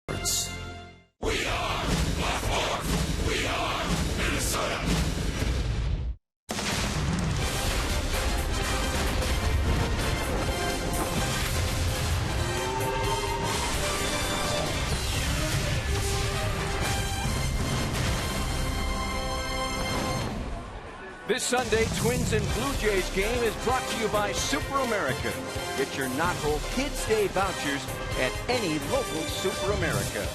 We are Black Hawk. We are Minnesota. This Sunday, Twins and Blue Jays game is brought to you by Super America. Get your Knothole Kids Day vouchers at any local Super America.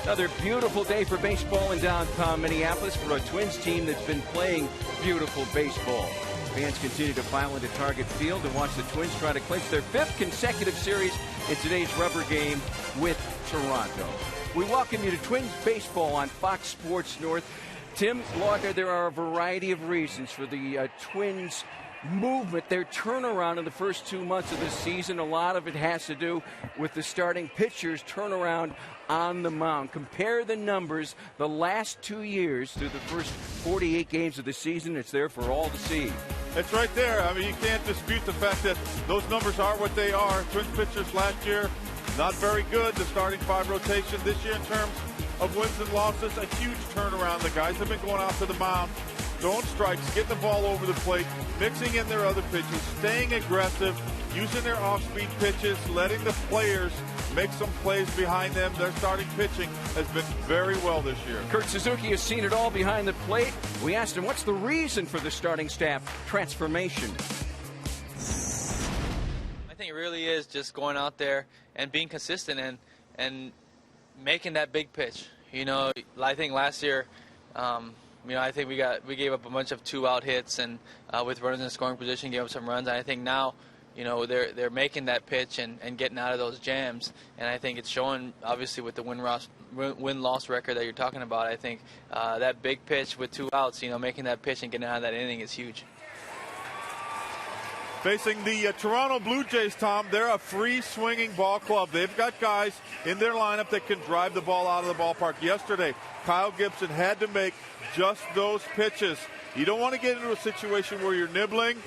Another beautiful day for baseball in downtown Minneapolis for a Twins team that's been playing beautiful baseball. Fans continue to file into Target Field to watch the Twins try to clinch their 5th consecutive series in today's rubber game with Toronto. We welcome you to Twins baseball on Fox Sports North. Tim Laudner, there are a variety of reasons for the Twins' movement, their turnaround in the first 2 months of the season. A lot of it has to do with the starting pitchers' turnaround on the mound. Compare the numbers the last 2 years through the first 48 games of the season. It's there for all to see. It's right there. I mean, you can't dispute the fact that those numbers are what they are. Twins pitchers last year, not very good. The starting 5 rotation this year in terms of wins and losses, a huge turnaround. The guys have been going out to the mound, throwing strikes, getting the ball over the plate, mixing in their other pitches, staying aggressive, using their off-speed pitches, letting the players make some plays behind them. Their starting pitching has been very well this year. Kurt Suzuki has seen it all behind the plate. We asked him, what's the reason for the starting staff transformation? I think it really is just going out there and being consistent and making that big pitch. You know, I think last year, I think we gave up a bunch of 2-out hits and with runners in scoring position, gave up some runs. And I think now, you know, they're making that pitch and getting out of those jams. And I think it's showing, obviously, with the win-loss record that you're talking about. I think that big pitch with 2 outs, you know, making that pitch and getting out of that inning is huge. Facing the Toronto Blue Jays, Tom, they're a free-swinging ball club. They've got guys in their lineup that can drive the ball out of the ballpark. Yesterday, Kyle Gibson had to make just those pitches. You don't want to get into a situation where you're nibbling.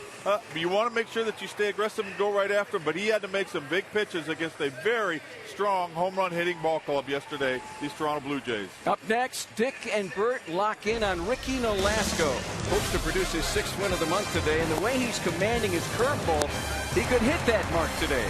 You want to make sure that you stay aggressive and go right after him, but he had to make some big pitches against a very strong home run hitting ball club yesterday, these Toronto Blue Jays. Up next, Dick and Bert lock in on Ricky Nolasco. Hopes to produce his 6th win of the month today, and the way he's commanding his curveball, he could hit that mark today.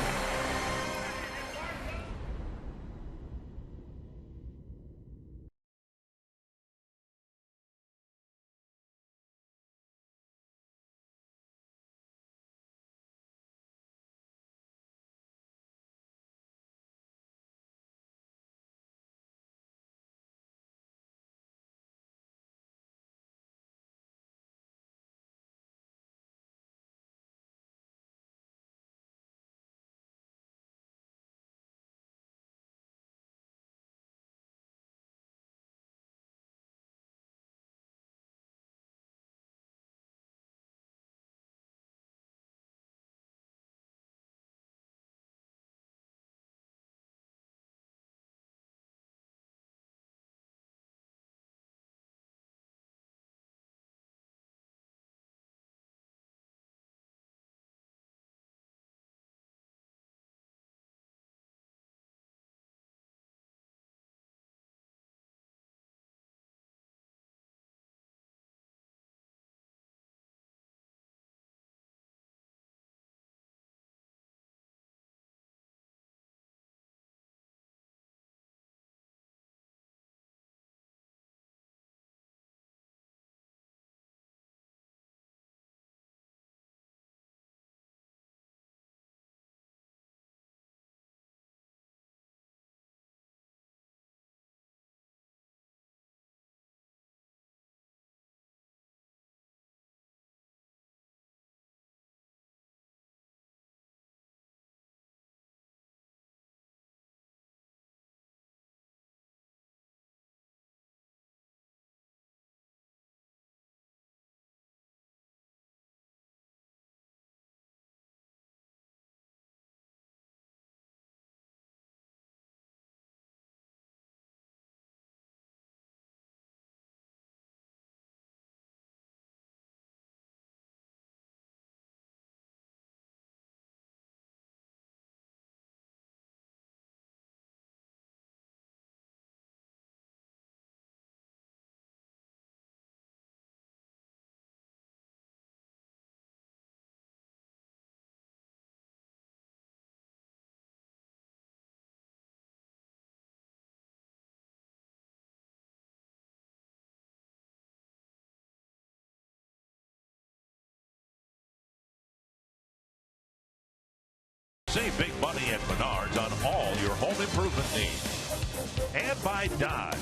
big money at Menards on all your home improvement needs. And by Dodge.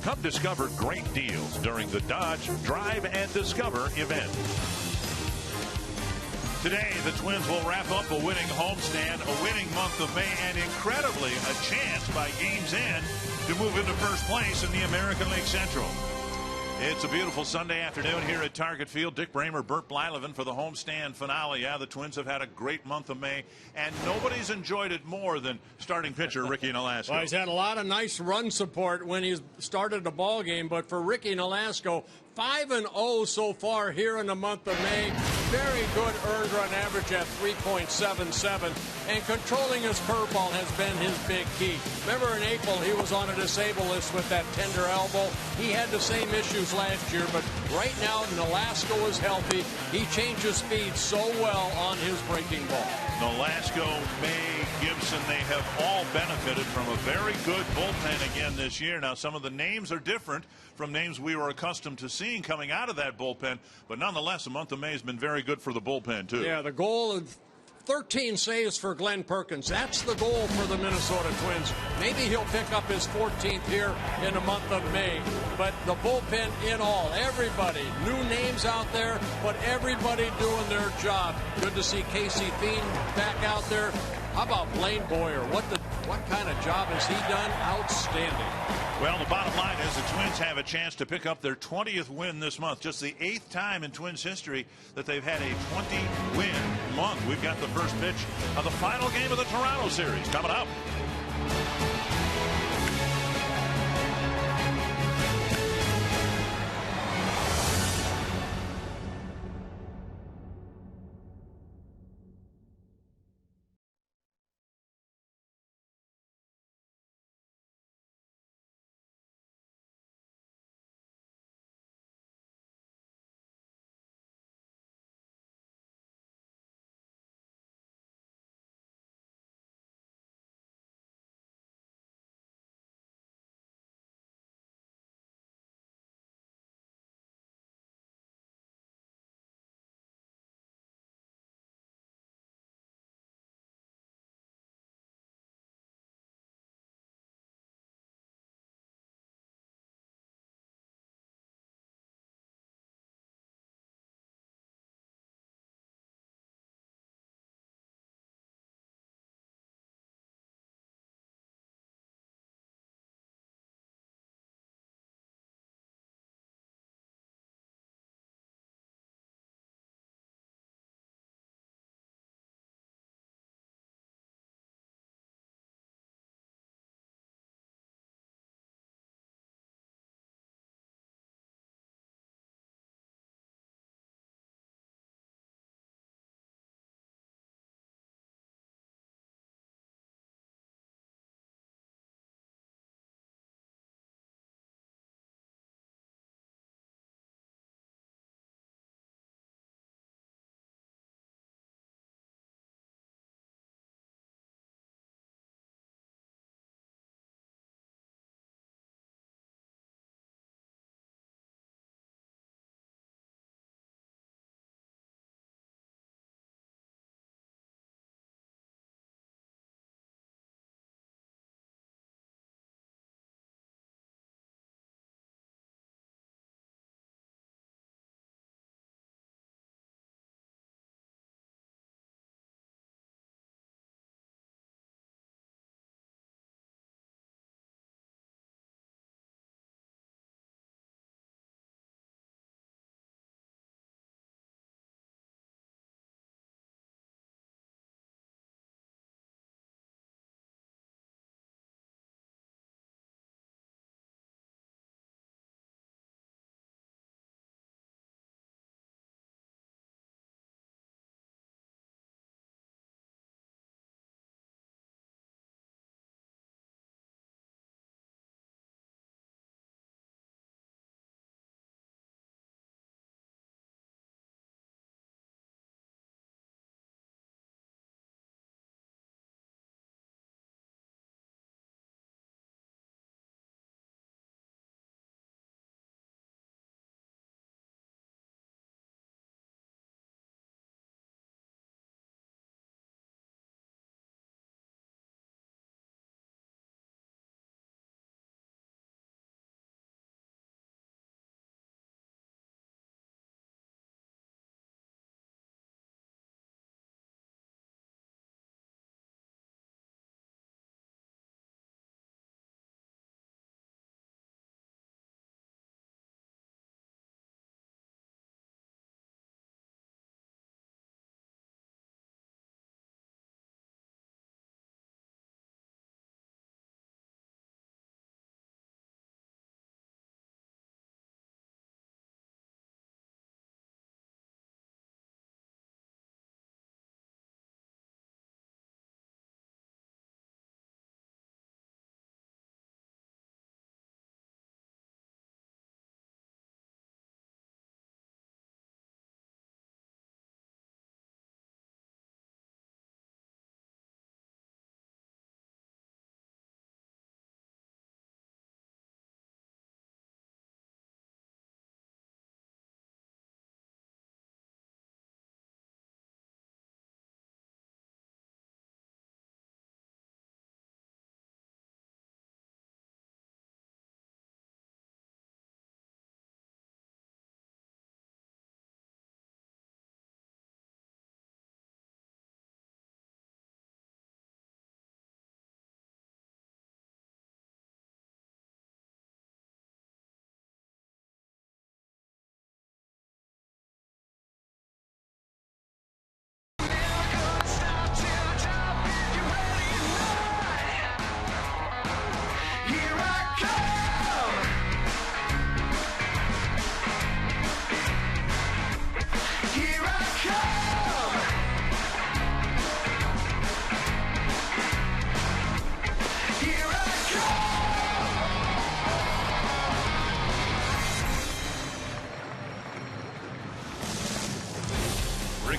Come discover great deals during the Dodge Drive and Discover event. Today, the Twins will wrap up a winning homestand, a winning month of May, and incredibly, a chance by game's end to move into first place in the American League Central. It's a beautiful Sunday afternoon here at Target Field. Dick Bramer, Burt Blyleven for the homestand finale. Yeah, the Twins have had a great month of May, and nobody's enjoyed it more than starting pitcher Ricky Nolasco. Well, he's had a lot of nice run support when he's started the ball game, but for Ricky Nolasco, 5-0 so far here in the month of May. Very good earned run average at 3.77, and controlling his curveball has been his big key. Remember in April he was on a disabled list with that tender elbow. He had the same issues last year, but right now Nolasco is healthy. He changes speed so well on his breaking ball. Nolasco, May, Gibson, they have all benefited from a very good bullpen again this year. Now, some of the names are different from names we were accustomed to seeing coming out of that bullpen, but nonetheless, the month of May has been very good for the bullpen, too. Yeah, the goal of 13 saves for Glenn Perkins. That's the goal for the Minnesota Twins. Maybe he'll pick up his 14th here in the month of May. But the bullpen in all, everybody, new names out there, but everybody doing their job. Good to see Casey Thien back out there. How about Blaine Boyer? What kind of job has he done? Outstanding. Well, the bottom line is the Twins have a chance to pick up their 20th win this month. Just the 8th time in Twins history that they've had a 20-win month. We've got the first pitch of the final game of the Toronto series coming up.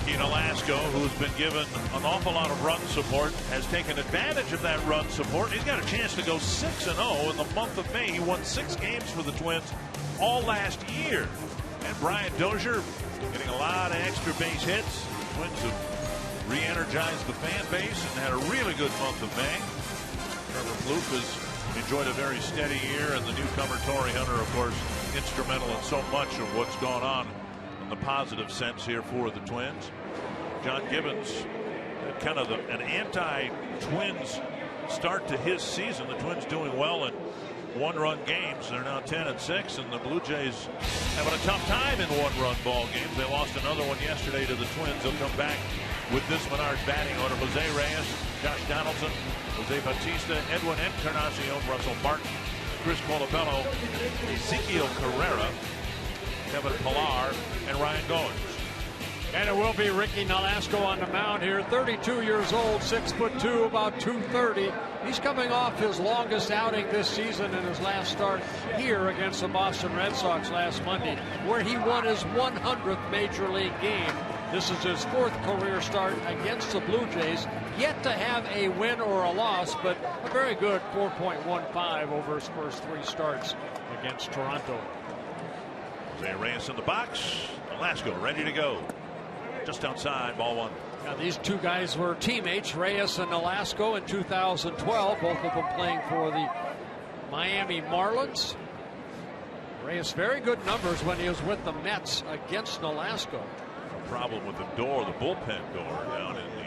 Ricky Nolasco, who's been given an awful lot of run support, has taken advantage of that run support. He's got a chance to go 6-0 in the month of May. He won 6 games for the Twins all last year. And Brian Dozier getting a lot of extra base hits. The Twins have re-energized the fan base and had a really good month of May. Trevor Plouffe has enjoyed a very steady year, and the newcomer Torrey Hunter, of course, instrumental in so much of what's gone on in the positive sense here for the Twins. John Gibbons, kind of an anti-Twins start to his season. The Twins doing well in one-run games. They're now 10-6, and the Blue Jays having a tough time in one-run ball games. They lost another one yesterday to the Twins. They'll come back with this Menard's batting order: Jose Reyes, Josh Donaldson, Jose Bautista, Edwin Encarnacion, Russell Martin, Chris Colabello, Ezequiel Carrera, Kevin Pillar, and Ryan Goins. And it will be Ricky Nolasco on the mound here. 32 years old, 6'2", about 230. He's coming off his longest outing this season in his last start here against the Boston Red Sox last Monday, where he won his 100th Major League game. This is his 4th career start against the Blue Jays. Yet to have a win or a loss, but a very good 4.15 over his first 3 starts against Toronto. Jose Reyes in the box. Nolasco ready to go. Just outside, ball 1. Now, these two guys were teammates, Reyes and Nolasco, in 2012. Both of them playing for the Miami Marlins. Reyes, very good numbers when he was with the Mets against Nolasco. A problem with the door, the bullpen door down in the.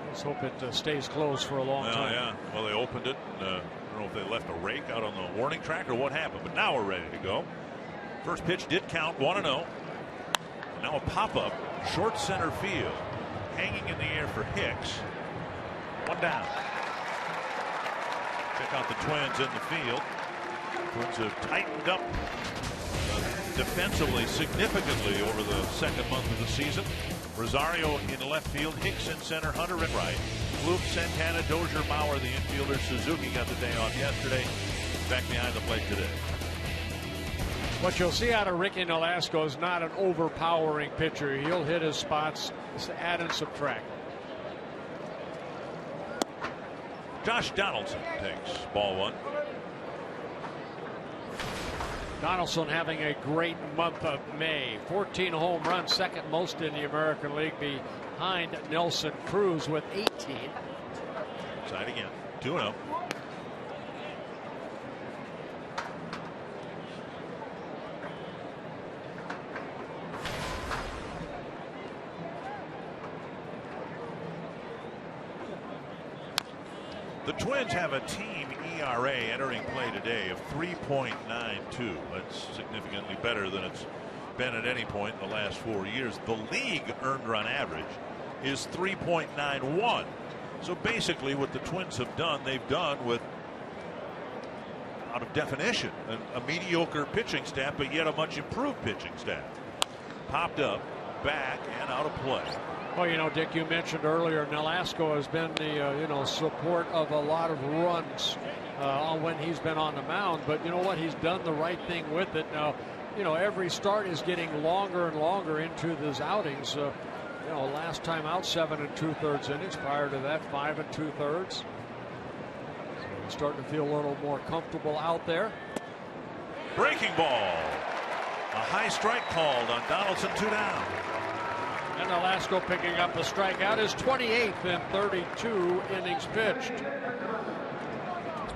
Let's hope it stays closed for a long time. Yeah, well, they opened it. And, I don't know if they left a rake out on the warning track or what happened, but now we're ready to go. First pitch did count, 1-0. Now a pop-up, short center field, hanging in the air for Hicks. 1 down. Check out the Twins in the field. Twins have tightened up defensively significantly over the second month of the season. Rosario in left field, Hicks in center, Hunter in right. Plouffe, Santana, Dozier, Mauer, the infielders. Suzuki got the day off yesterday. Back behind the plate today. What you'll see out of Ricky Nolasco is not an overpowering pitcher. He'll hit his spots, add and subtract. Josh Donaldson takes ball 1. Donaldson having a great month of May. 14 home runs, second most in the American League, behind Nelson Cruz with 18. Side again, 2-0. The Twins have a team ERA entering play today of 3.92. That's significantly better than it's been at any point in the last 4 years. The league earned run average is 3.91. So basically what the Twins have done, they've done with, out of definition, a mediocre pitching staff, but yet a much improved pitching staff. Popped up, back, and out of play. Well, you know, Dick, you mentioned earlier Nolasco has been the support of a lot of runs when he's been on the mound. But you know what? He's done the right thing with it. Now, you know, every start is getting longer and longer into these outings. You know, last time out 7 2/3 innings. Prior to that 5 2/3. So he's starting to feel a little more comfortable out there. Breaking ball. A high strike called on Donaldson, 2 down. And Nolasco picking up the strikeout, is 28th in 32 innings pitched.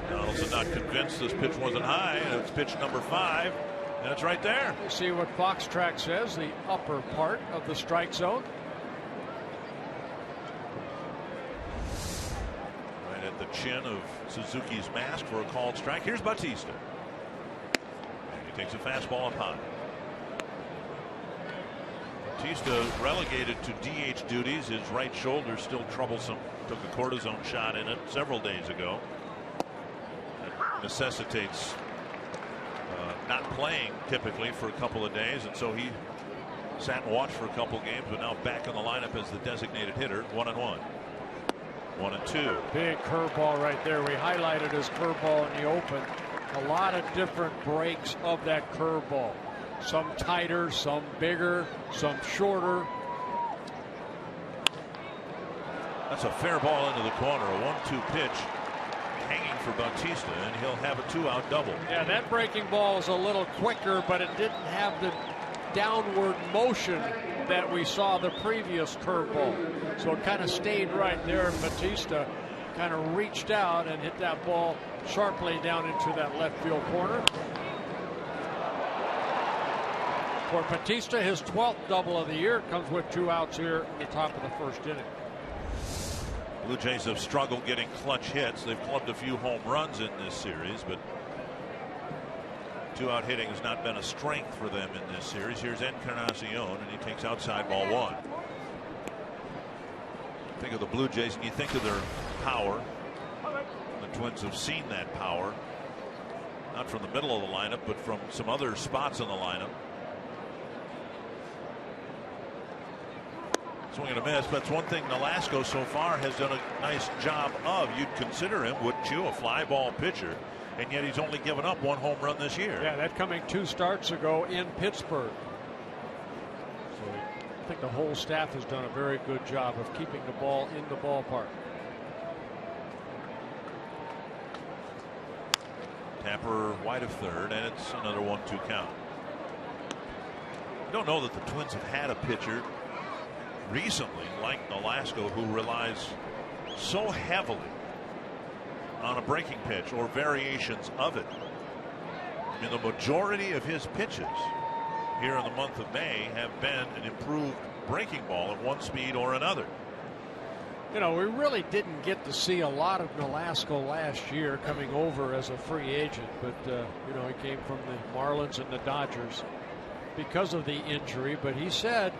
Donaldson not convinced this pitch wasn't high, and it's pitch number 5, and it's right there. You see what Fox Track says, the upper part of the strike zone. Right at the chin of Suzuki's mask for a called strike. Here's Bautista. And he takes a fastball up high. Bautista relegated to DH duties. His right shoulder still troublesome. Took a cortisone shot in it several days ago. That necessitates not playing typically for a couple of days, and so he sat and watched for a couple games, but now back in the lineup as the designated hitter. 1-1. 1-2. Big curveball right there. We highlighted his curveball in the open. A lot of different breaks of that curveball. Some tighter, some bigger, some shorter. That's a fair ball into the corner. A 1-2 pitch hanging for Bautista, and he'll have a 2-out double. Yeah, that breaking ball is a little quicker, but it didn't have the downward motion that we saw the previous curveball. So it kind of stayed right there. Bautista kind of reached out and hit that ball sharply down into that left field corner. For Bautista, his 12th double of the year comes with 2 outs here in the top of the first inning. Blue Jays have struggled getting clutch hits. They've clubbed a few home runs in this series, but 2-out hitting has not been a strength for them in this series. Here's Encarnacion, and he takes outside ball 1. Think of the Blue Jays and you think of their power. The Twins have seen that power, not from the middle of the lineup, but from some other spots in the lineup. Swing and a miss. That's one thing Nolasco so far has done a nice job of. You'd consider him, wouldn't you, a fly ball pitcher, and yet he's only given up 1 home run this year. Yeah, that coming 2 starts ago in Pittsburgh. So I think the whole staff has done a very good job of keeping the ball in the ballpark. Tapper wide of third, and it's another 1-2 count. I don't know that the Twins have had a pitcher recently like Nolasco who relies so heavily on a breaking pitch or variations of it. I mean, the majority of his pitches here in the month of May have been an improved breaking ball at one speed or another. You know, we really didn't get to see a lot of Nolasco last year coming over as a free agent, but you know, he came from the Marlins and the Dodgers because of the injury. But he said,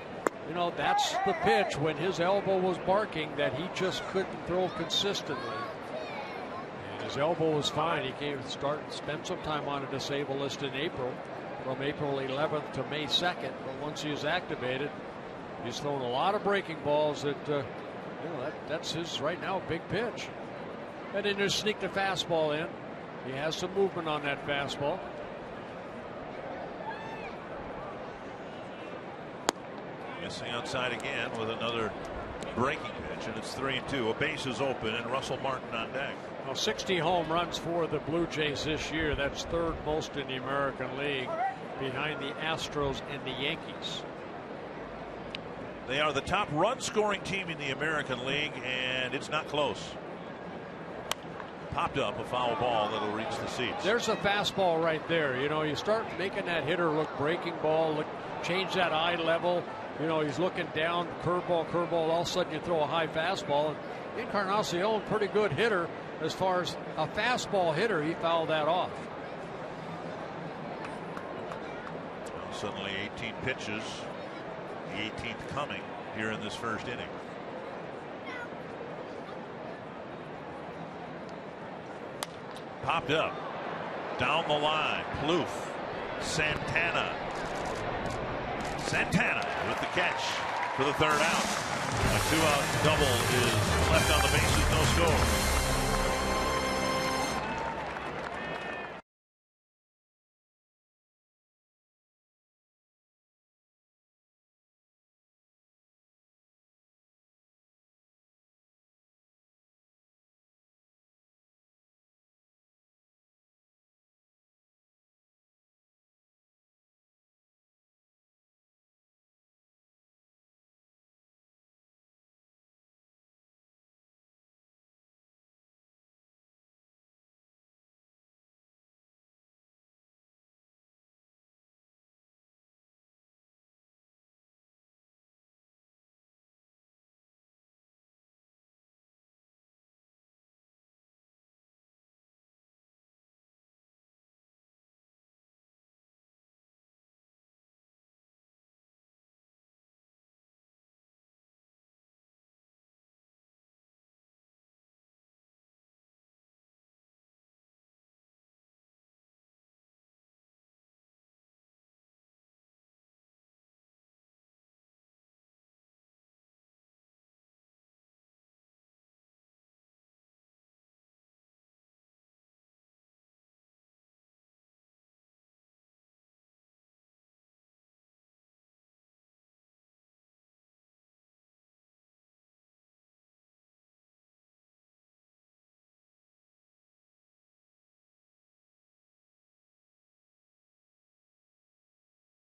you know, that's the pitch when his elbow was barking that he just couldn't throw consistently. And his elbow was fine. He spent some time on a disabled list in April, from April 11th to May 2nd. But once he was activated, he's thrown a lot of breaking balls that, you know, that's his right now big pitch. And then just sneak the fastball in. He has some movement on that fastball. Missing outside again with another breaking pitch, and it's 3-2. A base is open, and Russell Martin on deck. Well, 60 home runs for the Blue Jays this year. That's 3rd most in the American League, behind the Astros and the Yankees. They are the top run scoring team in the American League, and it's not close. Popped up a foul ball that'll reach the seats. There's a fastball right there. You know, you start making that hitter look breaking ball, change that eye level. You know, he's looking down, curveball, all of a sudden you throw a high fastball. And Encarnacion, pretty good hitter as far as a fastball hitter. He fouled that off. Well, suddenly 18 pitches, the 18th coming here in this first inning. Popped up, down the line, Plouffe, Santana with the catch for the 3rd out. A 2-out double is left on the bases, no score.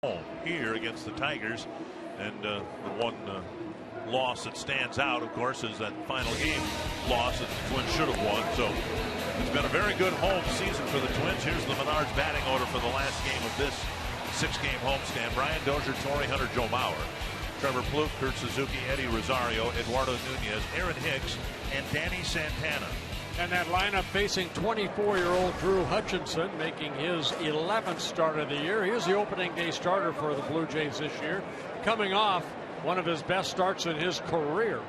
home here against the Tigers. And the one loss that stands out, of course, is that final game loss that the Twins should have won. So it's been a very good home season for the Twins. Here's the Menards batting order for the last game of this 6-game homestand. Brian Dozier, Torrey Hunter, Joe Mauer, Trevor Plouffe, Kurt Suzuki, Eddie Rosario, Eduardo Nunez, Aaron Hicks, and Danny Santana. And that lineup facing 24-year-old Drew Hutchinson, making his 11th start of the year. He was the opening day starter for the Blue Jays this year, coming off one of his best starts in his career,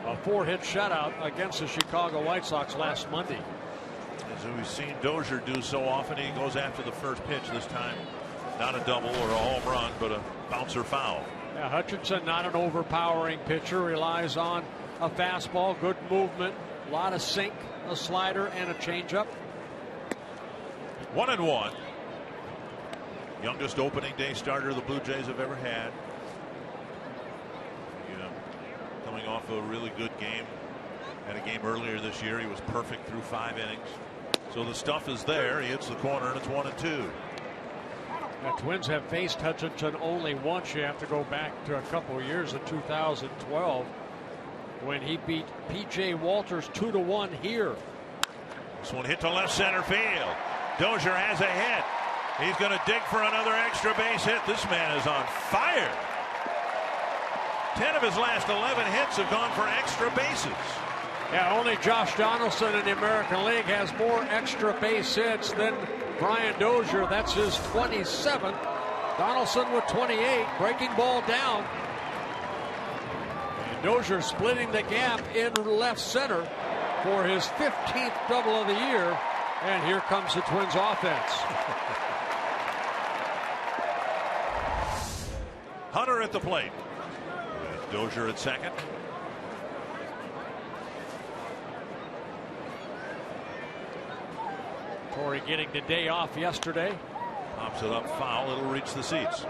a 4-hit shutout against the Chicago White Sox last Monday. As we've seen Dozier do so often, he goes after the first pitch. This time, not a double or a home run, but a bouncer foul. Yeah, Hutchinson, not an overpowering pitcher, relies on a fastball, good movement, a lot of sink, a slider, and a changeup. 1-1. Youngest opening day starter the Blue Jays have ever had. Coming off a really good game. Had a game earlier this year. He was perfect through 5 innings. So the stuff is there. He hits the corner, and it's 1-2. The Twins have faced Hutchinson only once. You have to go back to a couple of years in 2012 when he beat P.J. Walters 2-1 here. This one hit to left center field. Dozier has a hit. He's going to dig for another extra base hit. This man is on fire. 10 of his last 11 hits have gone for extra bases. Yeah, only Josh Donaldson in the American League has more extra base hits than Brian Dozier. That's his 27th. Donaldson with 28, breaking ball down. And Dozier splitting the gap in left center for his 15th double of the year. And here comes the Twins offense. Hunter at the plate. Dozier at second. Torrey getting the day off yesterday. Pops it up foul. It'll reach the seats.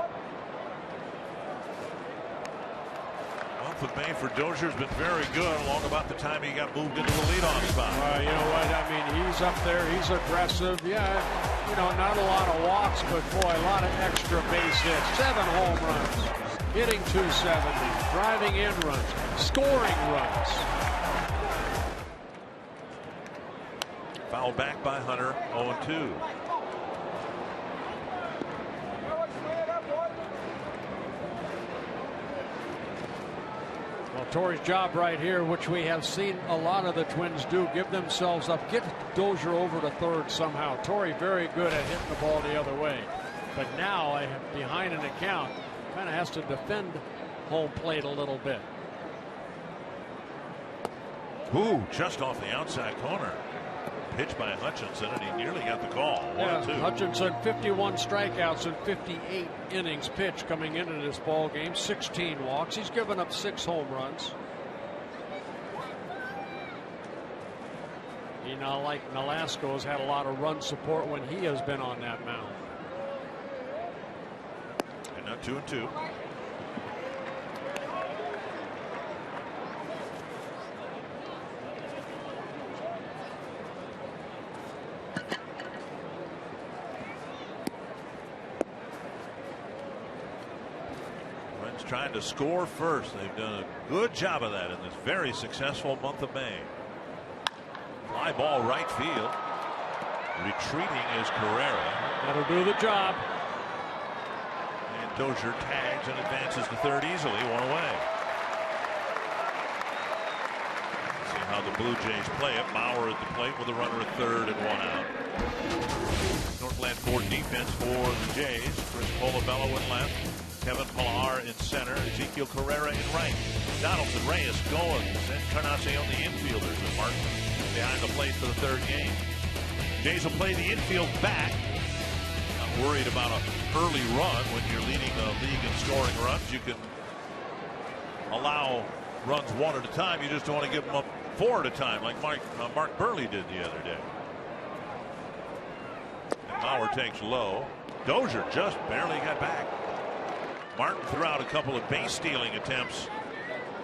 Month of May for Dozier's been very good, along about the time he got moved into the leadoff spot. You know what? I mean, he's up there. He's aggressive. Yeah, you know, not a lot of walks, but boy, a lot of extra base hits. 7 home runs. Hitting .270, driving in runs, scoring runs. Fouled back by Hunter, 0-2. Well, Torrey's job right here, which we have seen a lot of the Twins do, give themselves up, get Dozier over to third somehow. Torrey very good at hitting the ball the other way. But now, behind an account, kind of has to defend home plate a little bit. Ooh, just off the outside corner. Pitch by Hutchinson, and he nearly got the call. 1-2. Hutchinson, 51 strikeouts in 58 innings pitched coming into this ball game. 16 walks. He's given up 6 home runs. He, not like Nolasco, has had a lot of run support when he has been on that mound. And now 2-2. Trying to score first. They've done a good job of that in this very successful month of May. Fly ball right field. Retreating is Carrera. That'll do the job. And Dozier tags and advances to third easily, 1 away. See how the Blue Jays play it. Mauer at the plate with a runner at third and 1 out. Northland Ford defense for the Jays. Chris Polabello in left. Kevin Pillar in center, Ezekiel Carrera in right, Donaldson, Reyes, Goins, and Encarnacion the infielders, and Martin behind the plate for the third game. Jays will play the infield back. Not worried about an early run when you're leading the league in scoring runs. You can allow runs 1 at a time. You just don't want to give them up 4 at a time like Mark Burley did the other day. And Mauer takes low. Dozier just barely got back. Martin threw out a couple of base stealing attempts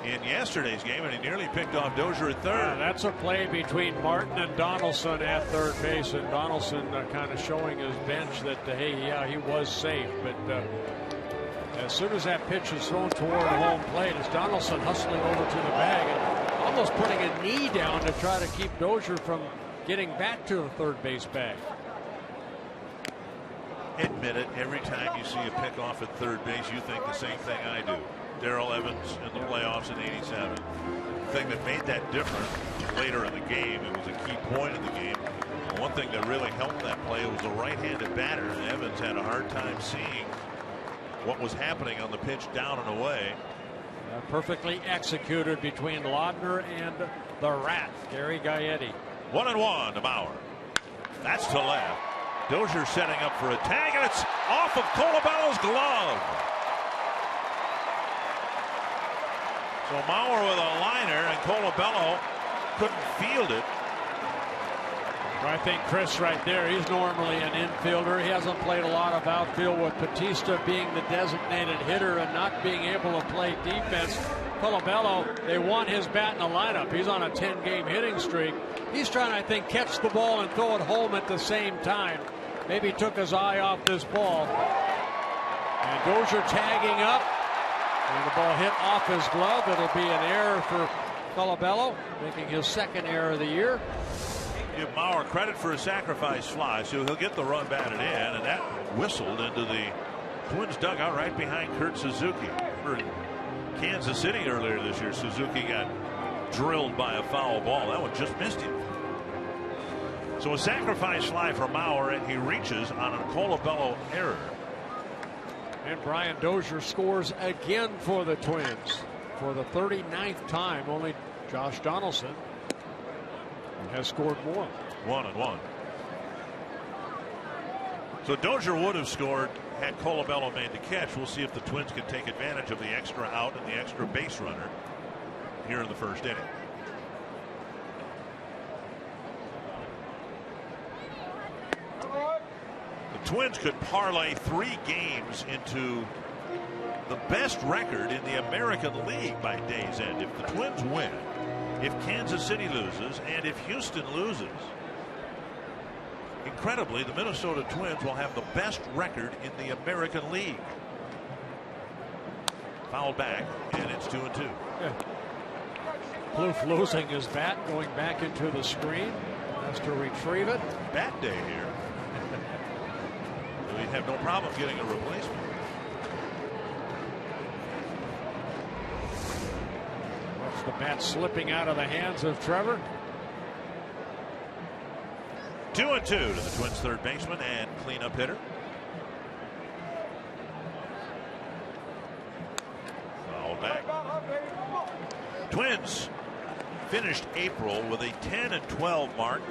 in yesterday's game, and he nearly picked off Dozier at third. That's a play between Martin and Donaldson at third base, and Donaldson kind of showing his bench that, hey, yeah, he was safe, but As soon as that pitch is thrown toward home plate, as Donaldson hustling over to the bag and almost putting a knee down to try to keep Dozier from getting back to the third base bag. Admit it, every time you see a pick off at third base, you think the same thing I do. Darrell Evans in the playoffs in '87. The thing that made that different later in the game, it was a key point in the game. And one thing that really helped that play was the right-handed batter. And Evans had a hard time seeing what was happening on the pitch down and away. Perfectly executed between Laudner and the Rat, Gary Gaetti. 1-1 to Bauer. That's to left. Dozier setting up for a tag, and it's off of Colabello's glove. So Bauer with a liner, and Colabello couldn't field it. I think Chris right there, he's normally an infielder. He hasn't played a lot of outfield with Batista being the designated hitter and not being able to play defense. Colabello, they want his bat in the lineup. He's on a 10-game hitting streak. He's trying to, I think, catch the ball and throw it home at the same time. Maybe took his eye off this ball. And Dozier tagging up. And the ball hit off his glove. It'll be an error for Colabello, making his second error of the year. Give Bauer credit for a sacrifice fly, so he'll get the run batted in, and that whistled into the Twins dugout right behind Kurt Suzuki. For Kansas City earlier this year, Suzuki got drilled by a foul ball. That one just missed him. So a sacrifice fly for Bauer, and he reaches on a Colabello error. And Brian Dozier scores again for the Twins for the 39th time. Only Josh Donaldson has scored more. 1-1. So Dozier would have scored had Colabello made the catch. We'll see if the Twins can take advantage of the extra out and the extra base runner here in the first inning. The Twins could parlay 3 games into the best record in the American League by day's end. If the Twins win, if Kansas City loses, and if Houston loses. Incredibly, the Minnesota Twins will have the best record in the American League. Fouled back, and it's 2-2. Yeah. Plouffe losing his bat, going back into the screen. Has to retrieve it. Bat day here. We'd have no problem getting a replacement. The bat slipping out of the hands of Trevor. 2-2 to the Twins' third baseman and cleanup hitter. Foul back. Twins finished April with a 10-12 mark.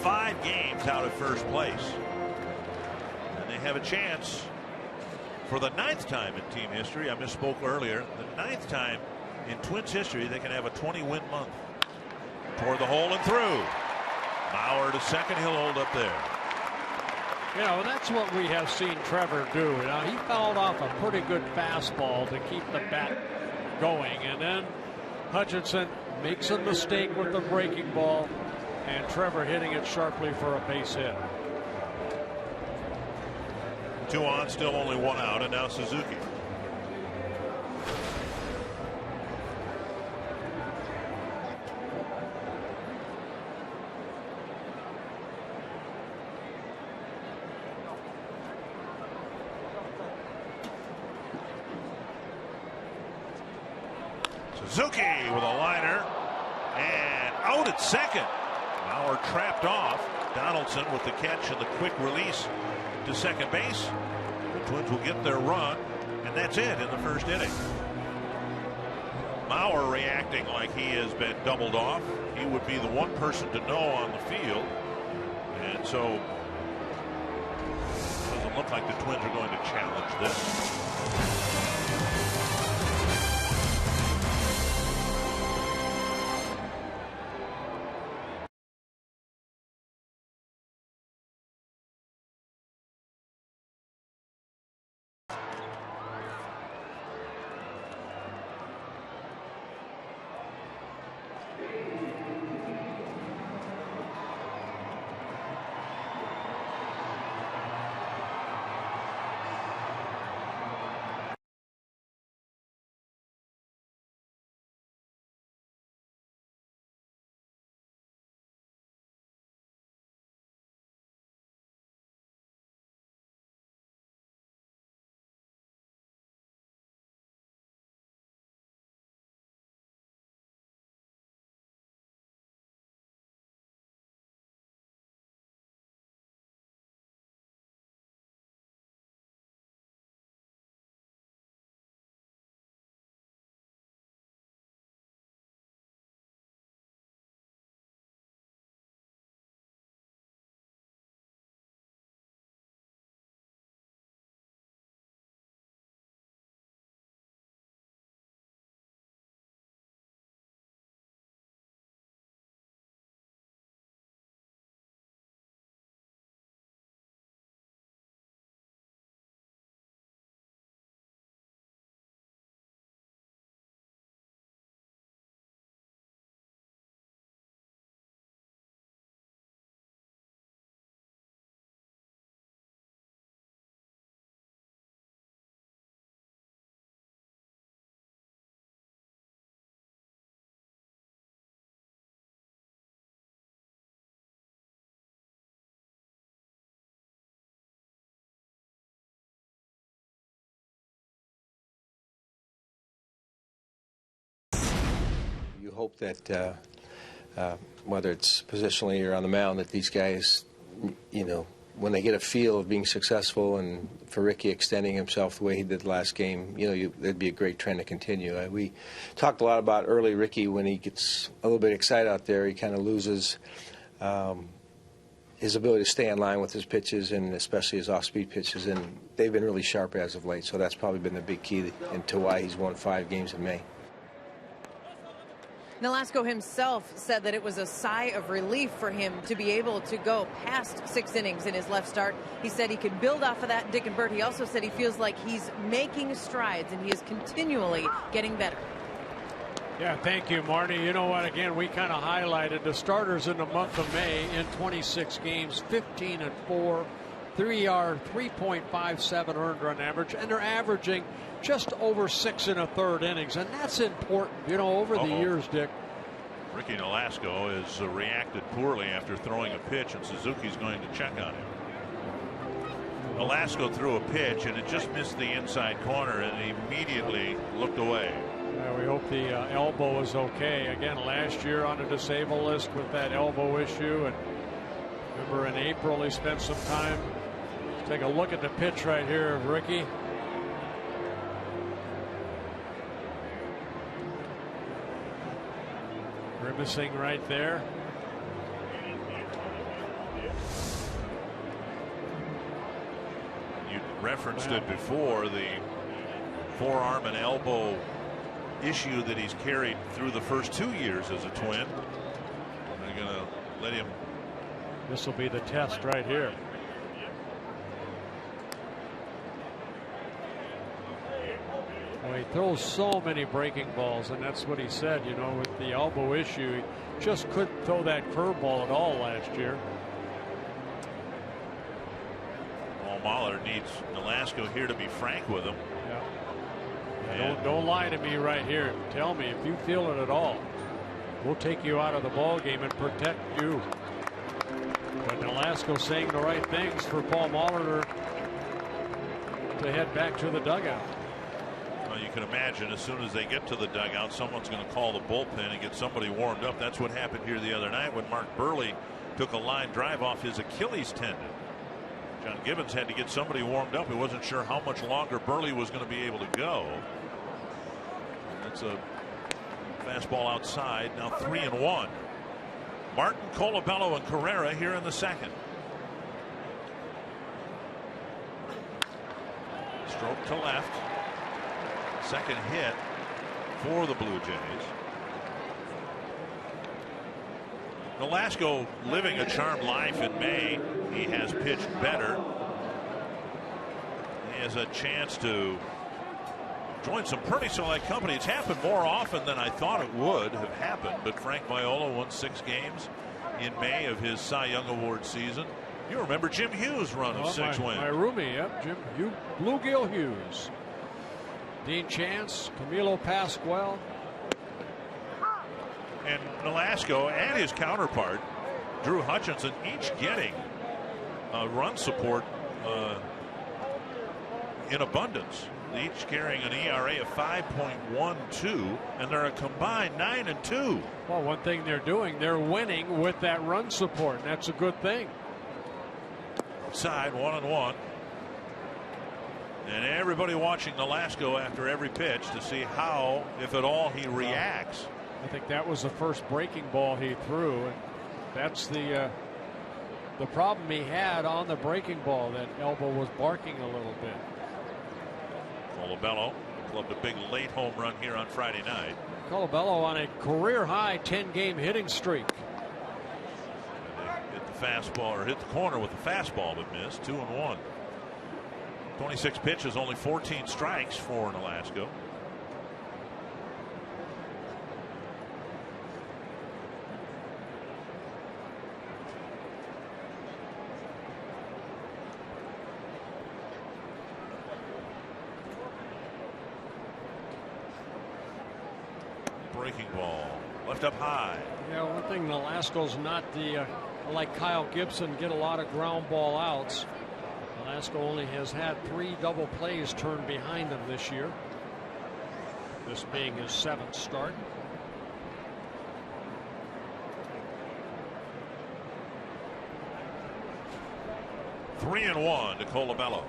5 games out of first place. And they have a chance for the 9th time in team history. I misspoke earlier. The 9th time in Twins history they can have a 20-win month. Toward the hole and through. Bauer to second. He'll hold up there. You know, that's what we have seen Trevor do. Now, he fouled off a pretty good fastball to keep the bat going, and then Hutchinson makes a mistake with the breaking ball, and Trevor hitting it sharply for a base hit. 2 on, still only 1 out, and now Suzuki. Suzuki with a liner and out at second. Bauer trapped off. Donaldson with the catch and the quick release to second base. The Twins will get their run, and that's it in the first inning. Bauer reacting like he has been doubled off. He would be the one person to know on the field, and so it doesn't look like the Twins are going to challenge this. hope that whether it's positionally or on the mound, that these guys, you know, when they get a feel of being successful, and for Ricky extending himself the way he did the last game, you know, that'd be a great trend to continue. We talked a lot about early Ricky. When he gets a little bit excited out there, he kind of loses his ability to stay in line with his pitches, and especially his off-speed pitches, and they've been really sharp as of late. So that's probably been the big key into why he's won 5 games in May. Nolasco himself said that it was a sigh of relief for him to be able to go past 6 innings in his left start. He said he could build off of that, Dick and Bert. He also said he feels like he's making strides and he is continually getting better. Yeah, thank you, Marty. You know what, again, we kind of highlighted the starters in the month of May in 26 games, 15-4, 3.57 earned run average, and they're averaging just over 6 1/3 innings, and that's important, you know, over the years, Dick. Ricky Nolasco has reacted poorly after throwing a pitch, and Suzuki's going to check on him. Nolasco threw a pitch, and it just missed the inside corner, and he immediately looked away. Yeah, we hope the elbow is okay. Again, last year on the disabled list with that elbow issue, and remember in April he spent some time. Let's take a look at the pitch right here of Ricky. Grimacing right there. You referenced it before, the forearm and elbow issue that he's carried through the first 2 years as a Twin. They're going to let him. This will be the test right here. Well, he throws so many breaking balls, and that's what he said, you know, with the elbow issue, he just couldn't throw that curveball at all last year. Paul Mahler needs Nolasco here to be frank with him. Yeah. Don't lie to me right here. Tell me if you feel it at all. We'll take you out of the ball game and protect you. But Nolasco saying the right things for Paul Mahler to head back to the dugout. Well, you can imagine as soon as they get to the dugout, someone's going to call the bullpen and get somebody warmed up. That's what happened here the other night when Mark Burley took a line drive off his Achilles tendon. John Gibbons had to get somebody warmed up. He wasn't sure how much longer Burley was going to be able to go. That's a fastball outside. Now 3-1. Martin, Colabello, and Carrera here in the second. Stroke to left. Second hit for the Blue Jays. Nolasco living a charmed life in May. He has pitched better. He has a chance to join some pretty select company. It's happened more often than I thought it would have happened, but Frank Viola won 6 games in May of his Cy Young Award season. You remember Jim Hughes' run of 6 wins. My roomie, yep, Jim Bluegill Hughes. Dean Chance, Camilo Pascual. And Nolasco and his counterpart, Drew Hutchinson, each getting run support in abundance. Each carrying an ERA of 5.12, and they're a combined 9-2. Well, one thing they're doing, they're winning with that run support, and that's a good thing. Outside, 1-1. And everybody watching Nolasco after every pitch to see how, if at all, he reacts. I think that was the first breaking ball he threw, and that's the problem he had on the breaking ball. That elbow was barking a little bit. Colabello clubbed a big late home run here on Friday night. Colabello on a career high 10-game hitting streak. And they hit the fastball, or hit the corner with the fastball, but missed. 2-1. 26 pitches, only 14 strikes for Nolasco. Breaking ball, left up high. Yeah, one thing, Nolasco's not like Kyle Gibson, get a lot of ground ball outs. Nolasco only has had 3 double plays turned behind him this year. This being his 7th start. 3-1 to Colabello.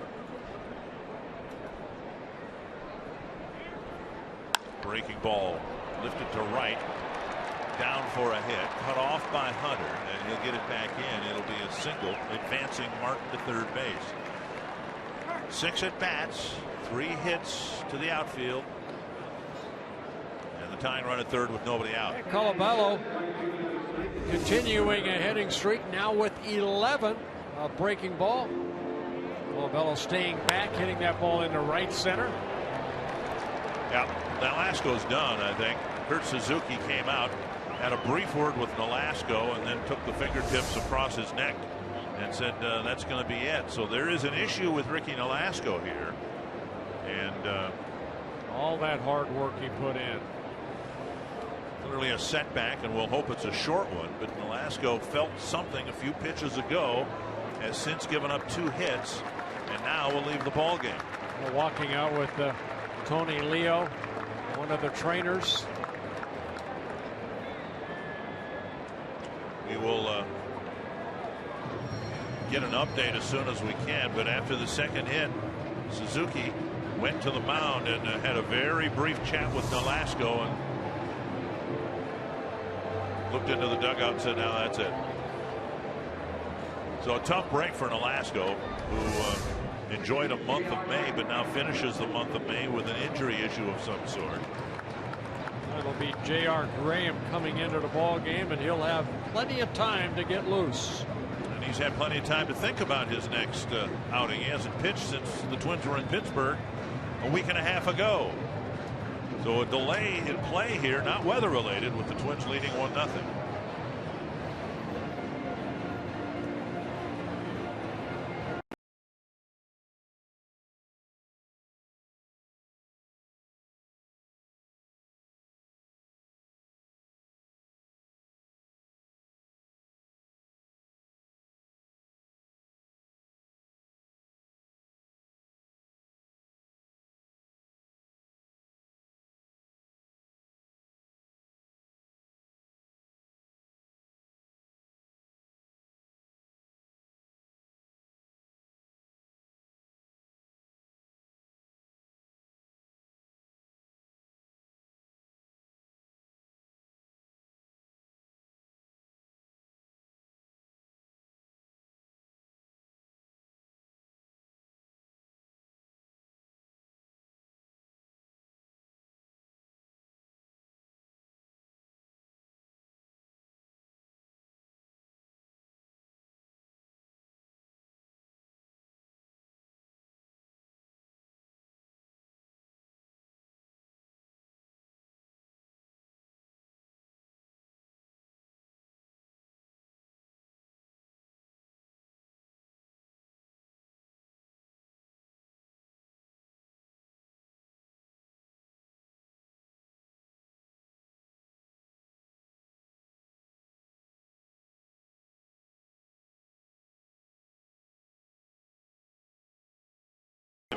Breaking ball lifted to right, down for a hit, cut off by Hunter, and he'll get it back in. It'll be a single, advancing Martin to third base. 6 at bats, 3 hits to the outfield, and the tying run at third with nobody out. Colabello continuing a hitting streak now with 11. A breaking ball. Colabello staying back, hitting that ball into right center. Yeah, Nolasco's done, I think. Kurt Suzuki came out, had a brief word with Nolasco, and then took the fingertips across his neck and said that's going to be it. So there is an issue with Ricky Nolasco here, and all that hard work he put in. Clearly a setback, and we'll hope it's a short one. But Nolasco felt something a few pitches ago, has since given up 2 hits, and now will leave the ball game. Well, walking out with Tony Leo, one of the trainers. We will get an update as soon as we can, but after the second hit, Suzuki went to the mound and had a very brief chat with Nolasco and looked into the dugout and said, "Now that's it." So a tough break for Nolasco, who enjoyed a month of May, but now finishes the month of May with an injury issue of some sort. It'll be J.R. Graham coming into the ball game, and he'll have plenty of time to get loose. And he's had plenty of time to think about his next outing. He hasn't pitched since the Twins were in Pittsburgh a week and a half ago. So a delay in play here, not weather related, with the Twins leading 1-0.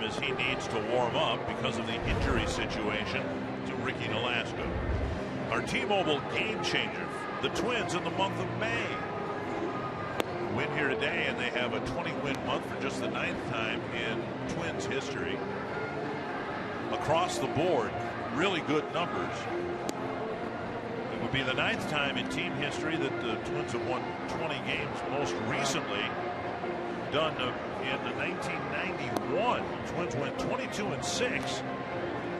As he needs to warm up because of the injury situation to Ricky Nolasco. Our T-Mobile game changer, the Twins in the month of May. Win here today, and they have a 20-win month for just the 9th time in Twins history. Across the board, really good numbers. It would be the 9th time in team history that the Twins have won 20 games. Most recently done in 1991. Twins went 22-6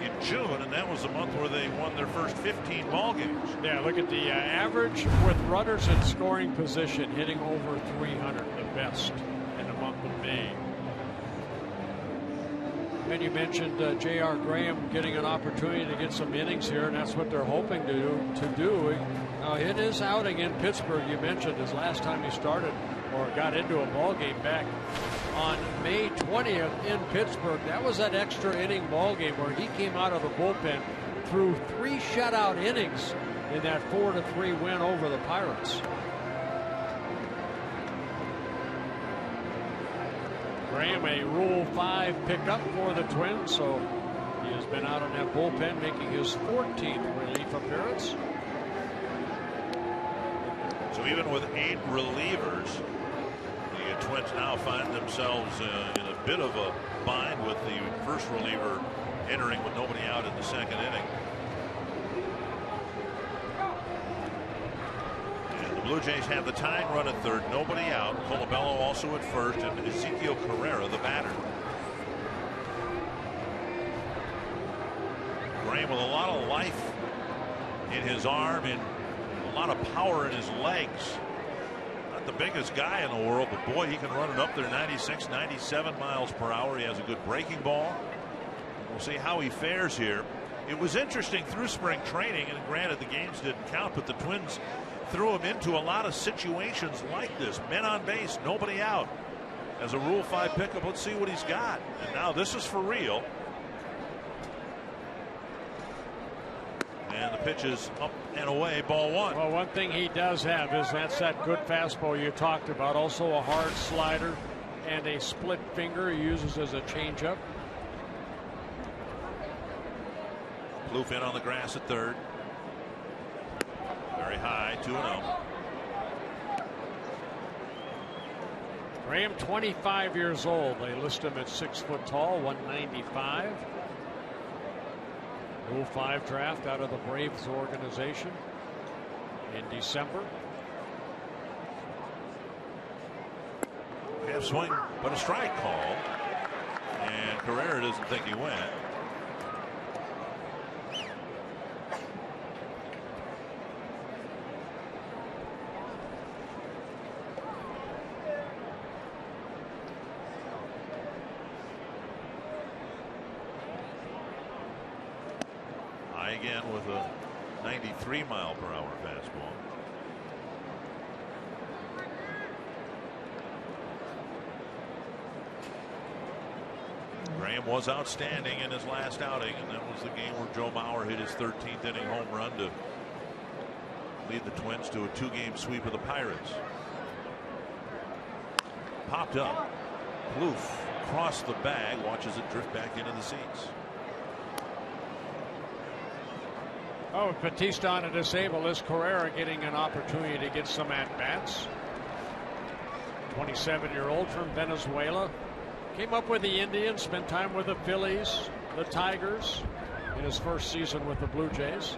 in June, and that was the month where they won their first 15 ball games. Yeah, look at the average with runners in scoring position, hitting over 300, the best in the month of May. And you mentioned J.R. Graham getting an opportunity to get some innings here, and that's what they're hoping to do. In his outing in Pittsburgh, you mentioned his last time he started or got into a ball game back on May 20th in Pittsburgh. That was that extra inning ball game where he came out of the bullpen, threw 3 shutout innings in that 4-3 win over the Pirates. Graham, a Rule 5 pickup for the Twins, so he has been out on that bullpen, making his 14th relief appearance. So even with 8 relievers, the Twins now find themselves in a bit of a bind with the first reliever entering with nobody out in the second inning. And the Blue Jays have the tying run at third, nobody out. Colabello also at first, and Ezekiel Carrera the batter. Graham with a lot of life in his arm and a lot of power in his legs. Not the biggest guy in the world, but boy, he can run it up there 96, 97 miles per hour. He has a good breaking ball. We'll see how he fares here. It was interesting through spring training, and granted the games didn't count, but the Twins threw him into a lot of situations like this. Men on base, nobody out. As a Rule 5 pickup, let's see what he's got. And now this is for real. And the pitch is up and away, ball one. Well, one thing he does have is that's that good fastball you talked about. Also a hard slider and a split finger he uses as a changeup. Plouffe in on the grass at third. Very high, 2-0. Graham, 25 years old. They list him at 6 foot tall, 195. Rule 5 draft out of the Braves organization in December. Half swing, but a strike call. And Carrera doesn't think he went. Again with a 93 mile per hour fastball. Graham was outstanding in his last outing, and that was the game where Joe Mauer hit his 13th inning home run to lead the Twins to a 2-game sweep of the Pirates. Popped up. Plouffe across the bag, watches it drift back into the seats. Oh, Batista on a disable is Carrera getting an opportunity to get some at-bats. 27-year-old from Venezuela. Came up with the Indians, spent time with the Phillies, the Tigers in his first season with the Blue Jays.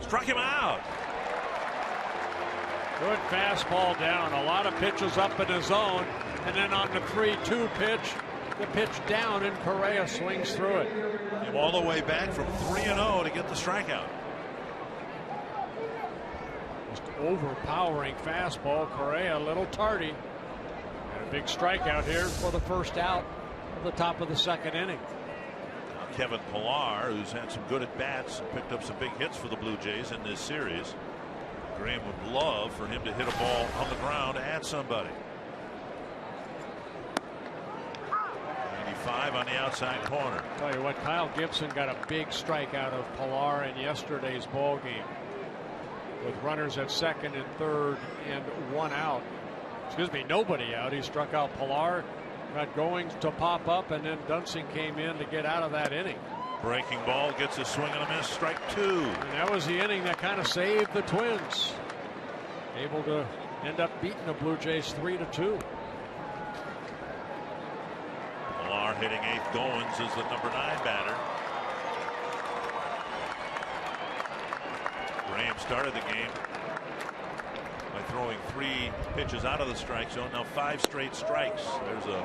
Struck him out. Good fastball down. A lot of pitches up in his zone. And then on the 3-2 pitch, the pitch down, and Correa swings through it. Came all the way back from 3-0 to get the strikeout. Just overpowering fastball. Correa a little tardy. And a big strikeout here for the first out of the top of the second inning. Now Kevin Pillar, who's had some good at-bats and picked up some big hits for the Blue Jays in this series. Graham would love for him to hit a ball on the ground at somebody. 95 on the outside corner. Tell you what, Kyle Gibson got a big strike out of Pillar in yesterday's ball game. With runners at second and third and one out. Excuse me, nobody out. He struck out Pillar, got going to pop up, and then Dunsing came in to get out of that inning. Breaking ball gets a swing and a miss, strike 2. And that was the inning that kind of saved the Twins. Able to end up beating the Blue Jays 3-2. Pillar hitting 8th. Goins is the number 9 batter. Graham started the game by throwing 3 pitches out of the strike zone. Now 5 straight strikes. There's a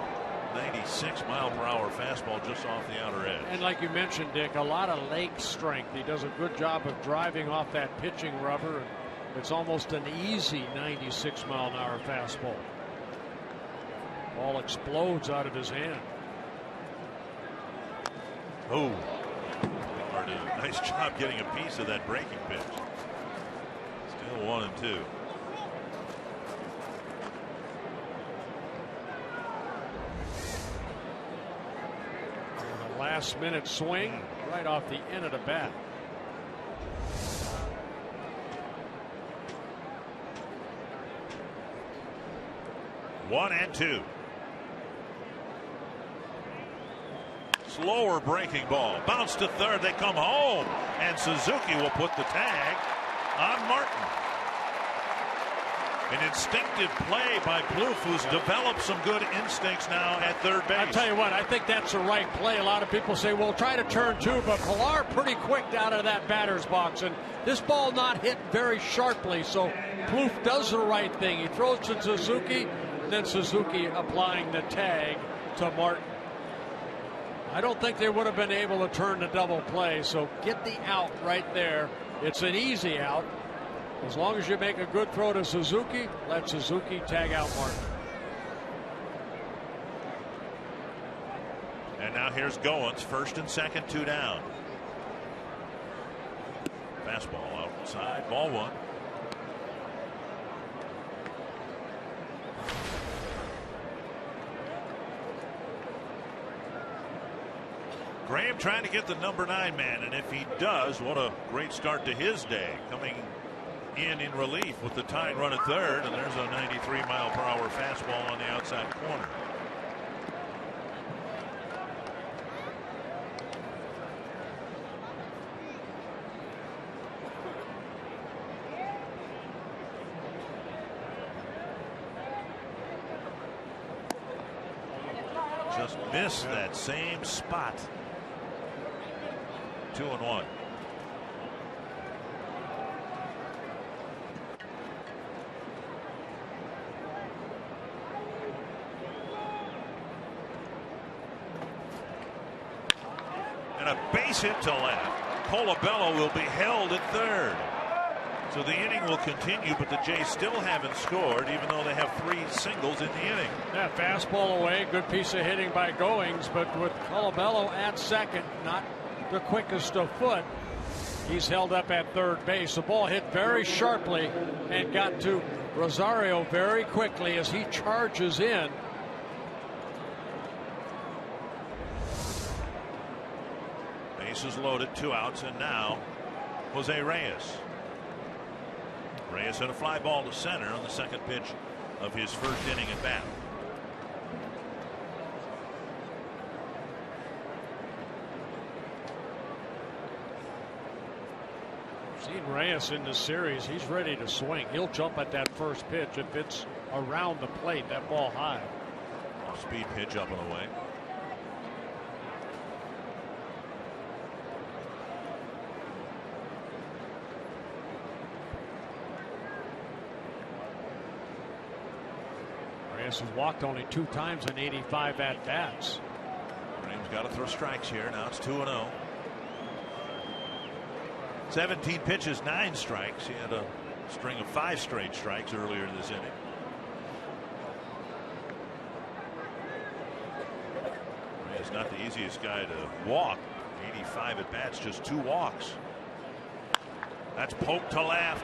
96 mile per hour fastball just off the outer edge. And like you mentioned, Dick, a lot of leg strength. He does a good job of driving off that pitching rubber. It's almost an easy 96 mile an hour fastball. Ball explodes out of his hand. Oh, Pillar did a nice job getting a piece of that breaking pitch. Still 1-2. Last minute swing right off the end of the bat. slower breaking ball. Bounce to third. They come home. And Suzuki will put the tag on Martin. An instinctive play by Plouffe, who's developed some good instincts now at third base. I'll tell you what, I think that's the right play. A lot of people say, well, try to turn two, but Pilar pretty quick out of that batter's box. And this ball not hit very sharply, so Plouffe does the right thing. He throws to Suzuki, and then Suzuki applying the tag to Martin. I don't think they would have been able to turn the double play, so get the out right there. It's an easy out. As long as you make a good throw to Suzuki, let Suzuki tag out Martin. And now here's Goins, first and second, 2 down. Fastball outside, ball 1. Graham trying to get the number 9 man, and if he does, what a great start to his day, coming in relief with the tying run at third, and there's a 93-mile-per-hour fastball on the outside corner. Just missed that same spot. 2-1. And a base hit to left. Colabello will be held at third. So the inning will continue, but the Jays still haven't scored, even though they have 3 singles in the inning. Yeah, fastball away. Good piece of hitting by Goings, but with Colabello at second, not the quickest of foot, he's held up at third base. The ball hit very sharply and got to Rosario very quickly as he charges in. Bases loaded, 2 outs, and now Jose Reyes. Reyes hit a fly ball to center on the second pitch of his first inning at bat. Seen Reyes in this series. He's ready to swing. He'll jump at that first pitch if it's around the plate, that ball high. Speed pitch up and away. Reyes has walked only 2 times in 85 at-bats. Graham's got to throw strikes here. Now it's 2-0. 17 pitches, 9 strikes. He had a string of 5 straight strikes earlier this inning. He's not the easiest guy to walk. 85 at bats, just 2 walks. That's poked to left.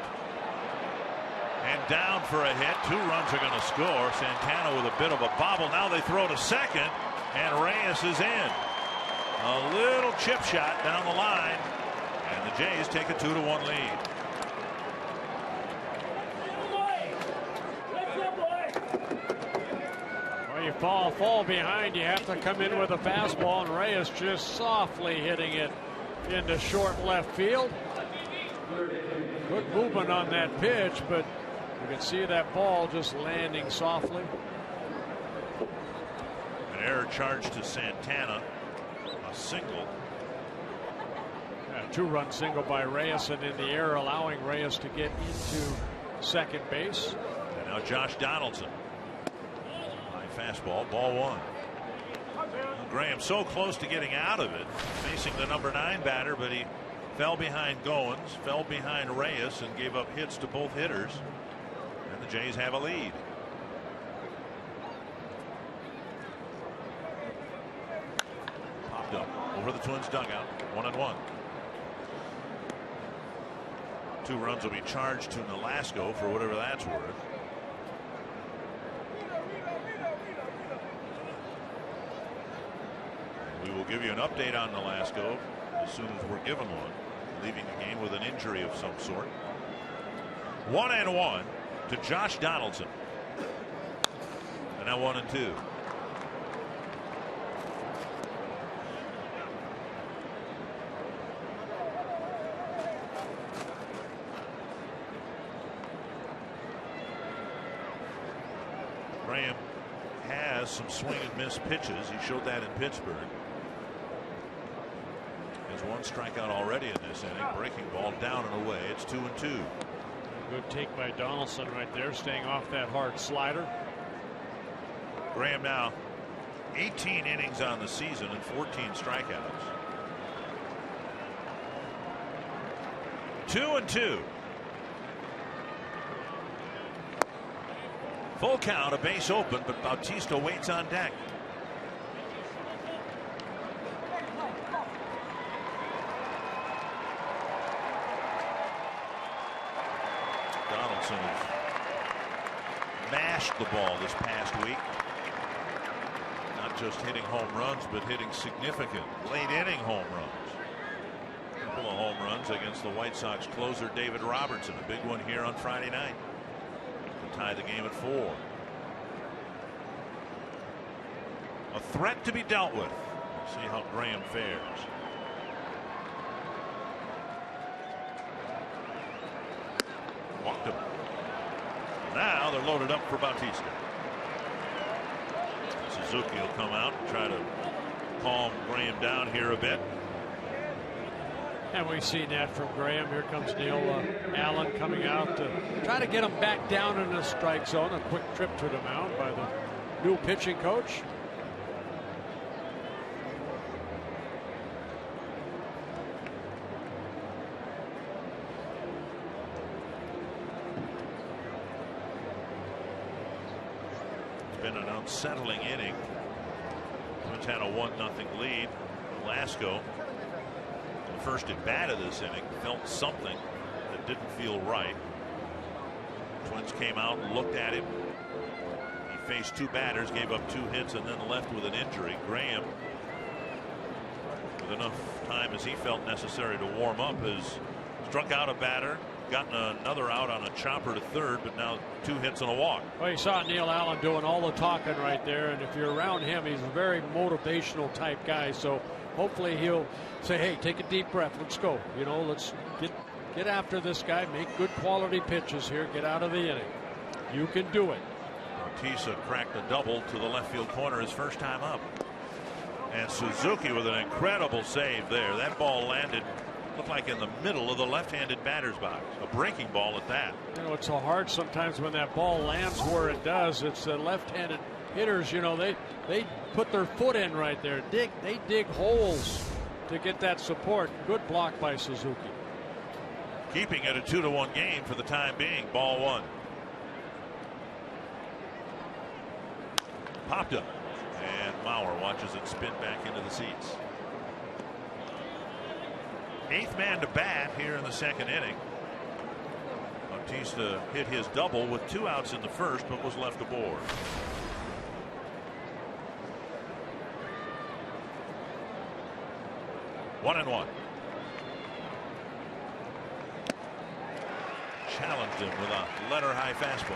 And down for a hit. 2 runs are going to score. Santana with a bit of a bobble. Now they throw to second, and Reyes is in. A little chip shot down the line. And the Jays take a 2-1 lead. Well, you fall behind. You have to come in with a fastball, and Reyes just softly hitting it into short left field. Good movement on that pitch, but you can see that ball just landing softly. An error charge to Santana. A single. 2-run single by Reyes, and in the air allowing Reyes to get into second base. And now Josh Donaldson. High fastball, ball 1. Graham so close to getting out of it, facing the number 9 batter, but he fell behind Goins, fell behind Reyes, and gave up hits to both hitters. And the Jays have a lead. Popped up over the Twins dugout. 1-1. 2 runs will be charged to Nolasco for whatever that's worth. We will give you an update on Nolasco as soon as we're given one. Leaving the game with an injury of some sort. 1-1 to Josh Donaldson. And now 1-2. Graham has some swing and miss pitches. He showed that in Pittsburgh. Has one strikeout already in this inning. Breaking ball down and away. It's 2-2. Good take by Donaldson right there, staying off that hard slider. Graham now 18 innings on the season and 14 strikeouts. 2-2. Full count, a base open, but Bautista waits on deck. Donaldson has mashed the ball this past week. Not just hitting home runs, but hitting significant late inning home runs. A couple of home runs against the White Sox closer David Robertson. A big one here on Friday night to tie the game at 4. A threat to be dealt with. We'll see how Graham fares. Walked him. Now they're loaded up for Bautista. Suzuki will come out and try to calm Graham down here a bit. And we've seen that from Graham. Here comes Neil Allen coming out to try to get him back down in the strike zone. A quick trip to the mound by the new pitching coach. Been an unsettling inning. Twins had a 1-0 lead. Velasco, the first at bat of this inning, felt something that didn't feel right. Twins came out and looked at him. He faced 2 batters, gave up 2 hits, and then left with an injury. Graham, with enough time as he felt necessary to warm up, has struck out a batter, gotten another out on a chopper to third, but now 2 hits and a walk. Well, you saw Neil Allen doing all the talking right there, and if you're around him, he's a very motivational type guy. So hopefully he'll say, hey, take a deep breath, let's go, you know, let's get after this guy, make good quality pitches here, get out of the inning. You can do it. Bautista cracked a double to the left field corner his first time up, and Suzuki with an incredible save there. That ball landed, looked like in the middle of the left-handed batter's box. A breaking ball at that. You know, it's so hard sometimes when that ball lands where it does. It's the left-handed hitters, you know, they put their foot in right there. They dig holes to get that support. Good block by Suzuki. Keeping it a 2-1 game for the time being. Ball 1. Popped up, and Mauer watches it spin back into the seats. 8th man to bat here in the second inning. Bautista hit his double with 2 outs in the first, but was left aboard. One and one. Challenged him with a letter high fastball.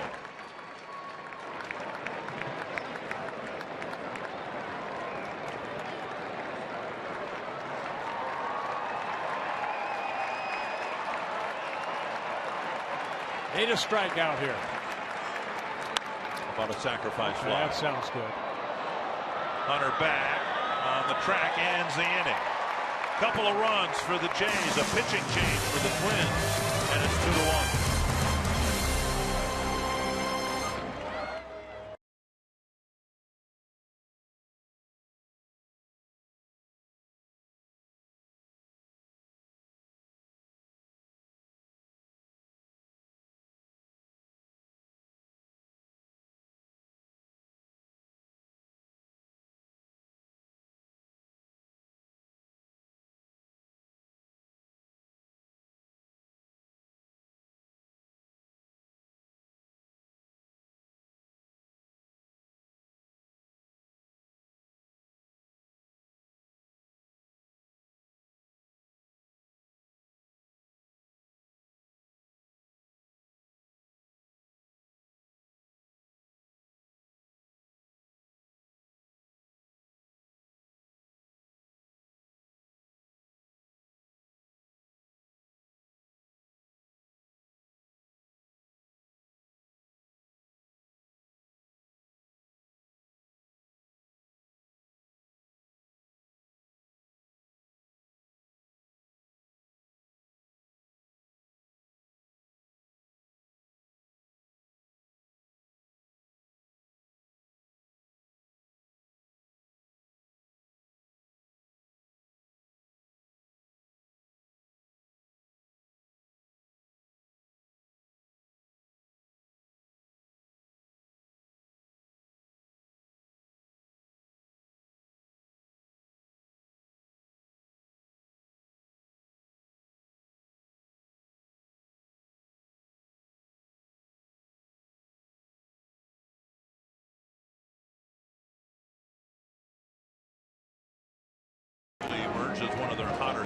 Need a strikeout here. About a sacrifice fly. That sounds good. Hunter back on the track, ends the inning. Couple of runs for the Jays, a pitching change for the Twins, and it's 2-1.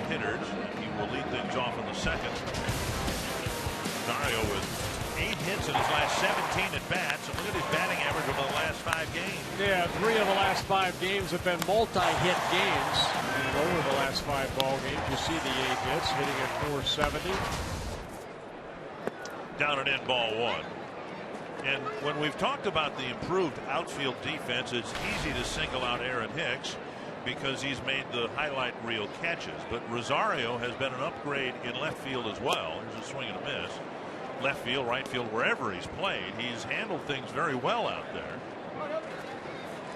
hitters. He will lead things off in the second. Rosario with 8 hits in his last 17 at bats, and look at his batting average over the last 5 games. Yeah, 3 of the last 5 games have been multi-hit games, and over the last 5 ball games, you see the 8 hits, hitting at .470. Down and in, ball 1. And when we've talked about the improved outfield defense, it's easy to single out Aaron Hicks because he's made the highlight reel catches. But Rosario has been an upgrade in left field as well. Here's a swing and a miss. Left field, right field, wherever he's played, he's handled things very well out there.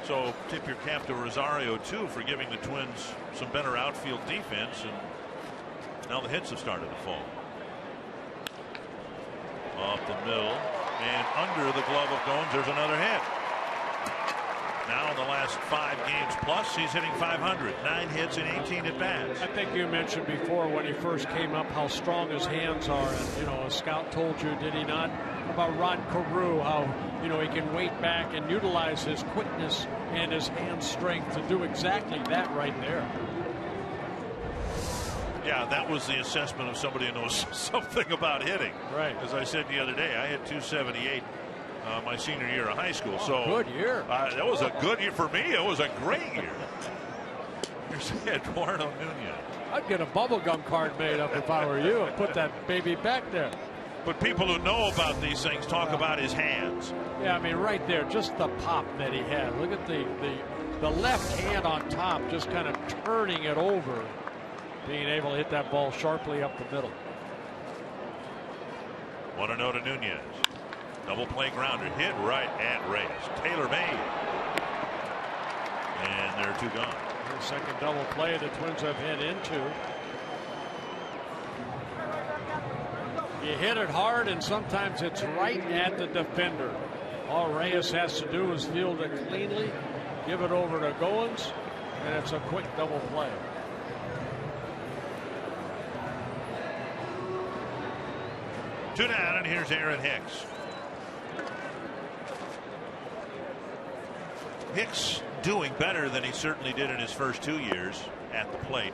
So tip your cap to Rosario too for giving the Twins some better outfield defense, and now the hits have started to fall. Off the middle and under the glove of Gomes, there's another hit. Now in the last 5 games plus, he's hitting .500, 9 hits and 18 at bats. I think you mentioned before when he first came up how strong his hands are, and you know, a scout told you, did he not, about Rod Carew, how he can wait back and utilize his quickness and his hand strength to do exactly that right there. Yeah, that was the assessment of somebody who knows something about hitting. Right. As I said the other day, I hit .278 my senior year of high school. So good year. That was a good year for me. It was a great year. Here's Eduardo Nunez. I'd get a bubblegum card made up if I were you and put that baby back there. But people who know about these things talk about his hands. Yeah, I mean, right there, just the pop that he had. Look at the left hand on top, just kind of turning it over, being able to hit that ball sharply up the middle. 1-0 to Nunez. Double play grounder hit right at Reyes. Taylor made. And there are 2 gone. The second double play the Twins have hit into. You hit it hard, and sometimes it's right at the defender. All Reyes has to do is field it cleanly, give it over to Goins, and it's a quick double play. Two down, and here's Aaron Hicks. Hicks doing better than he certainly did in his first 2 years at the plate.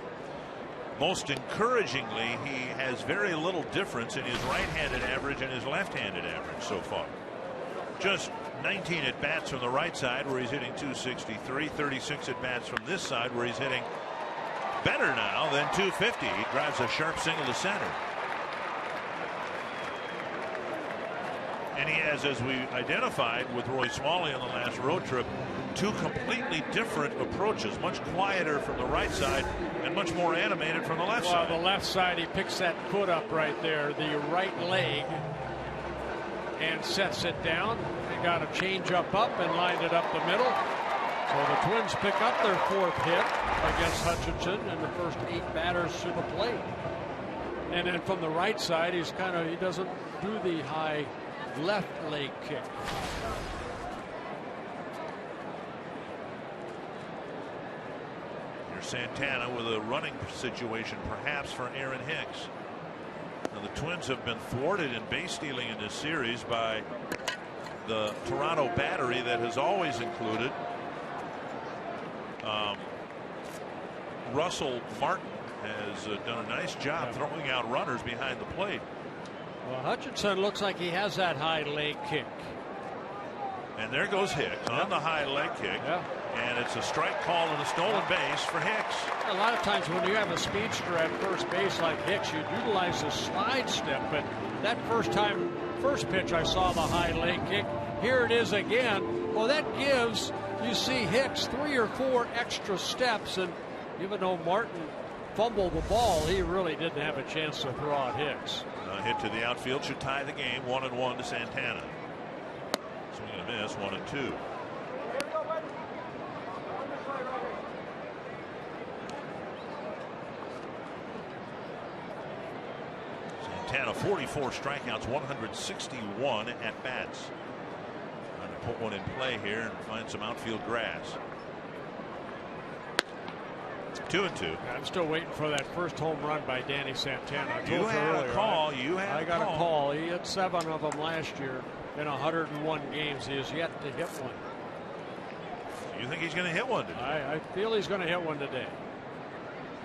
Most encouragingly, he has very little difference in his right-handed average and his left-handed average so far. Just 19 at bats from the right side where he's hitting .263, 36 at bats from this side where he's hitting better now than .250. He drives a sharp single to center. And he has, as we identified with Roy Smalley on the last road trip, 2 completely different approaches. Much quieter from the right side and much more animated from the left side. The left side, he picks that foot up right there, the right leg, and sets it down. They got a change up and lined it up the middle. So the Twins pick up their 4th hit against Hutchinson and the first 8 batters to the plate. And then from the right side, he doesn't do the high left leg kick. Here's Santana with a running situation perhaps for Aaron Hicks. Now the Twins have been thwarted in base stealing in this series by the Toronto battery that has always included Russell Martin has done a nice job throwing out runners behind the plate. Well, Hutchinson looks like he has that high leg kick. And there goes Hicks on the high leg kick. And it's a strike call and a stolen base for Hicks. A lot of times when you have a speedster at first base like Hicks, you utilize the slide step. But that first pitch I saw the high leg kick. Here it is again. Well, that gives, you see Hicks 3 or 4 extra steps. And even though Martin fumbled the ball, he really didn't have a chance to throw out Hicks. A hit to the outfield should tie the game. 1-1 to Santana. Swing and a miss. 1-2. Santana 44 strikeouts, 161 at bats. Trying to put one in play here and find some outfield grass. 2-2. I'm still waiting for that first home run by Danny Santana. I told You had earlier, a call. I got a call. He hit 7 of them last year in 101 games. He has yet to hit one. You think he's going to hit one today? I feel he's going to hit one today.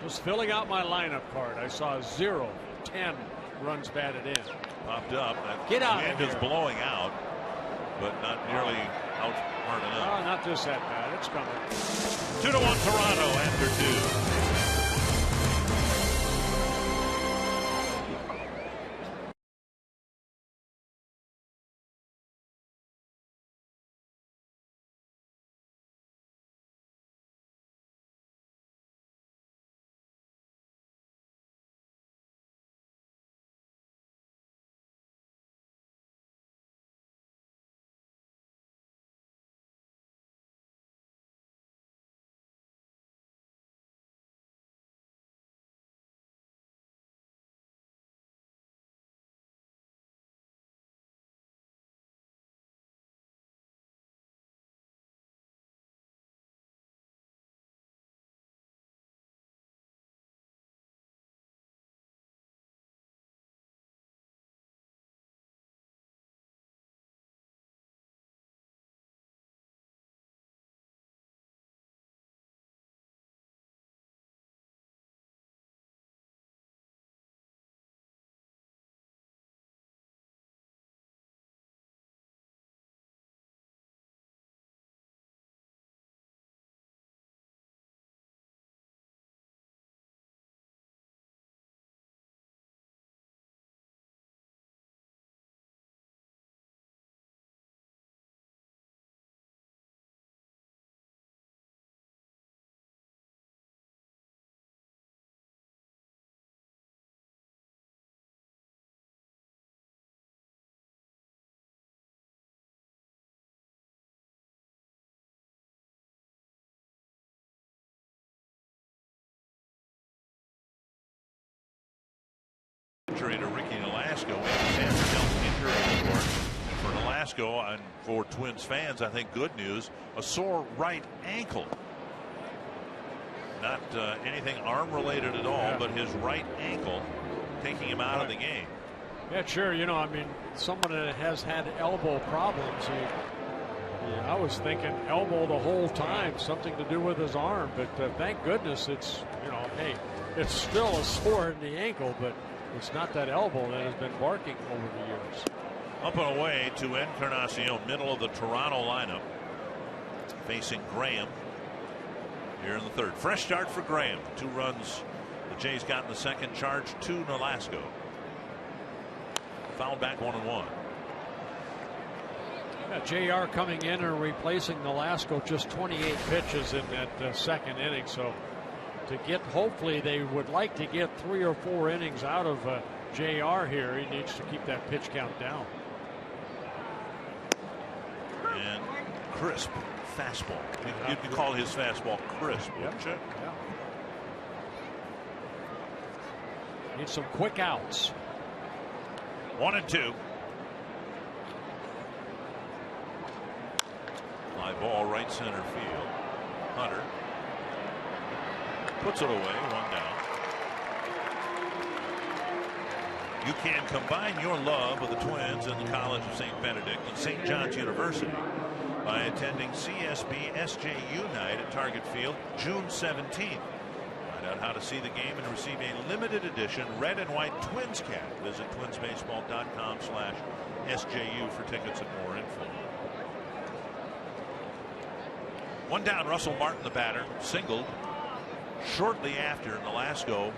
Just filling out my lineup card. I saw 0, 10 runs batted in. Popped up. Get out of here. Wind is blowing out, but not nearly out hard enough. Oh, not this at bat. It's coming. 2-1 Toronto after 2. Injury to Ricky Nolasco. Injury report for Nolasco, and for Twins fans, I think good news. A sore right ankle. Not anything arm related at all, but his right ankle taking him out of the game. Yeah, sure. You know, I mean, someone that has had elbow problems. I was thinking elbow the whole time, something to do with his arm, but thank goodness it's, hey, it's still a sore in the ankle, but it's not that elbow that has been barking over the years. Up and away to Encarnacion, middle of the Toronto lineup, facing Graham here in the third. Fresh start for Graham. 2 runs the Jays got in the second, charge to Nolasco. Foul back 1-1. JR coming in and replacing Nolasco, just 28 pitches in that second inning. So to get, hopefully they would like to get 3 or 4 innings out of JR here. He needs to keep that pitch count down. And crisp fastball. You'd call his fastball crisp, wouldn't you? Yeah. Need some quick outs. 1-2. Fly ball right center field. Hunter puts it away, 1 down. You can combine your love of the Twins and the College of St. Benedict and St. John's University by attending CSB SJU night at Target Field June 17th. Find out how to see the game and receive a limited edition red and white Twins cap. Visit twinsbaseball.com/SJU for tickets and more info. 1 down. Russell Martin, the batter, singled shortly after Nolasco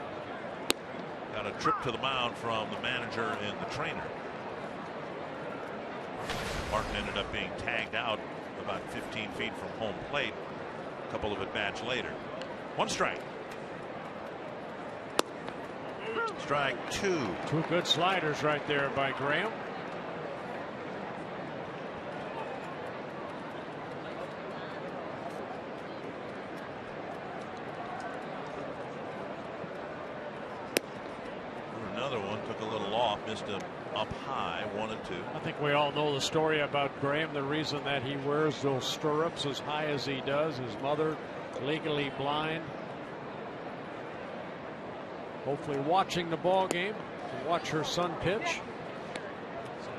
got a trip to the mound from the manager and the trainer. Martin ended up being tagged out about 15 feet from home plate a couple of at-bats later. 1 strike. Strike 2. 2 good sliders right there by Graham. Another one took a little off, missed him up high, 1-2. I think we all know the story about Graham. The reason that he wears those stirrups as high as he does, his mother legally blind. Hopefully watching the ball game to watch her son pitch.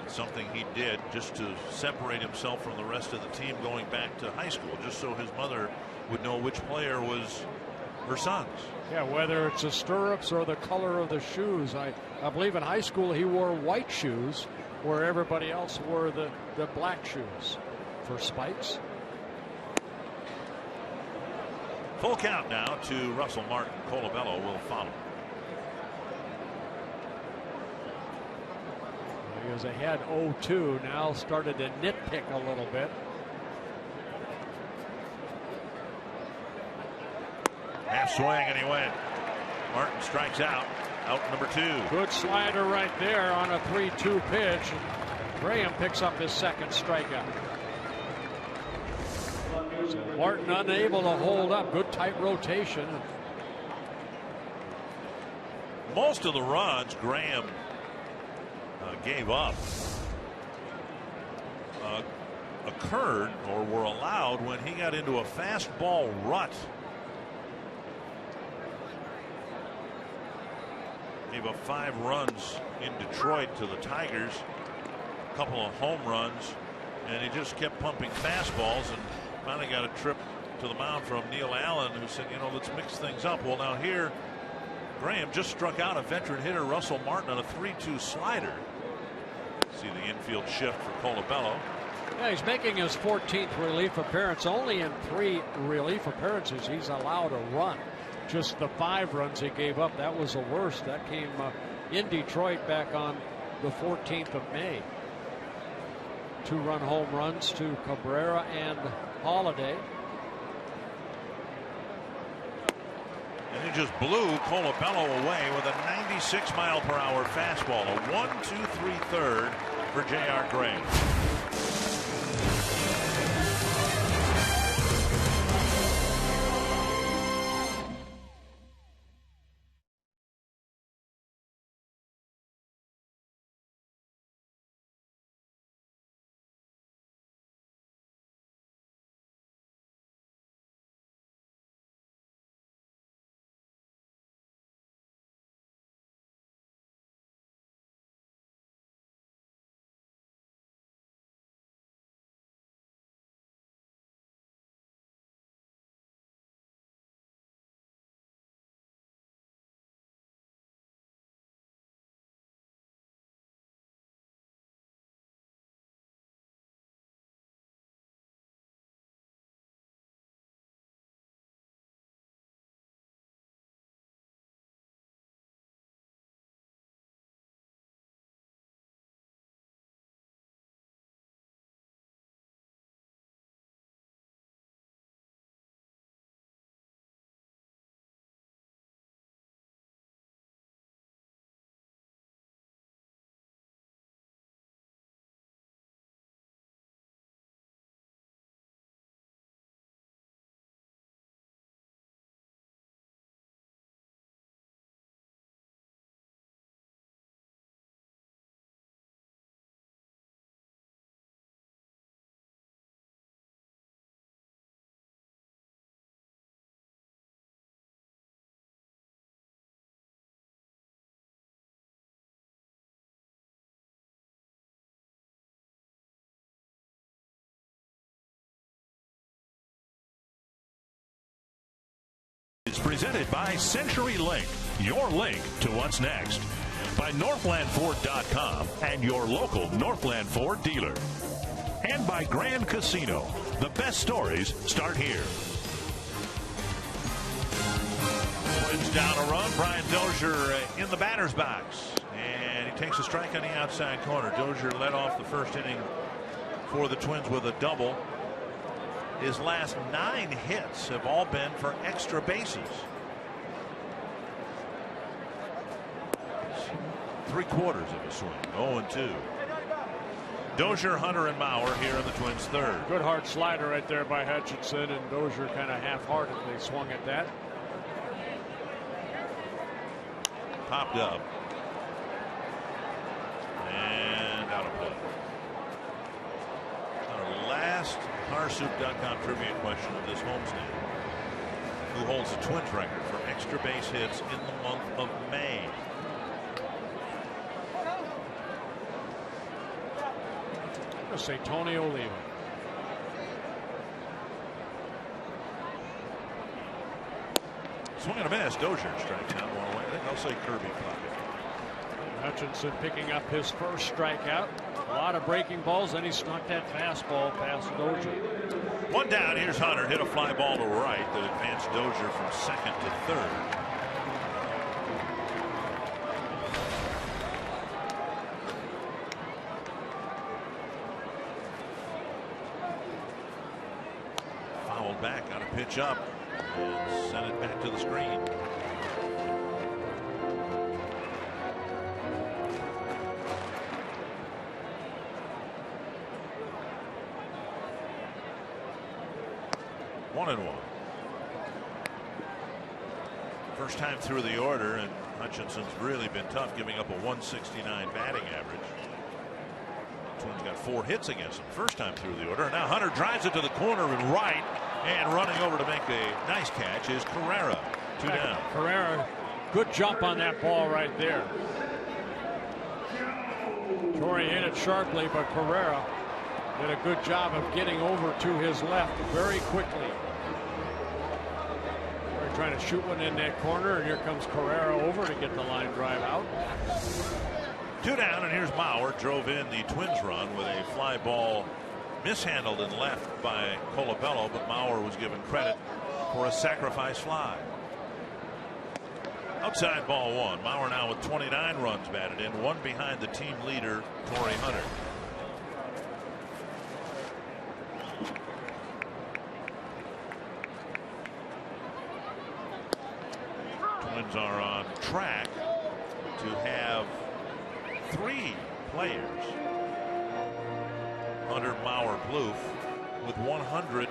Something he did just to separate himself from the rest of the team going back to high school, just so his mother would know which player was her sons. Yeah, whether it's the stirrups or the color of the shoes. I believe in high school he wore white shoes where everybody else wore the black shoes for spikes. Full count now to Russell Martin. Colabello will follow. He was ahead 0-2, now started to nitpick a little bit. Half swing and he went. Martin strikes out. Out number 2. Good slider right there on a 3-2 pitch. Graham picks up his second strikeout. So Martin unable to hold up. Good tight rotation. Most of the runs Graham gave up occurred or were allowed when he got into a fastball rut. Gave up 5 runs in Detroit to the Tigers, a couple of home runs, and he just kept pumping fastballs and finally got a trip to the mound from Neil Allen, who said, you know, let's mix things up. Well, now here Graham just struck out a veteran hitter, Russell Martin, on a 3-2 slider. See the infield shift for Colabello. Yeah, he's making his 14th relief appearance. Only in 3 relief appearances he's allowed a run. Just the 5 runs he gave up, that was the worst. That came in Detroit back on the 14th of May. 2-run home runs to Cabrera and Holiday. And he just blew Colabello away with a 96-mile-per-hour fastball. A 1-2-3 third for J.R. Graham. It's presented by Century Link, your link to what's next. By NorthlandFord.com and your local Northland Ford dealer. And by Grand Casino. The best stories start here. Twins down a run. Brian Dozier in the batter's box. And he takes a strike on the outside corner. Dozier led off the first inning for the Twins with a double. His last 9 hits have all been for extra bases. 3/4 of a swing. 0-2. Dozier, Hunter, and Mauer here in the Twins' third. Good hard slider right there by Hutchinson, and Dozier kind of half-heartedly swung at that. Popped up. And out of play. Our last Carsoup.com trivia question of this homestand. Who holds the Twins record for extra base hits in the month of May? I'm going to say Tony Oliva. Swing and a miss. Dozier strikes out one away. I think I'll say Kirby pocket. Hutchinson picking up his first strikeout. A lot of breaking balls, then he snuck that fastball past Dozier. One down. Here's Hunter. Hit a fly ball to right that advanced Dozier from second to third. Fouled back. Got a pitch up and sent it back to the screen. One and one. First time through the order, and Hutchinson's really been tough, giving up a 169 batting average. Twins got 4 hits against him first time through the order. And now Hunter drives it to the corner and right, and running over to make a nice catch is Carrera. 2 down. Carrera, good jump on that ball right there. Torrey hit it sharply, but Carrera did a good job of getting over to his left very quickly. They're trying to shoot one in that corner, and here comes Carrera over to get the line drive out. 2 down, and here's Mauer. Drove in the Twins run with a fly ball mishandled and left by Colabello, but Mauer was given credit for a sacrifice fly. Outside ball 1. Mauer now with 29 runs batted in, 1 behind the team leader, Torrey Hunter. Twins are on track to have 3 players, Hunter, Mauer, Plouffe, with 100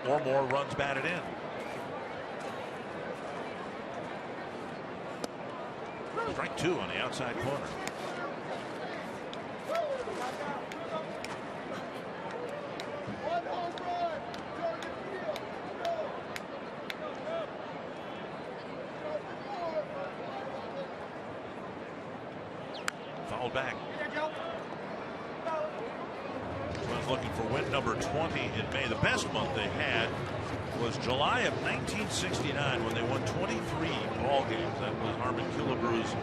or more runs batted in. Strike 2 on the outside corner. Fouled back. Twins looking for win number 20 in May. The best month they had was July of 1969 when they won 23 ball games. That was Harmon Killebrew's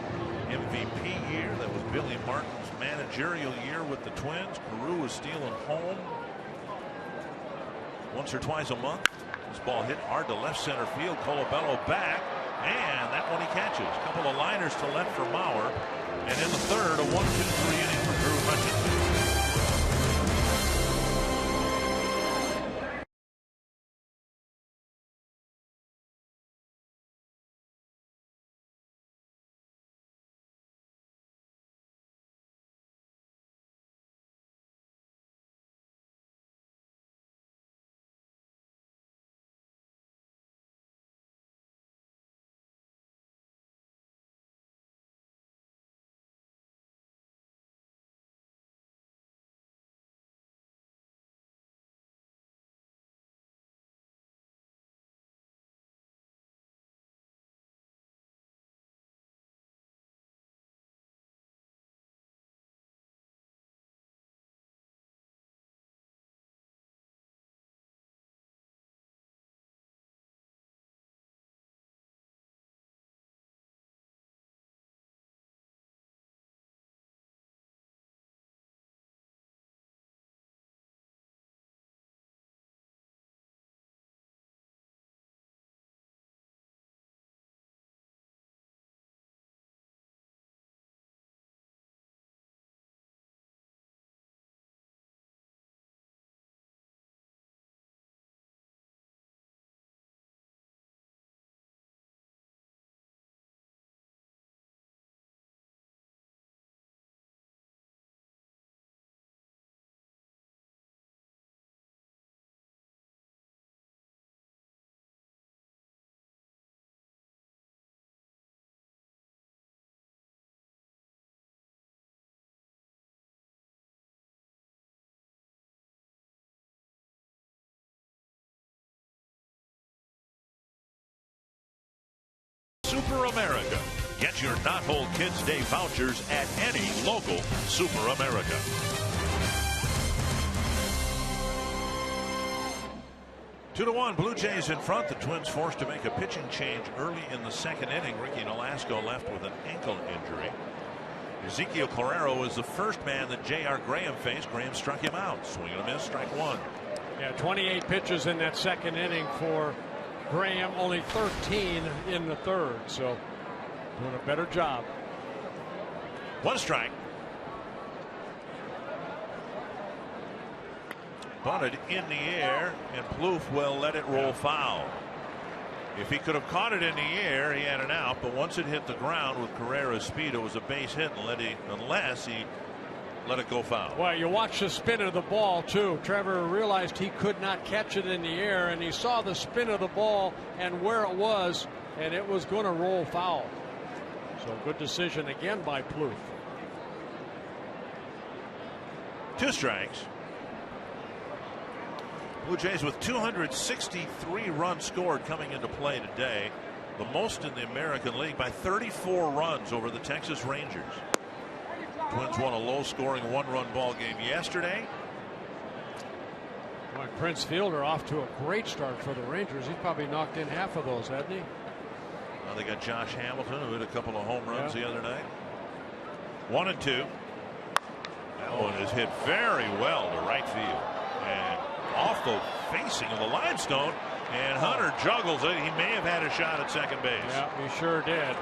MVP year. That was Billy Martin's managerial year with the Twins. Carew was stealing home once or twice a month. This ball hit hard to left center field. Colabello back, and that one he catches. A couple of liners to left for Mauer. And in the third, a 1-2-3 inning for Drew Hutchinson. Super America. Get your Knothole Kids Day vouchers at any local Super America. 2-1 Blue Jays in front. The Twins forced to make a pitching change early in the second inning. Ricky Nolasco left with an ankle injury. Ezekiel Carrero was the first man that J.R. Graham faced. Graham struck him out. Swing and a miss, strike one. Yeah, 28 pitches in that second inning for Graham, only 13 in the third, so doing a better job. One strike. Bunted in the air, and Plouffe will let it roll foul. If he could have caught it in the air, he had an out, but once it hit the ground with Carrera's speed, it was a base hit unless he let it go foul. Well, you watch the spin of the ball, too. Trevor realized he could not catch it in the air, and he saw the spin of the ball and where it was, and it was going to roll foul. So good decision again by Plouffe. 2 strikes. Blue Jays with 263 runs scored coming into play today, the most in the American League by 34 runs over the Texas Rangers. Twins won a low-scoring 1-run ball game yesterday. Boy, Prince Fielder off to a great start for the Rangers. He's probably knocked in half of those, hasn't he? Well, they got Josh Hamilton, who hit a couple of home runs the other night. 1-2. That one is hit very well to right field. And off the facing of the limestone, and Hunter juggles it. He may have had a shot at second base. Yeah, he sure did.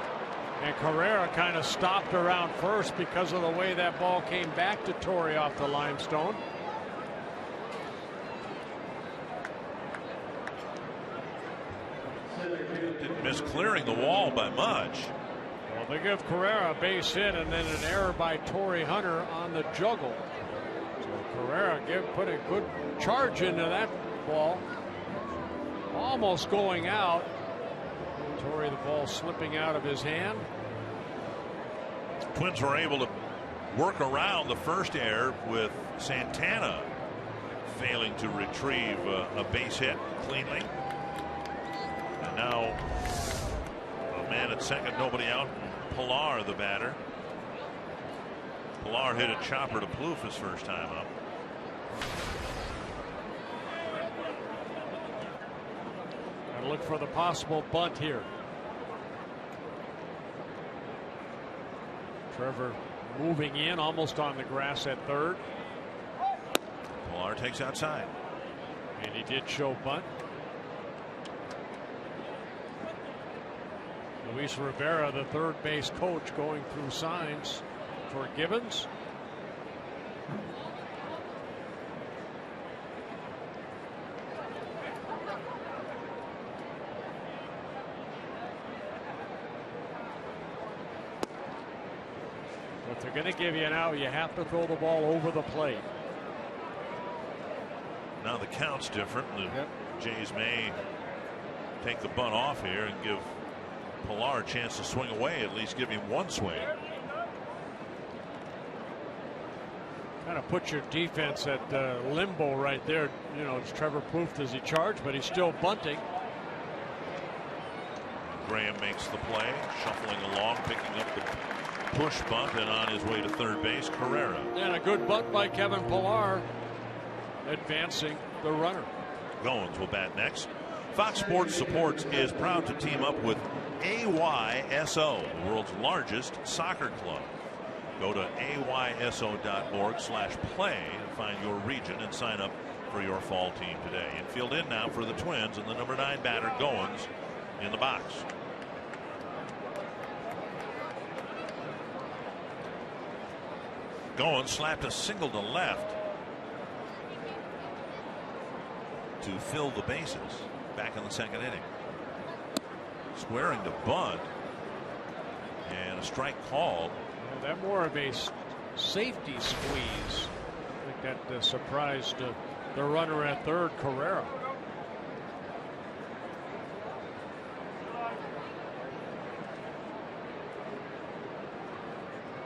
And Carrera kind of stopped around first because of the way that ball came back to Torre off the limestone. Didn't miss clearing the wall by much. Well, they give Carrera a base hit and then an error by Torre Hunter on the juggle. Carrera put a good charge into that ball. Almost going out. Torre, the ball slipping out of his hand. Twins were able to work around the first error with Santana failing to retrieve a base hit cleanly. And now a man at second, nobody out. Pilar, the batter. Pilar hit a chopper to Plouffe his first time up. Gotta look for the possible bunt here. Trevor moving in almost on the grass at third. Pilar takes outside. And he did show bunt. Luis Rivera, the third base coach, going through signs for Gibbons. If they're going to give you an out, you have to throw the ball over the plate. Now the count's different. The Jays may take the bunt off here and give Pilar a chance to swing away, at least give him one swing. Kind of put your defense at limbo right there. You know, it's Trevor Plouffe. Does he charge? But he's still bunting. Graham makes the play, shuffling along, picking up the push bunt, and on his way to third base, Carrera. And a good bunt by Kevin Pilar, advancing the runner. Goins will bat next. Fox Sports Supports is proud to team up with AYSO, the world's largest soccer club. Go to ayso.org/play to find your region and sign up for your fall team today. Infield in now for the Twins, and the number 9 batter, Goins, in the box. Goins slapped a single to left to fill the bases back in the second inning. Squaring to bunt, and a strike called. Yeah, that more of a safety squeeze. I think that surprised the runner at third, Carrera.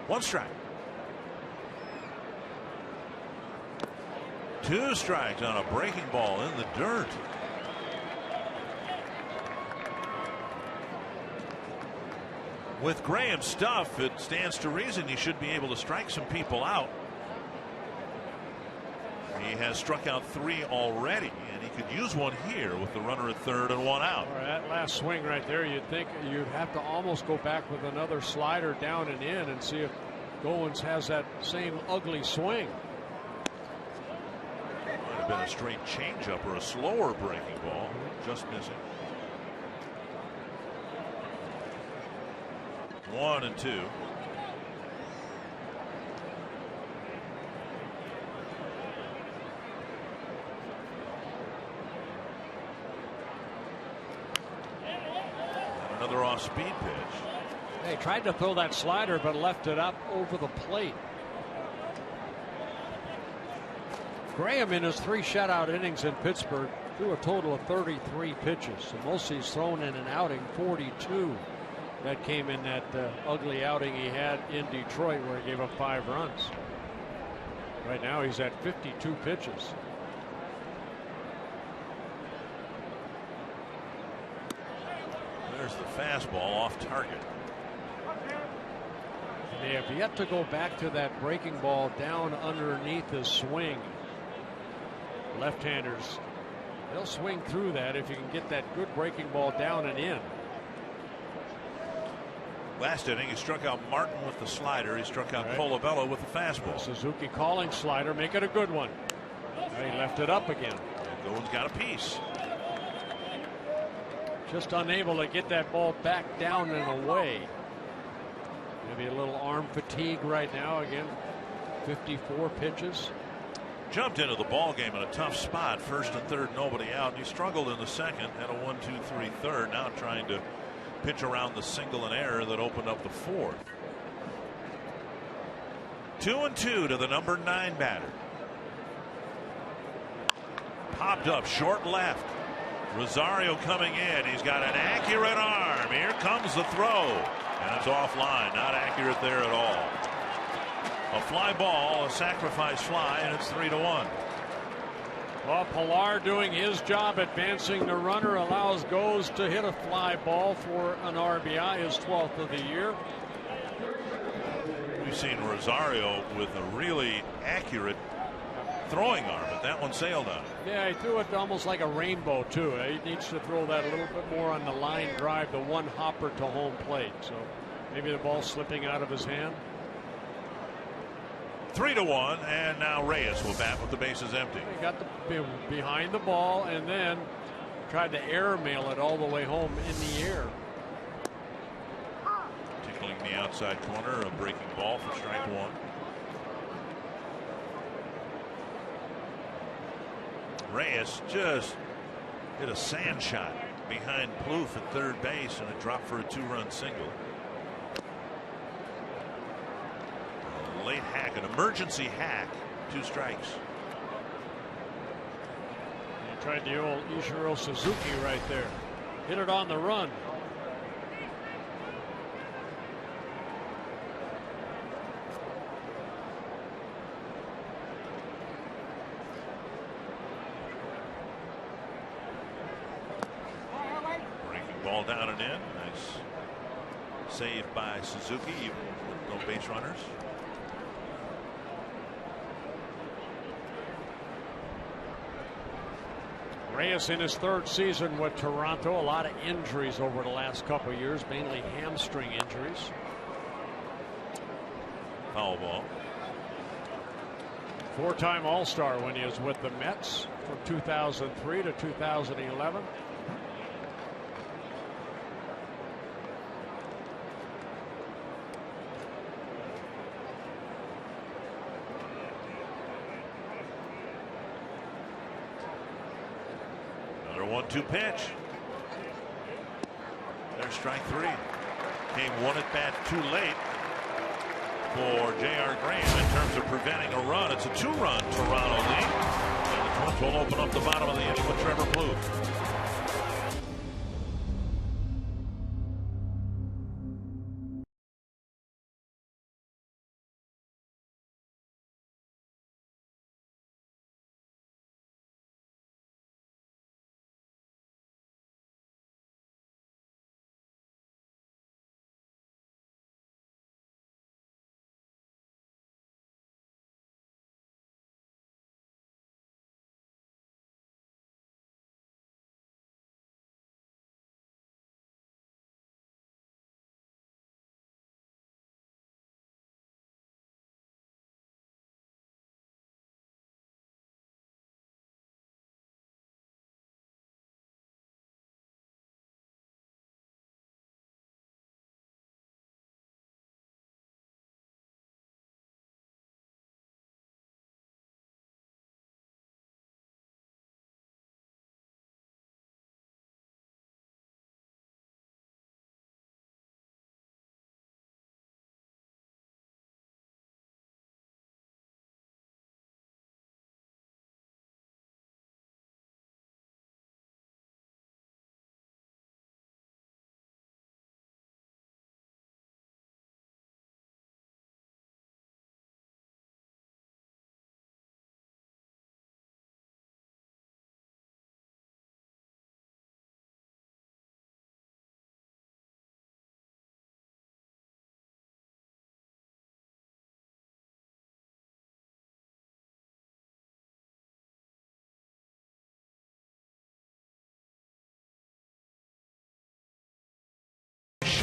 One strike. 2 strikes on a breaking ball in the dirt. With Graham's stuff, it stands to reason he should be able to strike some people out. He He has struck out 3 already, and he could use one here with the runner at third and 1 out. Well, that last swing right there, you'd think you'd have to almost go back with another slider down and in and see if Goins has that same ugly swing. Might have been a straight changeup or a slower breaking ball, just missing. 1-2. Another off-speed pitch. They tried to throw that slider but left it up over the plate. Graham in his 3 shutout innings in Pittsburgh threw a total of 33 pitches. The most he's thrown in an outing, 42. That came in that ugly outing he had in Detroit where he gave up 5 runs. Right now he's at 52 pitches. There's the fastball off target. They have yet to go back to that breaking ball down underneath the swing. Left-handers, they'll swing through that if you can get that good breaking ball down and in. Last inning, he struck out Martin with the slider. He struck out Colabello with the fastball. Suzuki calling slider, make it a good one. He left it up again. Goins got a piece. Just unable to get that ball back down and away. Maybe a little arm fatigue right now. Again, 54 pitches. Jumped into the ball game in a tough spot. First and third, nobody out. He struggled in the second. Had a 1-2-3 third. Now trying to pitch around the single and error that opened up the fourth. 2-2 to the number 9 batter. Popped up short left. Rosario coming in. He's got an accurate arm. Here comes the throw. And it's offline. Not accurate there at all. A fly ball, a sacrifice fly, and it's 3-1. Well, Pilar doing his job advancing the runner allows Goes to hit a fly ball for an RBI, his 12th of the year. We've seen Rosario with a really accurate throwing arm, but that one sailed on. Yeah, he threw it almost like a rainbow too. He needs to throw that a little bit more on the line drive, the one hopper to home plate. So maybe the ball slipping out of his hand. 3-1, and now Reyes will bat with the bases empty. He got behind the ball and then tried to airmail it all the way home in the air. Tickling the outside corner, a breaking ball for strike 1. Reyes just hit a sand shot behind Plouffe at third base, and it dropped for a 2-run single. A late hack, an emergency hack, 2 strikes. He tried the old Ichiro Suzuki right there. Hit it on the run. Ball down and in. Nice save by Suzuki, even with no base runners. Reyes in his 3rd season with Toronto. A lot of injuries over the last couple of years, mainly hamstring injuries. Foul ball. 4-time All-Star when he was with the Mets from 2003 to 2011. Another 1-2 pitch. There's strike 3. Came 1 at bat too late for J.R. Graham in terms of preventing a run. It's a 2-run Toronto lead, and the Twins will open up the bottom of the inning with Trevor Plouffe.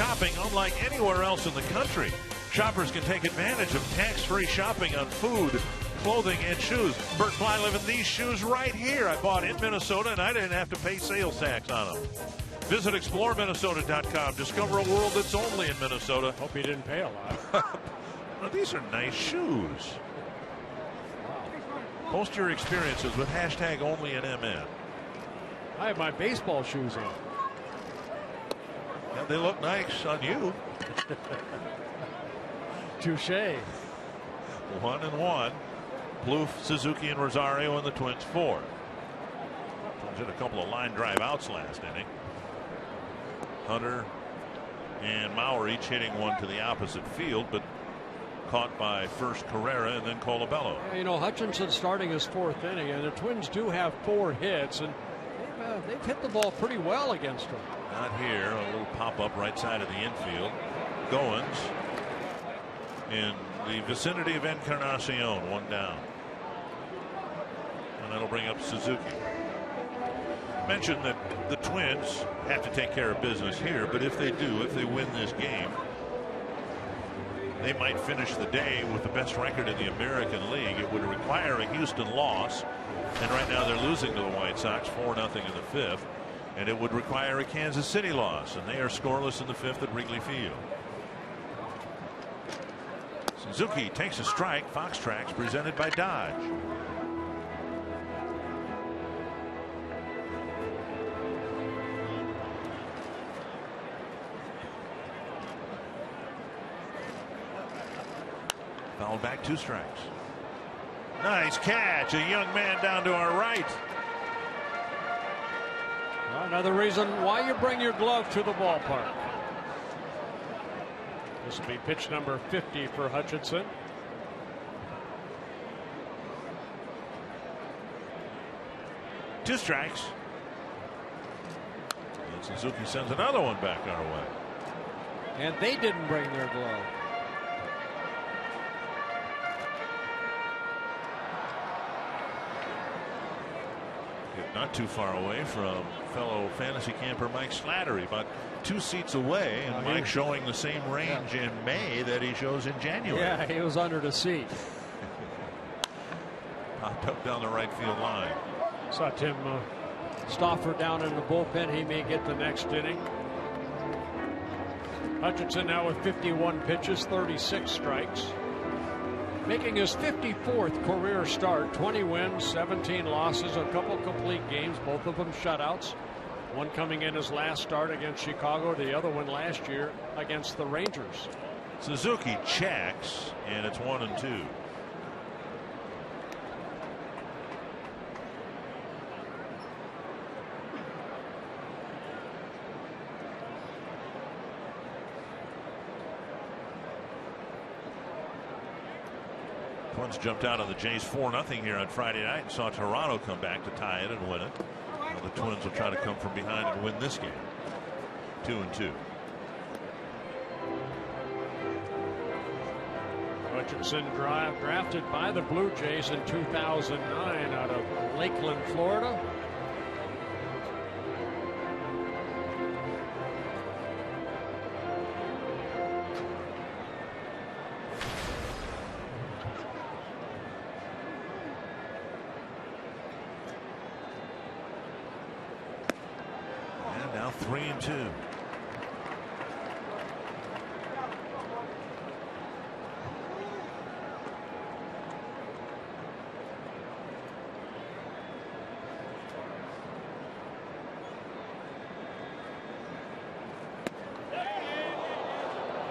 shopping unlike anywhere else in the country. Shoppers can take advantage of tax-free shopping on food, clothing, and shoes. Bert Fly living these shoes right here. I bought in Minnesota, and I didn't have to pay sales tax on them. Visit exploreminnesota.com. Discover a world that's only in Minnesota. Hope you didn't pay a lot. Well, these are nice shoes. Post your experiences with hashtag only in MN. I have my baseball shoes on. Yeah, they look nice on you. Touche. 1-1. Plouffe, Suzuki, and Rosario, and the Twins 4. Twins hit a couple of line drive outs last inning. Hunter and Mauer each hitting one to the opposite field, but caught by first Carrera and then Colabello. Yeah, you know, Hutchinson starting his 4th inning, and the Twins do have 4 hits, and they've hit the ball pretty well against them. Not here. A little pop-up right side of the infield. Goins in the vicinity of Encarnacion, 1 down. And that'll bring up Suzuki. Mentioned that the Twins have to take care of business here, but if they do, if they win this game, they might finish the day with the best record in the American League. It would require a Houston loss, and right now they're losing to the White Sox 4-0 in the 5th, and it would require a Kansas City loss, and they are scoreless in the 5th at Wrigley Field. Suzuki takes a strike. Fox Tracks presented by Dodge. Fouled back, 2 strikes. Nice catch. A young man down to our right. Another reason why you bring your glove to the ballpark. This will be pitch number 50 for Hutchinson. Two strikes. And Suzuki sends another one back our way. And they didn't bring their glove. Not too far away from fellow fantasy camper Mike Slattery, about 2 seats away, and Mike showing the same range in May that he shows in January. Yeah, he was under the seat. Popped up down the right field line. Saw Tim Stauffer down in the bullpen. He may get the next inning. Hutchinson now with 51 pitches, 36 strikes. Making his 54th career start, 20 wins, 17 losses, a couple complete games, both of them shutouts. One coming in his last start against Chicago, the other one last year against the Rangers. Suzuki checks, and it's 1-2. Twins jumped out on the Jays 4-0 here on Friday night and saw Toronto come back to tie it and win it. Now the Twins will try to come from behind and win this game. 2-2. Hutchinson drafted by the Blue Jays in 2009 out of Lakeland, Florida. Now 3-2.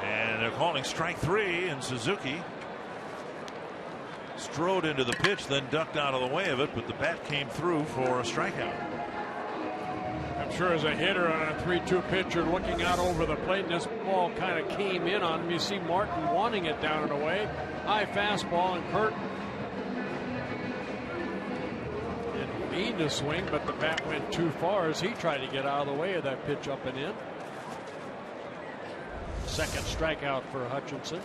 And they're calling strike 3, and Suzuki strode into the pitch, then ducked out of the way of it, but the bat came through for a strikeout. I'm sure as a hitter on a 3-2 pitch, you're looking out over the plate, and this ball kind of came in on him. You see Martin wanting it down and away. High fastball, and Kurt didn't mean to swing, but the bat went too far as he tried to get out of the way of that pitch up and in. Second strikeout for Hutchinson.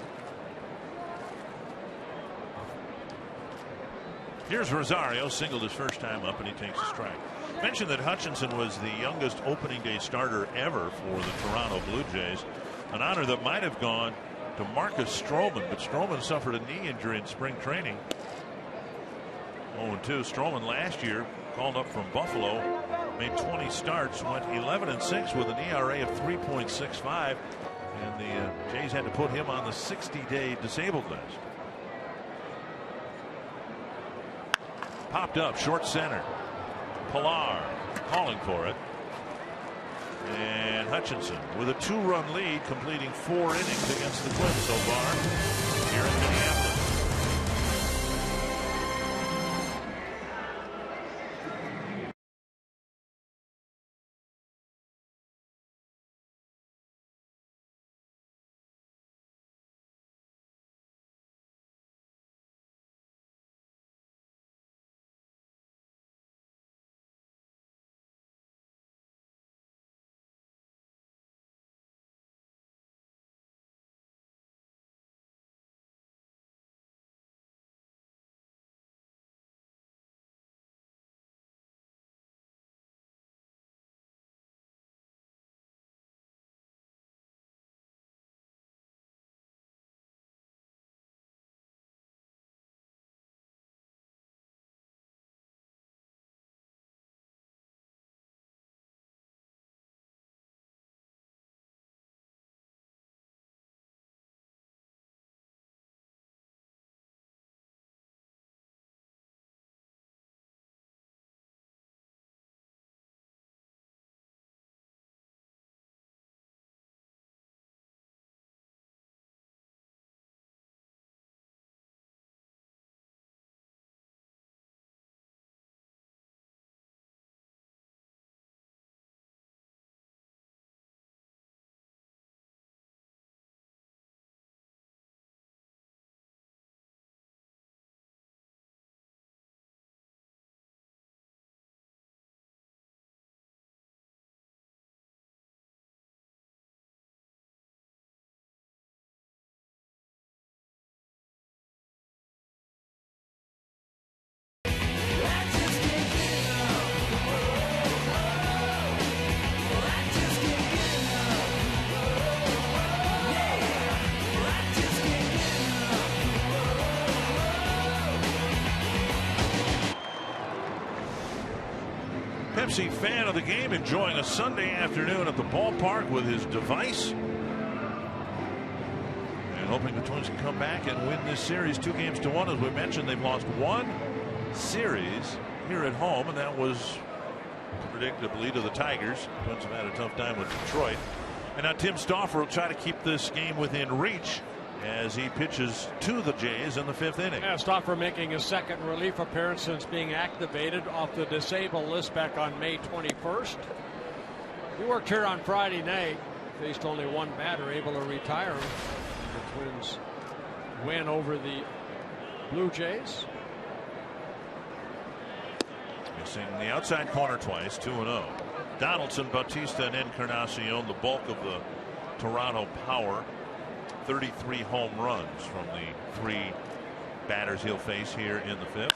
Here's Rosario, singled his first time up, and he takes a strike. Mentioned that Hutchinson was the youngest opening day starter ever for the Toronto Blue Jays. An honor that might have gone to Marcus Stroman, but Stroman suffered a knee injury in spring training. 0-2. Stroman last year called up from Buffalo, made 20 starts, went 11-6 with an ERA of 3.65, and the Jays had to put him on the 60-day disabled list. Popped up short center. Pilar calling for it. And Hutchinson with a 2-run lead, completing 4 innings against the Twins so far here in Minneapolis. Pepsi fan of the game, enjoying a Sunday afternoon at the ballpark with his device, and hoping the Twins can come back and win this series 2-1. As we mentioned, they've lost 1 series here at home, and that was predictably to the Tigers. Twins have had a tough time with Detroit, and now Tim Stauffer will try to keep this game within reach as he pitches to the Jays in the 5th inning. Yeah, Stauffer making his 2nd relief appearance since being activated off the disabled list back on May 21st. He worked here on Friday night, faced only 1 batter, able to retire him. The Twins win over the Blue Jays. Missing the outside corner twice, 2-0. Donaldson, Bautista, and Encarnacion, the bulk of the Toronto power. 33 home runs from the 3 batters he'll face here in the 5th.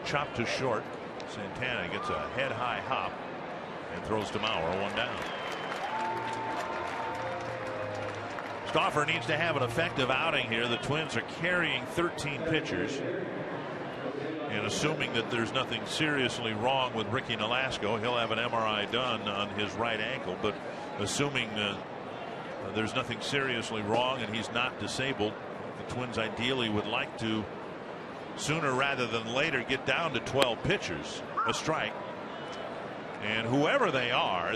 Chopped to short. Santana gets a head-high hop and throws to Mauer, 1 down. Stauffer needs to have an effective outing here. The Twins are carrying 13 pitchers. And assuming that there's nothing seriously wrong with Ricky Nolasco, he'll have an MRI done on his right ankle. But assuming there's nothing seriously wrong and he's not disabled, the Twins ideally would like to, sooner rather than later, get down to 12 pitchers, a strike. And whoever they are,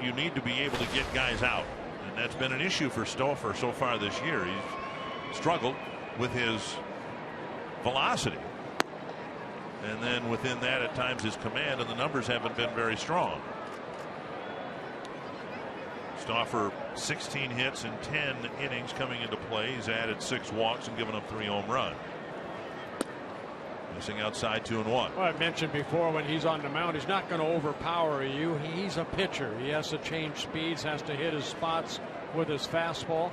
you need to be able to get guys out. And that's been an issue for Stauffer so far this year. He's struggled with his velocity. And then within that, at times, his command, and the numbers haven't been very strong. Stauffer 16 hits in 10 innings coming into play. He's added 6 walks and given up 3 home runs. Missing outside 2-1. Well, I mentioned before, when he's on the mound, he's not going to overpower you. He's a pitcher. He has to change speeds, has to hit his spots with his fastball.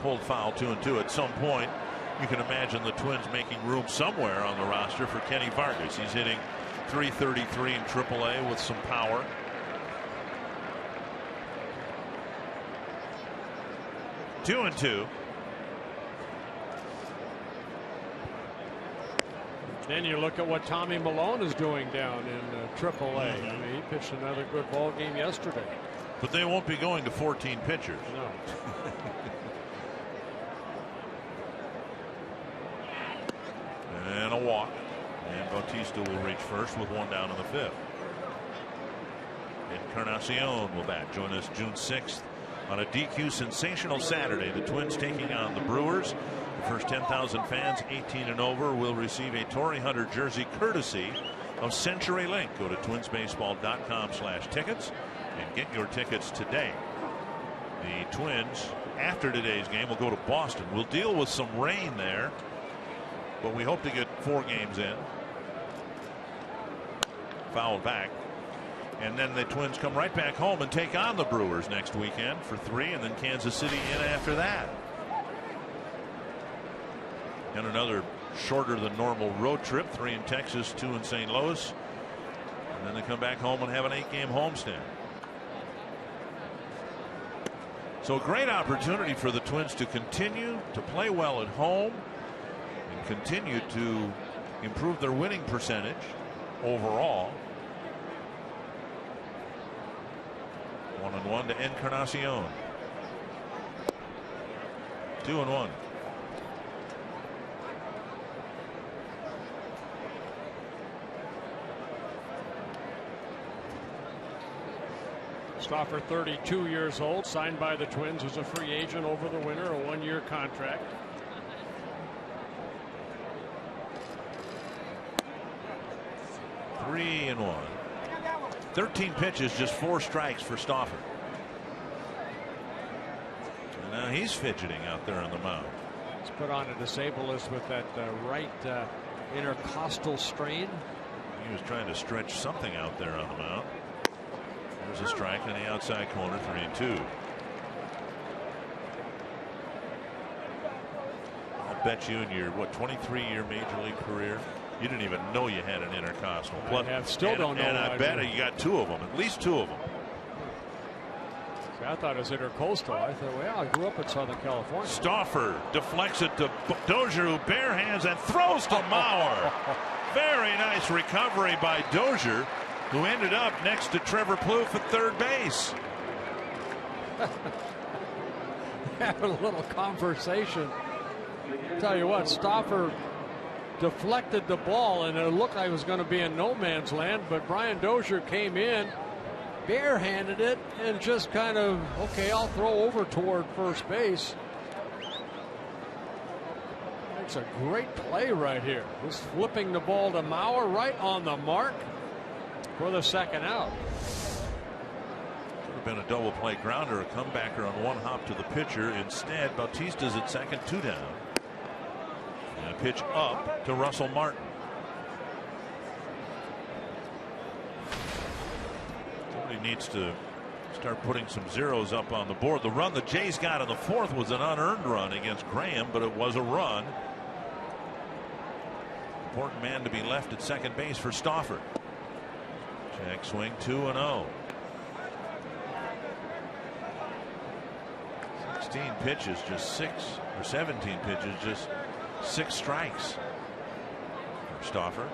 Pulled foul, 2-2. At some point, you can imagine the Twins making room somewhere on the roster for Kenny Vargas. He's hitting .333 in AAA with some power. Two and two. Then you look at what Tommy Malone is doing down in AAA. I mean, he pitched another good ball game yesterday. But they won't be going to 14 pitchers. No. And a walk. And Bautista will reach first with one down in the fifth. Encarnacion will bat. Join us June 6th on a DQ sensational Saturday. The Twins taking on the Brewers. The first 10,000 fans 18 and over will receive a Torrey Hunter jersey courtesy of CenturyLink. Go to twinsbaseball.com/tickets and get your tickets today. The Twins, after today's game, will go to Boston. We'll deal with some rain there, but we hope to get 4 games in. Fouled back. And then the Twins come right back home and take on the Brewers next weekend for 3, and then Kansas City in after that. And another shorter than normal road trip, 3 in Texas, 2 in St. Louis. And then they come back home and have an 8-game homestand. So a great opportunity for the Twins to continue to play well at home and continue to improve their winning percentage overall. 1-1 to Encarnacion. 2-1. Stoffer, 32 years old, signed by the Twins as a free agent over the winter, a 1-year contract. Three and 1. 13 pitches, just 4 strikes for Stoffer. And now he's fidgeting out there on the mound. He's put on a disabled list with that right intercostal strain. He was trying to stretch something out there on the mound. There's a strike on the outside corner, 3-2. I'll bet you in your 23-year major league career, you didn't even know you had an intercostal. Don't know. And I bet you got 2 of them, at least 2 of them. See, I thought it was intercoastal. I thought, well, I grew up in Southern California. Stoffer deflects it to Dozier, who barehands and throws to Mauer. Very nice recovery by Dozier, who ended up next to Trevor Plouffe at third base. Having a little conversation. Tell you what, Stoffer deflected the ball, and it looked like it was going to be in no man's land, but Brian Dozier came in, barehanded it, and just kind of, okay, I'll throw over toward first base. It's a great play right here. Just flipping the ball to Mauer right on the mark for the second out. Could have been a double play grounder, a comebacker on 1 hop to the pitcher. Instead, Bautista's at second, 2 down. And a pitch up to Russell Martin. Somebody needs to start putting some zeros up on the board. The run the Jays got in the 4th was an unearned run against Graham, but it was a run. Important man to be left at second base for Stoffer. Check swing, 2-0. 16 pitches, just 6, or 17 pitches, just 6 strikes for Stoffer.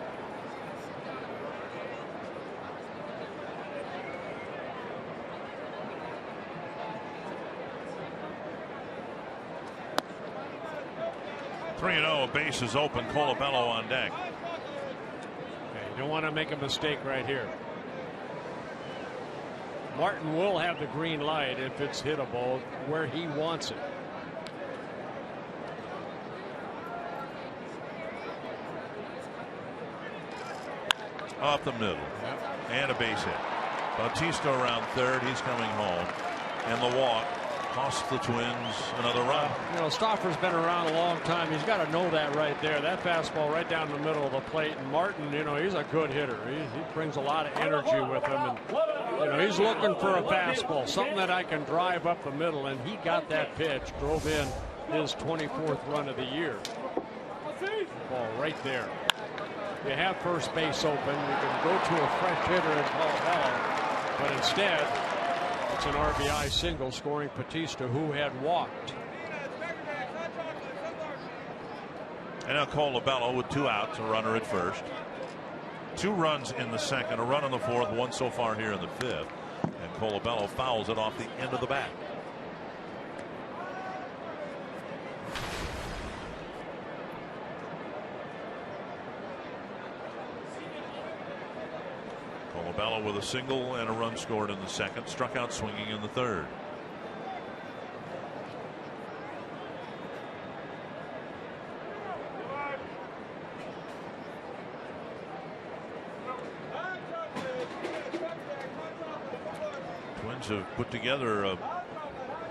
A base is open. Colabello on deck. Okay, you don't want to make a mistake right here. Martin will have the green light if it's hittable where he wants it. Off the middle. And a base hit. Bautista around third. He's coming home. And the walk cost the Twins another run. You know, Stoffer's been around a long time. He's got to know that right there. That fastball right down the middle of the plate. And Martin, you know, he's a good hitter. He brings a lot of energy with him. And, you know, he's looking for a fastball, something that I can drive up the middle. And he got that pitch, drove in his 24th run of the year. Ball right there. You have first base open. You can go to a fresh hitter in Paul Bell, but instead it's an RBI single scoring Batista, who had walked. And now Colabello with 2 outs, a runner at first. 2 runs in the second, a run in the fourth, 1 so far here in the fifth. And Colabello fouls it off the end of the bat. Colabello with a single and a run scored in the second, struck out swinging in the third. Twins have put together a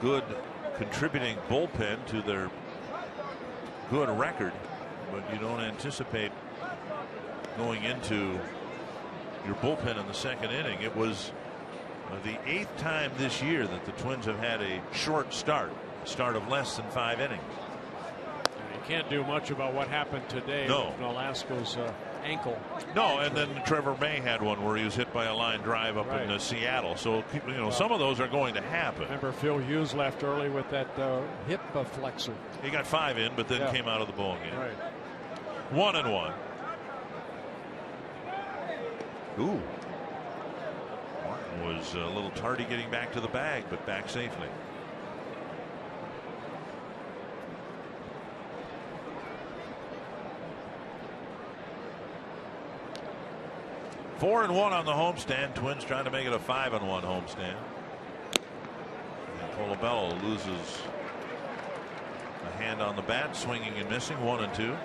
good contributing bullpen to their good record, but you don't anticipate going into your bullpen in the second inning. It was the 8th time this year that the Twins have had a short start of less than 5 innings. You can't do much about what happened today. No. With Nolasco's ankle. No, and then Trevor May had one where he was hit by a line drive up in Seattle. So, you know, some of those are going to happen. Remember, Phil Hughes left early with that hip flexor. He got 5 in, but then came out of the ball game. Right. 1-1. Ooh. Martin was a little tardy getting back to the bag, but back safely. Four and 1 on the homestand. Twins trying to make it a 5-1 homestand. And Colabello loses a hand on the bat, swinging and missing. 1-2.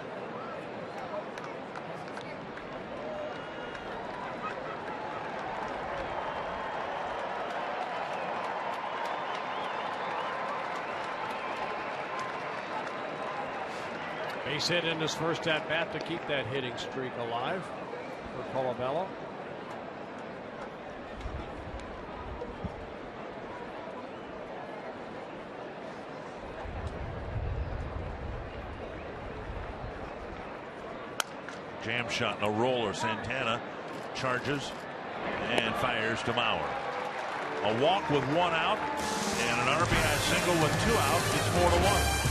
Base hit in his first at bat to keep that hitting streak alive for Colabello. Jam shot and a roller. Santana charges and fires to Mauer. A walk with 1 out and an RBI single with 2 outs. It's 4-1.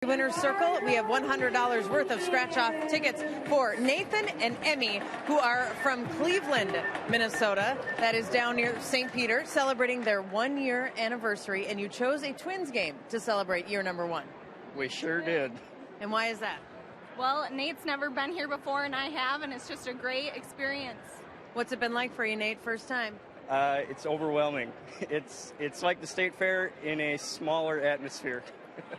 Winner's Circle, we have $100 worth of scratch-off tickets for Nathan and Emmy, who are from Cleveland, Minnesota. That is down near St. Peter, celebrating their 1-year anniversary, and you chose a Twins game to celebrate year number 1. We sure did. And why is that? Well, Nate's never been here before, and I have, and it's just a great experience. What's it been like for you, Nate, first time? It's overwhelming. It's like the State Fair in a smaller atmosphere.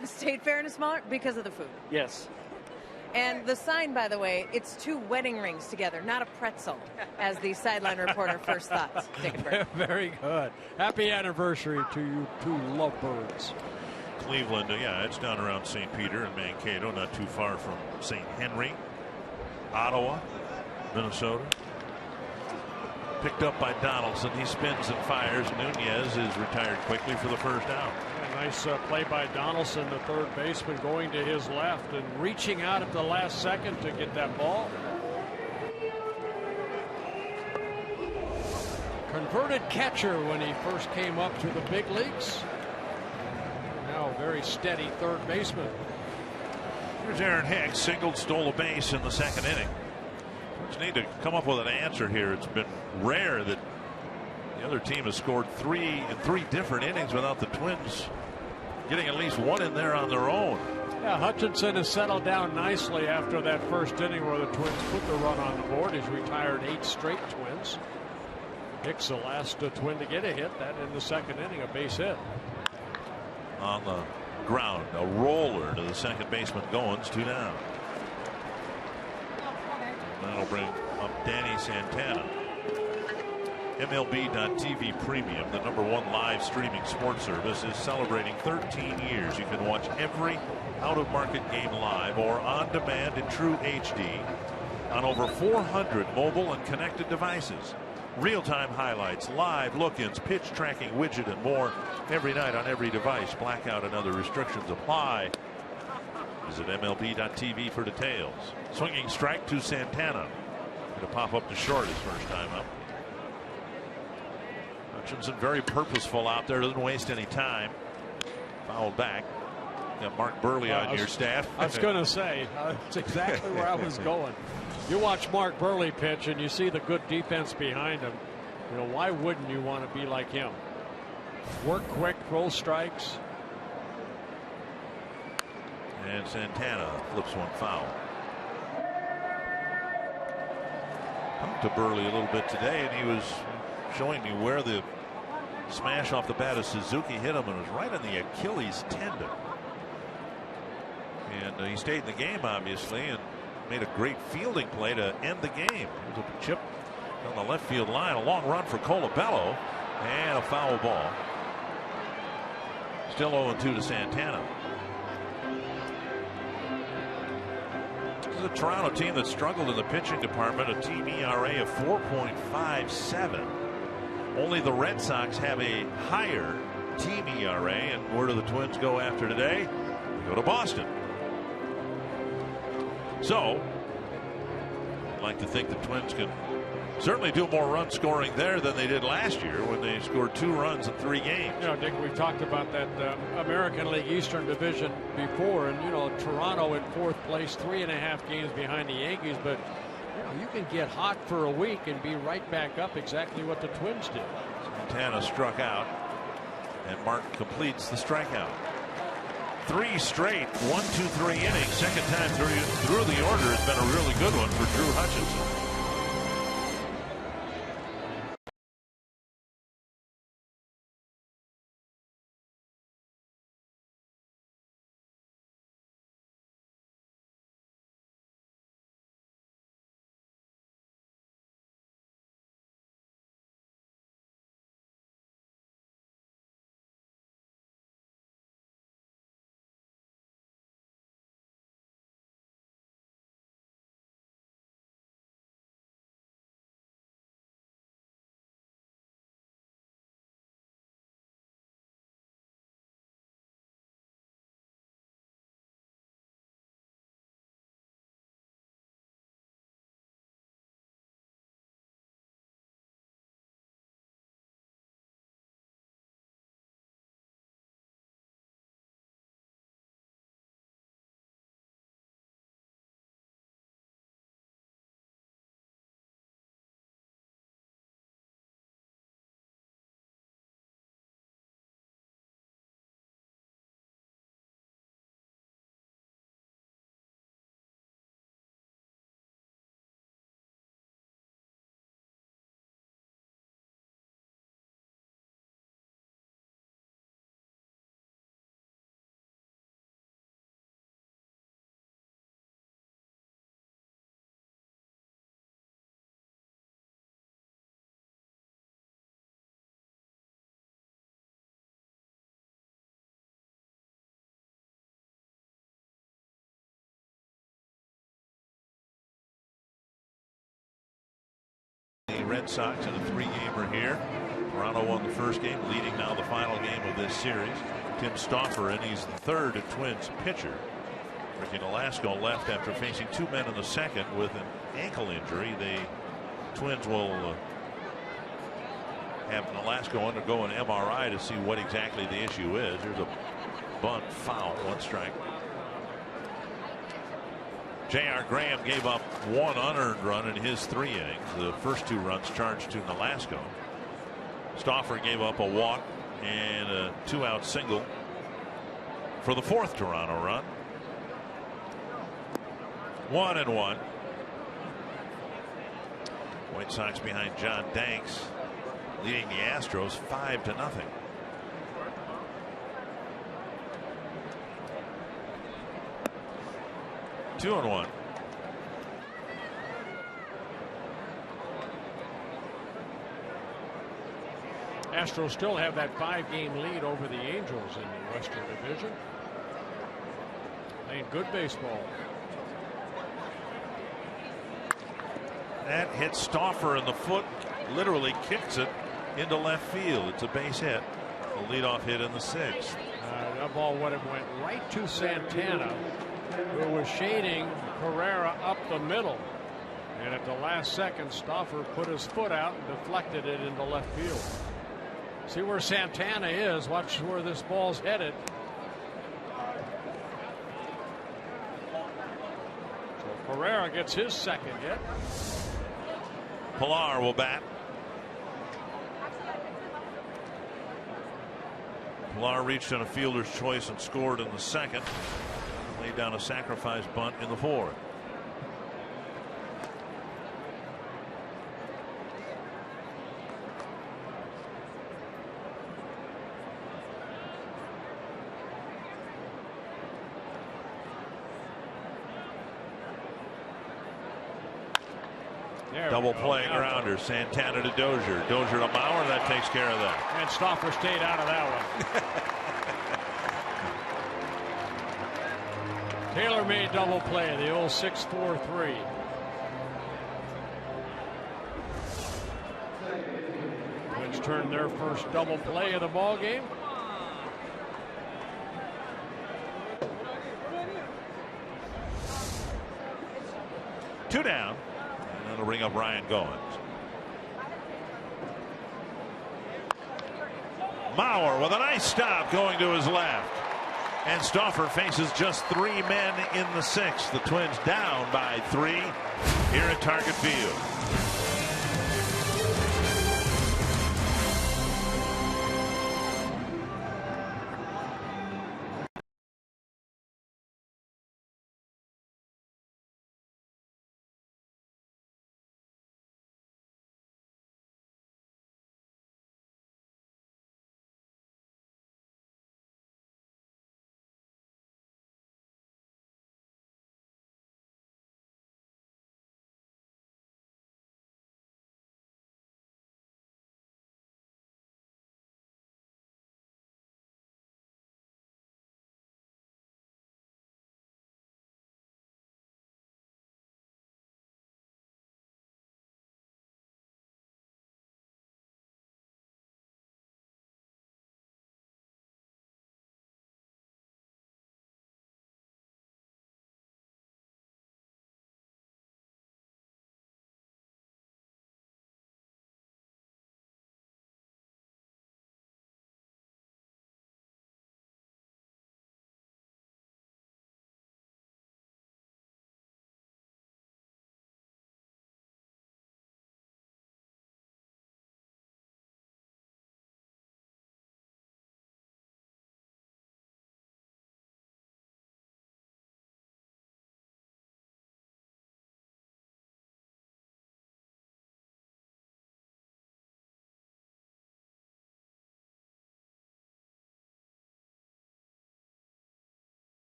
The State Fair in a smaller because of the food. Yes. And the sign, by the way, it's 2 wedding rings together, not a pretzel, as the sideline reporter first thought. Dick and Bert. Very good. Happy anniversary to you 2 lovebirds. Cleveland, yeah, it's down around St. Peter and Mankato, not too far from St. Henry. Ottawa, Minnesota. Picked up by Donaldson. He spins and fires. Nunez is retired quickly for the first out. Nice play by Donaldson, the third baseman, going to his left and reaching out at the last second to get that ball. Converted catcher when he first came up to the big leagues. Now very steady third baseman. Here's Aaron Hicks, singled, stole a base in the second inning. Just need to come up with an answer here. It's been rare that the other team has scored 3 in 3 different innings without the Twins getting at least 1 in there on their own. Yeah, Hutchinson has settled down nicely after that first inning where the Twins put the run on the board. He's retired 8 straight Twins. Hicks, the last Twin to get a hit, that in the second inning, a base hit. On the ground, a roller to the second baseman Goins, 2 down. That'll bring up Danny Santana. MLB.TV Premium, the #1 live streaming sports service, is celebrating 13 years. You can watch every out-of-market game live or on demand in true HD on over 400 mobile and connected devices. Real-time highlights, live look-ins, pitch tracking widget, and more every night on every device. Blackout and other restrictions apply. Visit MLB.TV for details. Swinging strike to Santana. Going to pop up to short his first time up. Hutchinson very purposeful out there, doesn't waste any time. Fouled back. Got Mark Burley on your staff. I was going to say, that's exactly where I was going. You watch Mark Burley pitch and you see the good defense behind him. You know, why wouldn't you want to be like him? Work quick, throw strikes. And Santana flips one foul. Talked to Burley a little bit today, and he was showing me where the smash off the bat of Suzuki hit him, and it was right on the Achilles tendon. And he stayed in the game, obviously, and made a great fielding play to end the game. It was a chip on the left field line, a long run for Colabello, and a foul ball. Still 0-2 to Santana. This is a Toronto team that struggled in the pitching department, a team ERA of 4.57. Only the Red Sox have a higher team ERA, and where do the Twins go after today? They go to Boston. So, I'd like to think the Twins can certainly do more run scoring there than they did last year when they scored 2 runs in 3 games. You know, Dick, we've talked about that American League Eastern Division before, and you know, Toronto in 4th place, 3.5 games behind the Yankees, but you know, you can get hot for a week and be right back up exactly what the Twins did. Santana struck out, and Mark completes the strikeout. 3 straight 1-2-3 innings. Second time through the order has been a really good one for Drew Hutchinson. Red Sox in a 3-gamer here. Toronto won the first game, leading now the final game of this series. Tim Stauffer, and he's the third Twins pitcher. Ricky Nolasco left after facing 2 men in the second with an ankle injury. The Twins will have Nolasco undergo an MRI to see what exactly the issue is. There's a bunt foul, 1 strike. J.R. Graham gave up 1 unearned run in his 3 innings. The first 2 runs charged to Nolasco. Stauffer gave up a walk and a 2-out single for the 4th Toronto run. 1-1. White Sox behind John Danks, leading the Astros 5-0. 2-1. Astros still have that 5-game lead over the Angels in the Western Division. Playing good baseball. That hits Stauffer in the foot, literally kicks it into left field. It's a base hit, a leadoff hit in the 6th. That ball would have went right to Santana, who was shading Carrera up the middle. And at the last second, Stauffer put his foot out and deflected it into left field. See where Santana is. Watch where this ball's headed. So Carrera gets his second hit. Pilar will bat. Pilar reached on a fielder's choice and scored in the 2nd. Laid down a sacrifice bunt in the 4th. Double play grounder. Santana to Dozier. Dozier to Mauer. That takes care of that. And Stauffer stayed out of that one. Taylor made double play. The old 6-4-3. Twins turned their first double play of the ball game. Two down. That'll bring up Ryan Goins. Mauer with a nice stop going to his left. And Stauffer faces just 3 men in the 6th. The Twins down by 3 here at Target Field.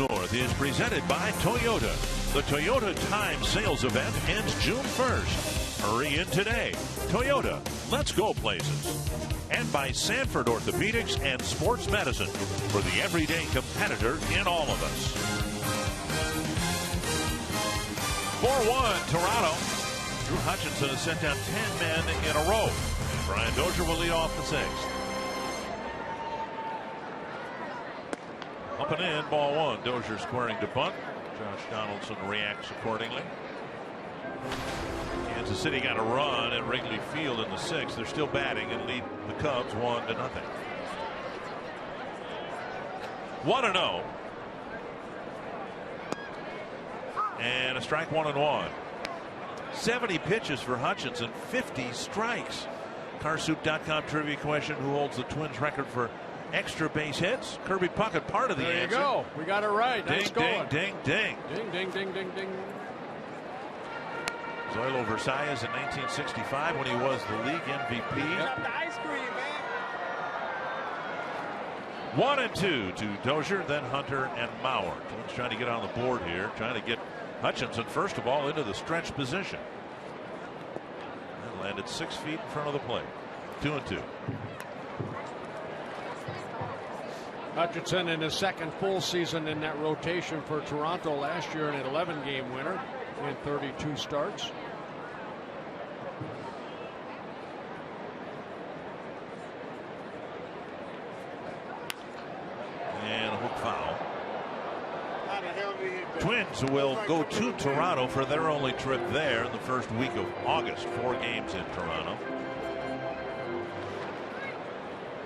North is presented by Toyota. The Toyota Time Sales Event ends June 1st. Hurry in today. Toyota, let's go places. and by Sanford Orthopedics and Sports Medicine, for the everyday competitor in all of us. 4-1 Toronto. Drew Hutchinson has sent down 10 men in a row. And Brian Dozier will lead off the sixth. Up and in, ball one. Dozier squaring to bunt. Josh Donaldson reacts accordingly. Kansas City got a run at Wrigley Field in the sixth. They're still batting and lead the Cubs 1-0. 1-0. And a strike, 1-1. 70 pitches for Hutchinson, 50 strikes. Carsoup.com trivia question: who holds the Twins record for extra base hits? Kirby Puckett, part of the answer. There you go. We got it right. Ding, Nice ding, going. ding, ding. Ding, ding, ding, ding, ding. Zoilo Versalles in 1965 when he was the league MVP. Yep. The ice cream, man. 1-2 to Dozier, then Hunter and Mauer. Twins trying to get on the board here, trying to get Hutchinson first of all into the stretch position. And landed 6 feet in front of the plate. 2-2. Hutchinson in his second full season in that rotation for Toronto last year, an 11-game winner in 32 starts. And a hook foul. Twins will go to Toronto for their only trip there in the first week of August. 4 games in Toronto.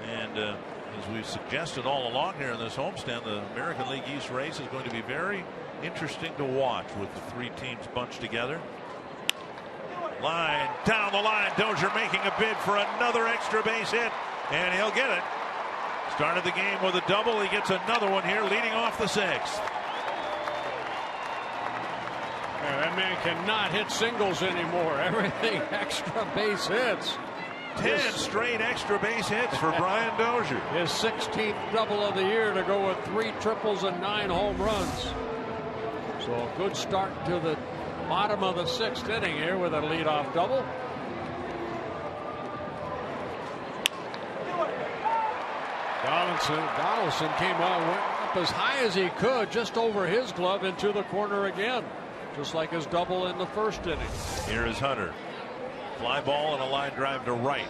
And as we've suggested all along here in this homestand, the American League East race is going to be very interesting to watch with the 3 teams bunched together. Line down the line. Dozier making a bid for another extra base hit, and he'll get it. Started the game with a double. He gets another one here, leading off the sixth. Yeah, that man cannot hit singles anymore. Everything extra base hits. 10 straight extra base hits for Brian Dozier. His 16th double of the year to go with 3 triples and 9 home runs. So a good start to the bottom of the 6th inning here with a leadoff double. Donaldson came out, went up as high as he could, just over his glove into the corner again, just like his double in the first inning. Here is Hunter. Fly ball and a line drive to right.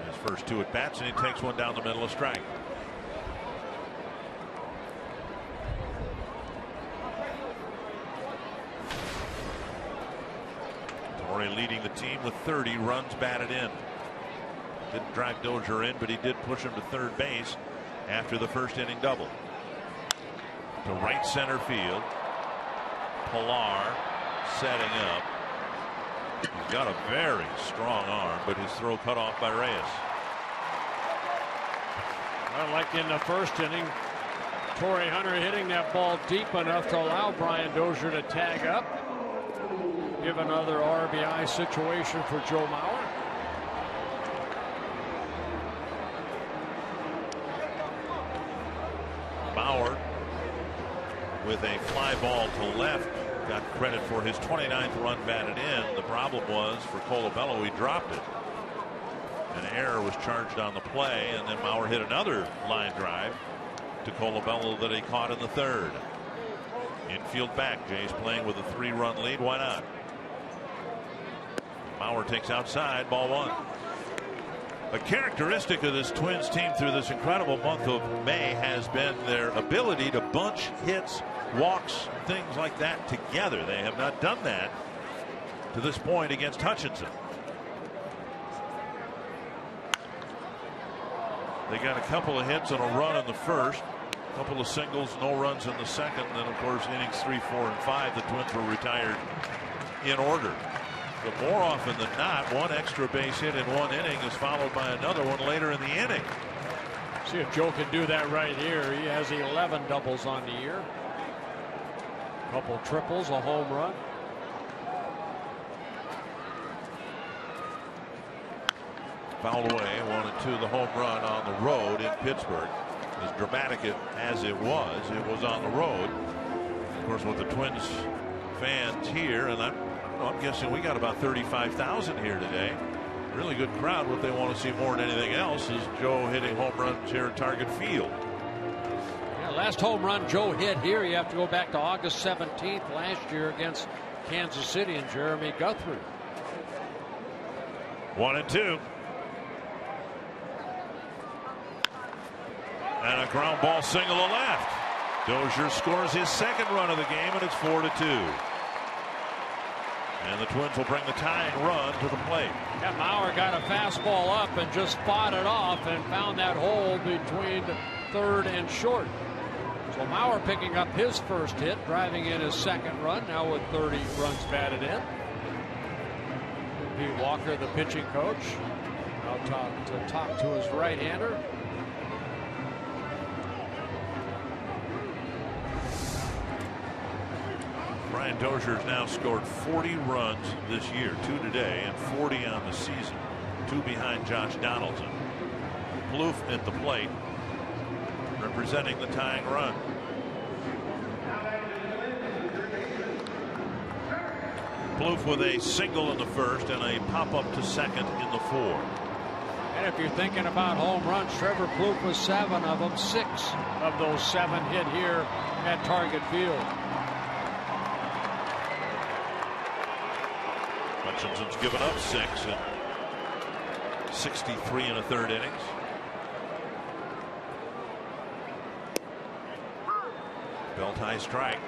His first 2 at bats, and he takes one down the middle, a strike. Torre leading the team with 30 runs batted in. Didn't drive Dozier in, but he did push him to third base after the first inning double. To right center field. Pilar setting up. He's got a very strong arm, but his throw cut off by Reyes. Well, like in the first inning, Torrey Hunter hitting that ball deep enough to allow Brian Dozier to tag up. Give another RBI situation for Joe Mauer. Mauer with a fly ball to left got credit for his 29th run batted in. The problem was for Colabello, he dropped it. An error was charged on the play, and then Mauer hit another line drive to Colabello that he caught in the third. Infield back. Jays playing with a 3-run lead. Why not? Mauer takes outside, ball 1. A characteristic of this Twins team through this incredible month of May has been their ability to bunch hits, walks, things like that together. They have not done that to this point against Hutchinson. They got a couple of hits and a run in the first, a couple of singles, no runs in the second, and then of course innings 3, 4, and 5 the Twins were retired in order. But more often than not, one extra base hit in one inning is followed by another one later in the inning. See if Joe can do that right here. He has 11 doubles on the year. A couple triples, a home run. Fouled away, 1-2, the home run on the road in Pittsburgh. As dramatic as it was on the road. Of course, with the Twins fans here, and I'm guessing we got about 35,000 here today. really good crowd. What they want to see more than anything else is Joe hitting home runs here at Target Field. Yeah, last home run Joe hit here, you have to go back to August 17th last year against Kansas City and Jeremy Guthrie. 1-2. And a ground ball single to left. Dozier scores his second run of the game, and it's 4-2. And the Twins will bring the tying run to the plate. Yeah, Mauer got a fastball up and just fought it off and found that hole between third and short. So Mauer picking up his first hit, driving in his second run, now with 30 runs batted in. Pete Walker, the pitching coach, now talk to his right-hander. Brian Dozier has now scored 40 runs this year, 2 today, and 40 on the season, 2 behind Josh Donaldson. Plouffe at the plate, representing the tying run. Plouffe with a single in the first and a pop-up to second in the 4th. And if you're thinking about home runs, Trevor Plouffe was 7 of them. 6 of those 7 hit here at Target Field. Hutchinson's given up 6 in 63 and a third innings. Belt high strike.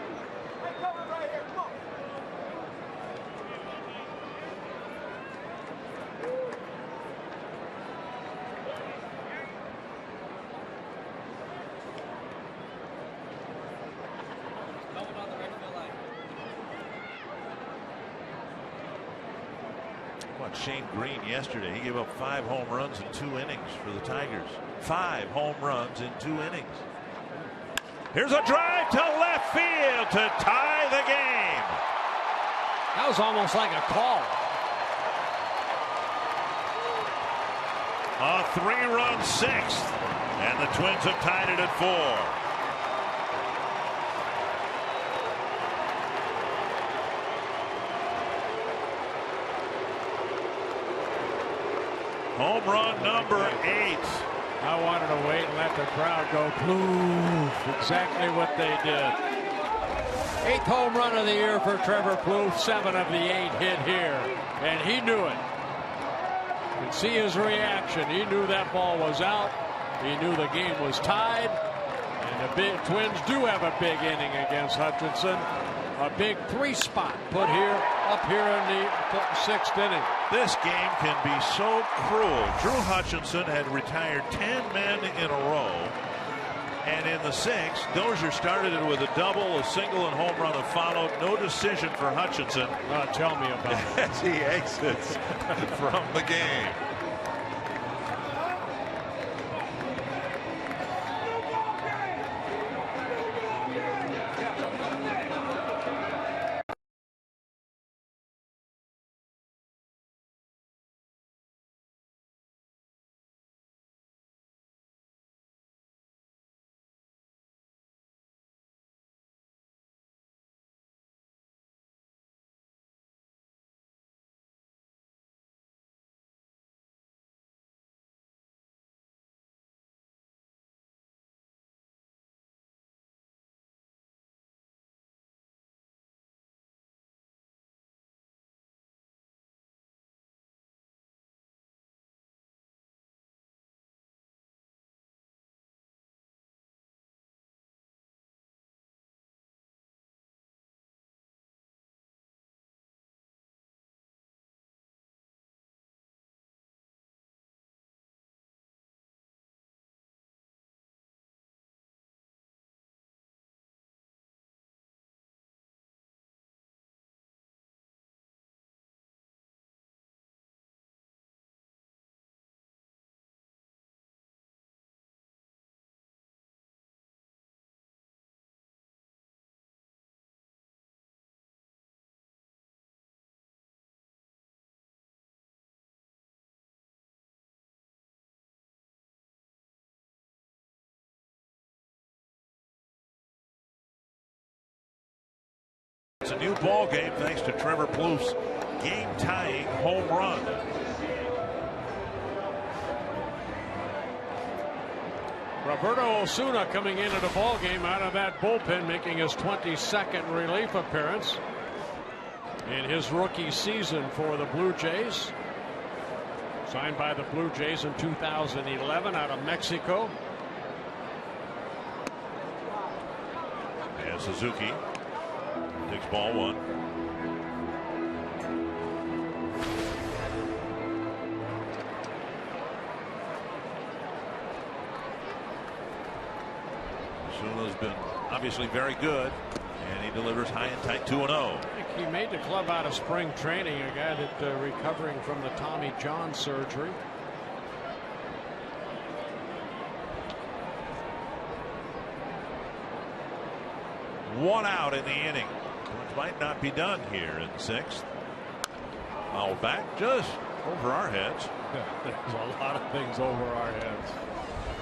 Shane Green yesterday, he gave up 5 home runs in 2 innings for the Tigers. 5 home runs in 2 innings. Here's a drive to left field to tie the game. That was almost like a call. A 3-run 6th, and the Twins have tied it at 4. Home run number 8. I wanted to wait and let the crowd go Plouffe. Exactly what they did. 8th home run of the year for Trevor Plouffe. 7 of the 8 hit here. And he knew it. You can see his reaction. He knew that ball was out. He knew the game was tied. And the big Twins do have a big inning against Hutchinson. A big 3-spot put here, up here in the 6th inning. This game can be so cruel. Drew Hutchinson had retired 10 men in a row. And in the 6th, Dozier started it with a double, a single, and home run that followed. No decision for Hutchinson. Tell me about it. As he exits from the game. It's a new ball game thanks to Trevor Plouffe's game-tying home run. Roberto Osuna coming into the ball game out of that bullpen, making his 22nd relief appearance in his rookie season for the Blue Jays. Signed by the Blue Jays in 2011 out of Mexico. And Suzuki takes ball one. Osuna's been obviously very good, and he delivers high and tight 2-0. I think he made the club out of spring training, a guy that recovering from the Tommy John surgery. One out in the inning, which might not be done here in the 6th. Foul back just over our heads. There's a lot of things over our heads.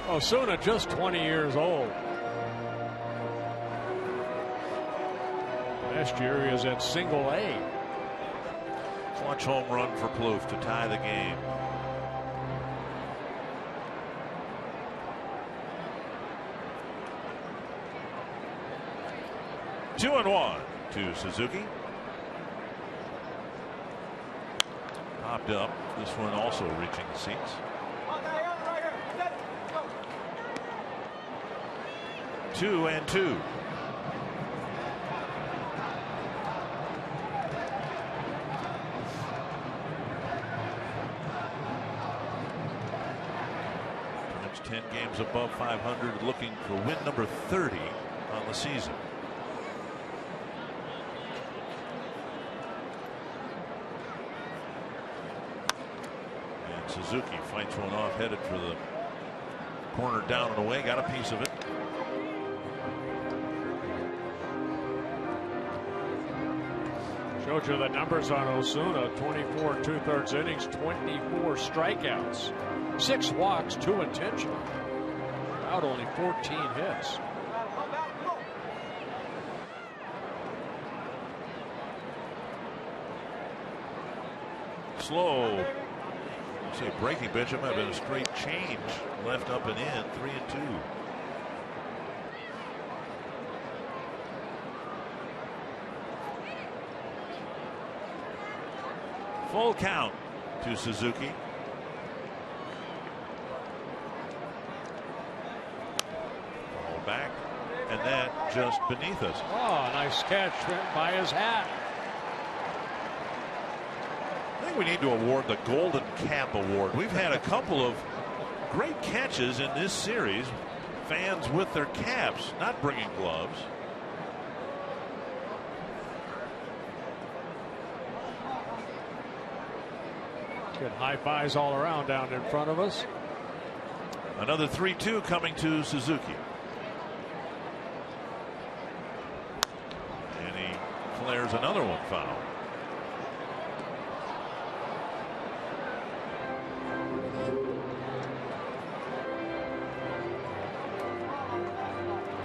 Osuna just 20 years old. Last year he was at single A. Clutch home run for Plouffe to tie the game. Two and one to Suzuki. Popped up. This one also reaching the seats. Two and two. That's 10 games above 500, looking for win number 30 on the season. Suzuki fights one off, headed for the corner, down and away, got a piece of it. Showed you the numbers on Osuna. 24 2/3 innings, 24 strikeouts, 6 walks, 2 intentional. Out only 14 hits. Slow. Say breaking pitch, it might have been a straight change, left up and in, 3-2. Full count to Suzuki. Ball back, and that just beneath us. Oh, nice catch by his hat. I think we need to award the Golden Cap Award. We've had a couple of great catches in this series. Fans with their caps, not bringing gloves. Good high fives all around down in front of us. Another 3-2 coming to Suzuki. And he flares another one foul.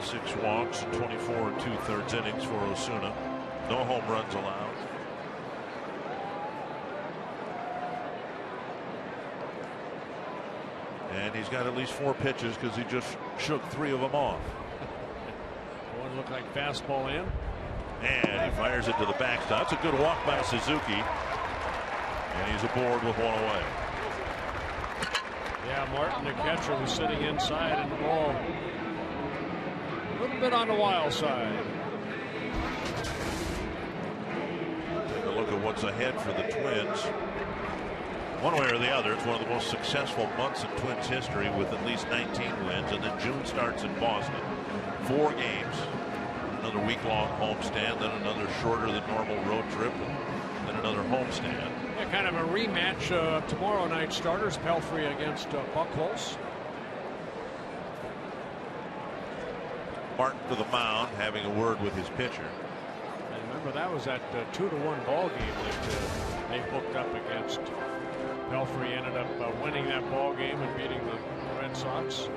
Six walks, 24 2/3 innings for Osuna. No home runs allowed. And he's got at least 4 pitches because he just shook 3 of them off. One looked like fastball in. And he fires it to the backstop. It's a good walk by Suzuki. And he's aboard with one away. Yeah, Martin, the catcher, was sitting inside, and the ball a little bit on the wild side. Take a look at what's ahead for the Twins. One way or the other, it's one of the most successful months in Twins history with at least 19 wins. And then June starts in Boston. 4 games. Another week-long homestand, then another shorter than normal road trip, and then another homestand. Yeah, kind of a rematch tomorrow night starters. Pelfrey against Buchholz. Martin to the mound, having a word with his pitcher. And remember, that was that 2-1 ball game that they hooked up against. Pelfrey ended up winning that ball game and beating the Red Sox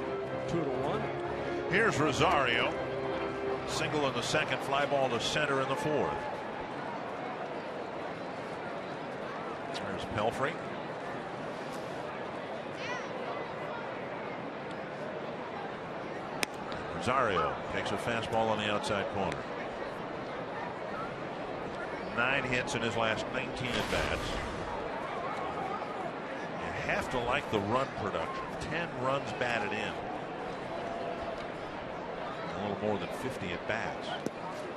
2-1. Here's Rosario. Single in the second, fly ball to center in the fourth. There's Pelfrey. Rosario takes a fastball on the outside corner. 9 hits in his last 19 at bats. You have to like the run production. 10 runs batted in. A little more than 50 at bats.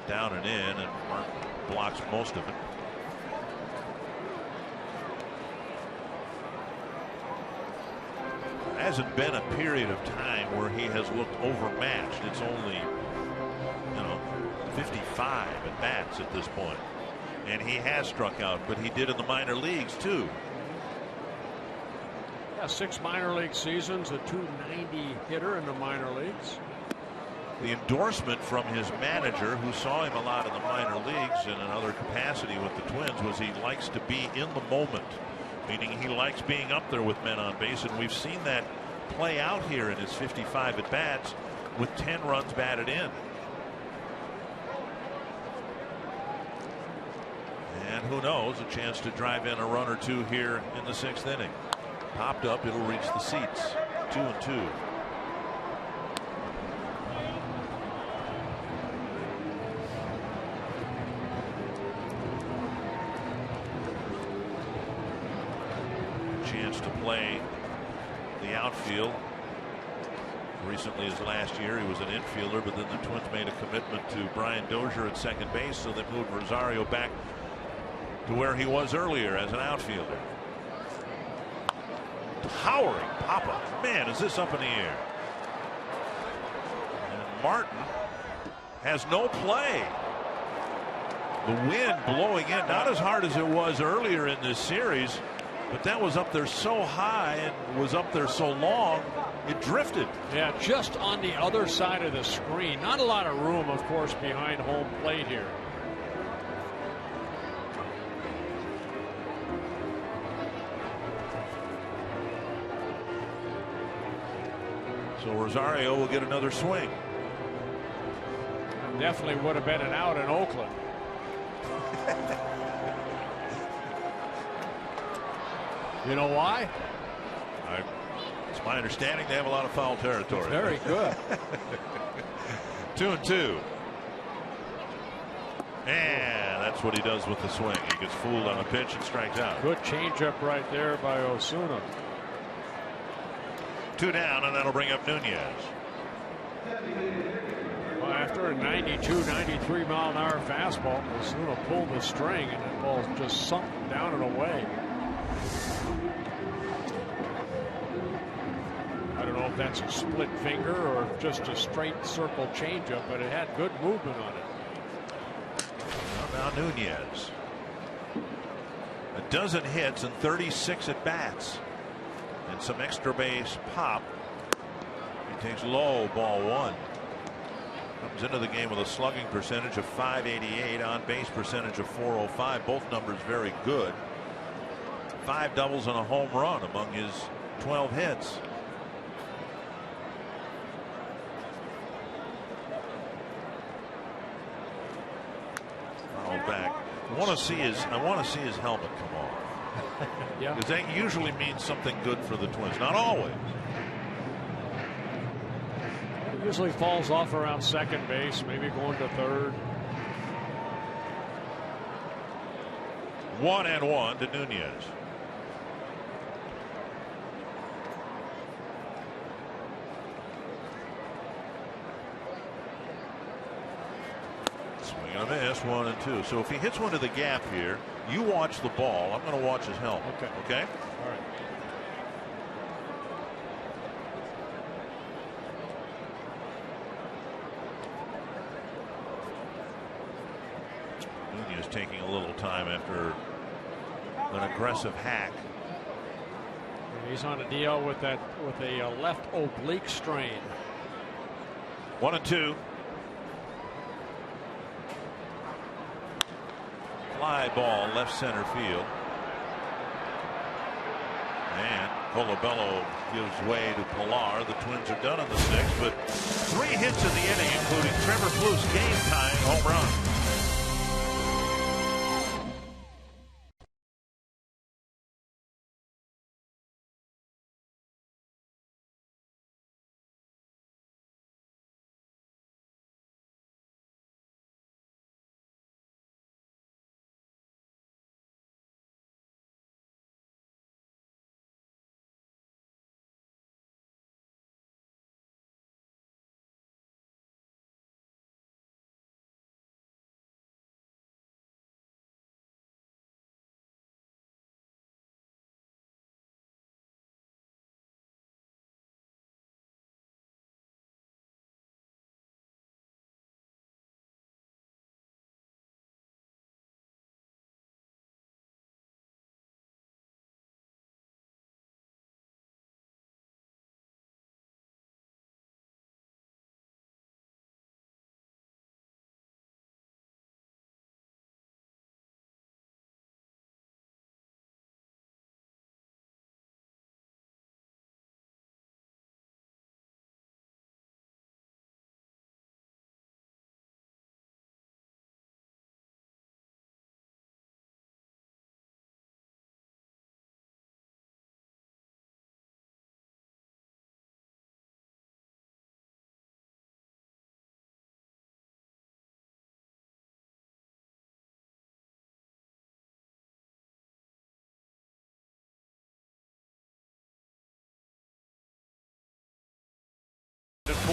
Down and in, and Martin blocks most of it. There hasn't been a period of time where he has looked overmatched. It's only, 55 at bats at this point. And he has struck out, but he did in the minor leagues too. Yeah, 6 minor league seasons, a .290 hitter in the minor leagues. The endorsement from his manager, who saw him a lot in the minor leagues in another capacity with the Twins, was he likes to be in the moment, meaning he likes being up there with men on base, and we've seen that play out here in his 55 at bats with 10 runs batted in. And who knows, a chance to drive in a run or two here in the 6th inning. Popped up, it'll reach the seats. 2-2. Chance to play the outfield. Recently, as last year, he was an infielder, but then the Twins made a commitment to Brian Dozier at second base, so they moved Rosario back to where he was earlier as an outfielder. Towering pop-up. Man, is this up in the air. And Martin has no play. The wind blowing in, not as hard as it was earlier in this series, but that was up there so high and was up there so long, it drifted. Yeah, just on the other side of the screen. Not a lot of room, of course, behind home plate here. So Rosario will get another swing. Definitely would have been an out in Oakland. You know why? It's my understanding they have a lot of foul territory. Very good. 2-2. And that's what he does with the swing. He gets fooled on a pitch and strikes out. Good changeup right there by Osuna. 2 down, and that'll bring up Nunez. Well, after a 92, 93 mile an hour fastball, Osuna pulled the string, and that ball just sunk down and away. I don't know if that's a split finger or just a straight circle changeup, but it had good movement on it. Now Nunez. A dozen hits and 36 at bats. And some extra base pop. He takes low, ball 1. Comes into the game with a slugging percentage of .588, on base percentage of .405. Both numbers very good. 5 doubles and a home run among his 12 hits. Fouled back. I want to see his helmet come off. Yeah. Because that usually means something good for the Twins. Not always. It usually falls off around second base, maybe going to third. 1-1 to Nunez. Swing and a miss, 1-2. So if he hits one to the gap here, you watch the ball. I'm going to watch his helmet. Okay. Okay? All right. Nunez taking a little time after an aggressive hack. He's on a deal with a left oblique strain. 1-2. Fly ball left center field. And Colabello gives way to Pilar. The Twins are done in the 6th, but 3 hits in the inning, including Trevor Plouffe's game-tying home run.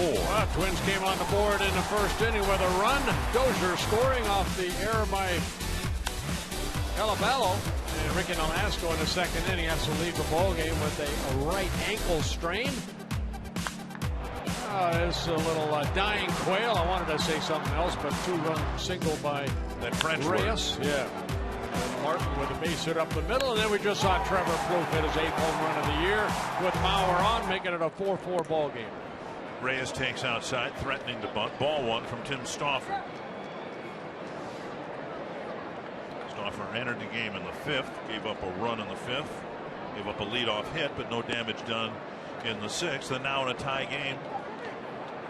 Well, Twins came on the board in the first inning with a run. Dozier scoring off the error by Calabello. And Ricky Nolasco in the second inning has to leave the ball game with a right ankle strain. There's a little dying quail. I wanted to say something else, but 2-run single by that French Reyes. Yeah. And Martin with a base hit up the middle, and then we just saw Trevor Plouffe hit his 8th home run of the year with Mauer on, making it a 4-4 ball game. Reyes takes outside, threatening to bunt. Ball 1 from Tim Stauffer. Stauffer entered the game in the 5th, gave up a run in the 5th, gave up a leadoff hit, but no damage done in the 6th. And now in a tie game,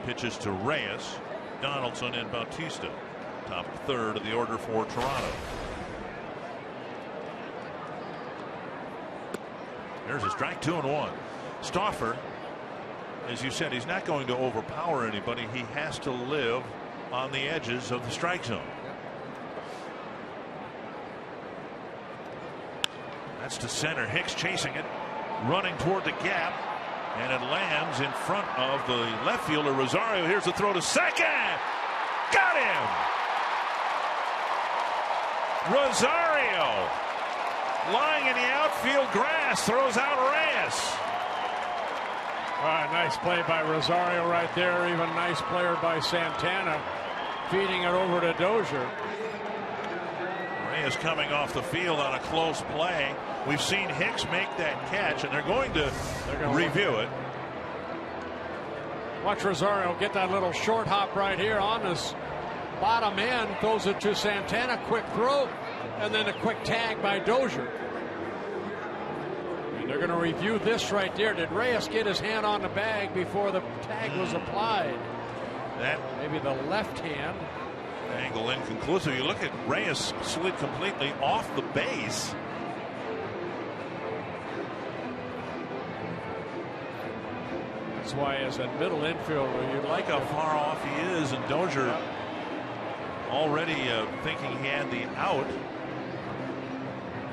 pitches to Reyes, Donaldson, and Bautista. Top 3rd of the order for Toronto. There's a strike, 2-1. Stauffer, as you said, he's not going to overpower anybody. He has to live on the edges of the strike zone. That's to center. Hicks chasing it, running toward the gap, and it lands in front of the left fielder, Rosario. Here's the throw to second. Got him! Rosario, lying in the outfield grass, throws out Reyes. Nice play by Rosario right there. Even nice player by Santana, feeding it over to Dozier. Reyes coming off the field on a close play. We've seen Hicks make that catch, and they're going to review it. Watch Rosario get that little short hop right here on this bottom end, throws it to Santana, quick throw, and then a quick tag by Dozier. And they're going to review this right there. Did Reyes get his hand on the bag before the tag was applied? That maybe the left hand. Angle inconclusive. You look at Reyes slid completely off the base. That's why, as a middle infielder, you like how far off he is, and Dozier already thinking he had the out.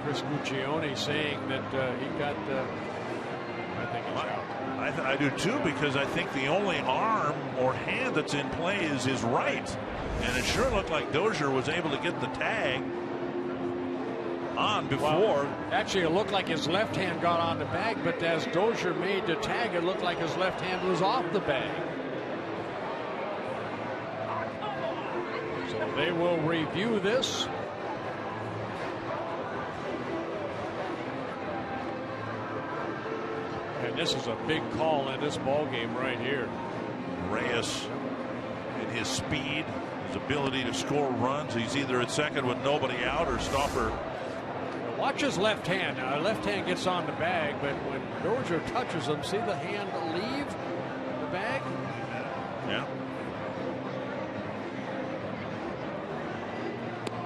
Chris Guccione saying that he got I think he's out. I do too, because I think the only arm or hand that's in play is his right, and it sure looked like Dozier was able to get the tag on before. Well, actually, it looked like his left hand got on the bag, but as Dozier made the tag, it looked like his left hand was off the bag. So they will review this. And this is a big call in this ball game right here. Reyes, in his speed, his ability to score runs, he's either at second with nobody out, or Stauffer. Watch his left hand. Now, left hand gets on the bag, but when Dozier touches him, see the hand leave the bag? Yeah.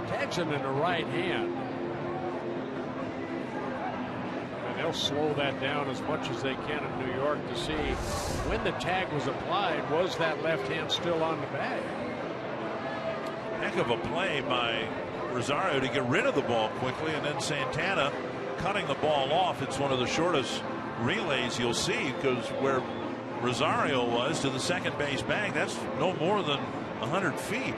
Tags him in the right hand. And they'll slow that down as much as they can in New York to see when the tag was applied, was that left hand still on the bag? Heck of a play by Rosario to get rid of the ball quickly, and then Santana cutting the ball off. It's one of the shortest relays you'll see, because where Rosario was to the second base bag, that's no more than 100 feet.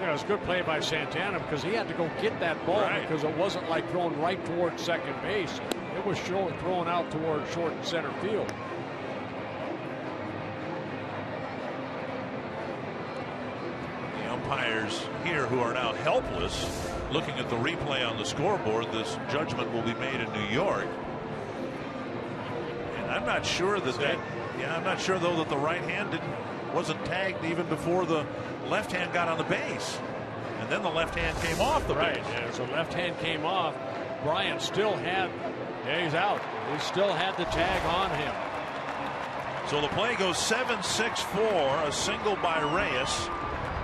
Yeah, it was a good play by Santana, because he had to go get that ball, because it wasn't like thrown right towards second base. It was thrown out towards short and center field. Umpires here, who are now helpless, looking at the replay on the scoreboard. This judgment will be made in New York, and I'm not sure that I'm not sure though that the right hand wasn't tagged even before the left hand got on the base, and then the left hand came off the base. Yeah, so left hand came off. Bryant still had, he's out. He still had the tag on him. So the play goes 7-6-4, a single by Reyes.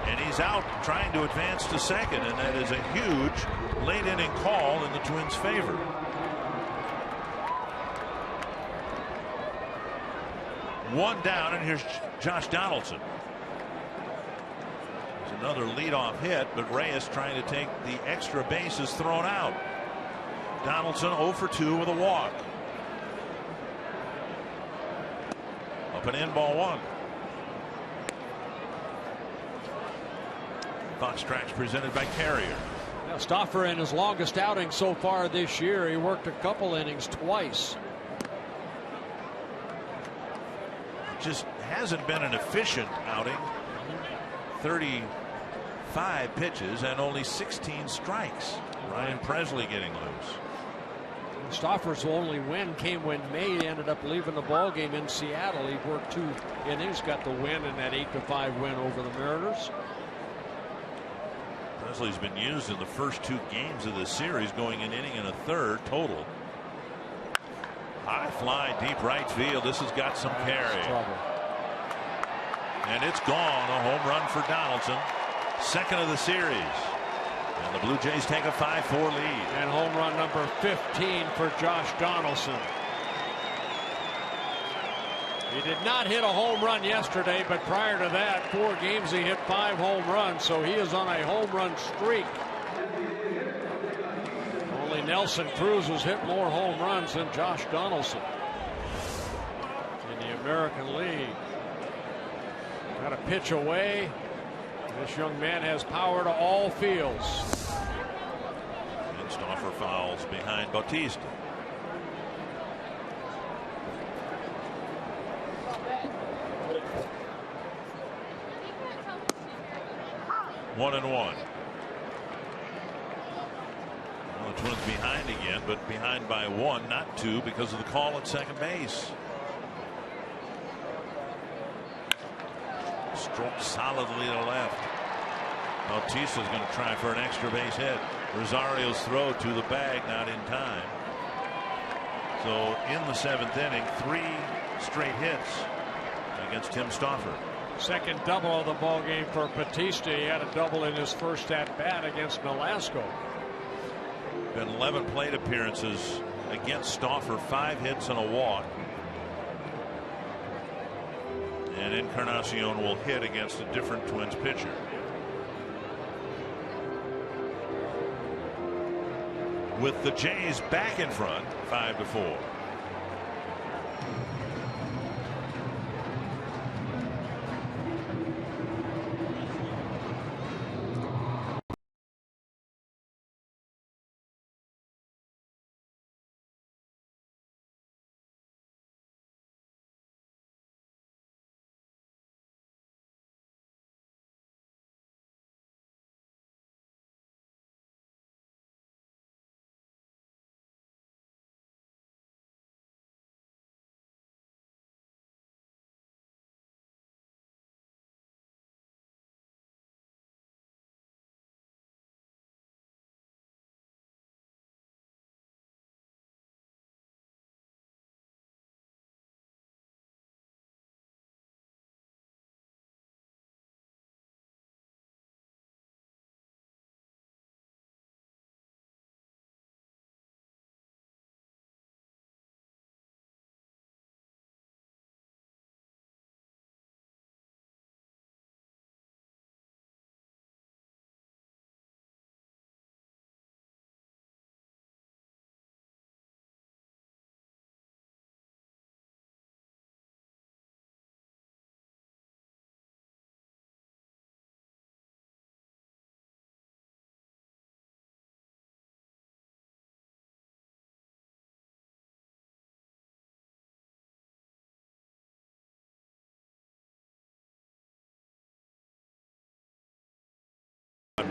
And he's out trying to advance to second, and that is a huge late inning call in the Twins' favor. One down, and here's Josh Donaldson. There's another leadoff hit, but Reyes trying to take the extra bases thrown out. Donaldson 0 for 2 with a walk. Up and in, ball 1. Fox Tracks presented by Carrier. Now, Stauffer in his longest outing so far this year. He worked a couple innings twice. Just hasn't been an efficient outing. 35 pitches and only 16 strikes. Ryan Presley getting loose. Stauffer's only win came when May ended up leaving the ball game in Seattle. He worked 2 innings, got the win in that 8-5 win over the Mariners. Presley's been used in the first 2 games of this series, going an inning and a third total. High fly, deep right field. This has got some carry. And it's gone. A home run for Donaldson. Second of the series. And the Blue Jays take a 5-4 lead. And home run number 15 for Josh Donaldson. He did not hit a home run yesterday, but prior to that, 4 games he hit 5 home runs, so he is on a home run streak. Only Nelson Cruz has hit more home runs than Josh Donaldson in the American League. Got a pitch away. This young man has power to all fields. And Stauffer fouls behind Bautista. One and one. Well, the Twins behind again, but behind by 1, not 2, because of the call at second base. Stroked solidly to left. Bautista's going to try for an extra base hit. Rosario's throw to the bag, not in time. So in the 7th inning, 3 straight hits against Tim Stauffer. Second double of the ball game for Bautista. He had a double in his first at bat against Nolasco. Been 11 plate appearances against Stauffer, 5 hits and a walk. And Encarnacion will hit against a different Twins pitcher. With the Jays back in front, 5-4.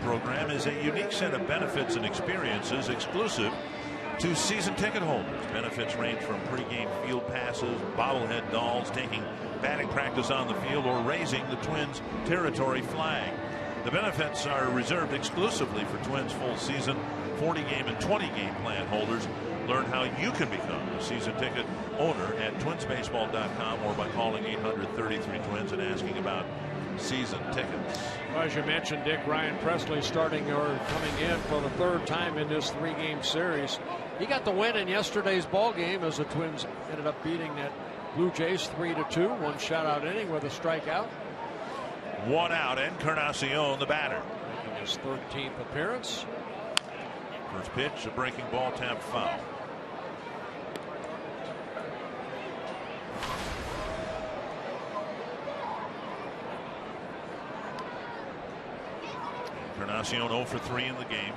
Program is a unique set of benefits and experiences exclusive to season ticket holders. Benefits range from pregame field passes, bobblehead dolls, taking batting practice on the field, or raising the Twins territory flag. The benefits are reserved exclusively for Twins full season 40-game and 20-game plan holders. Learn how you can become a season ticket owner at twinsbaseball.com or by calling 800-33-TWINS and asking about season tickets. Well, as you mentioned, Dick, Ryan Presley starting or coming in for the 3rd time in this 3-game series. He got the win in yesterday's ball game as the Twins ended up beating that Blue Jays 3-2. 1 shutout inning with a strikeout. 1 out. Encarnacion, the batter, making his 13th appearance. First pitch, a breaking ball, tap foul. Encarnacion 0 for 3 in the game.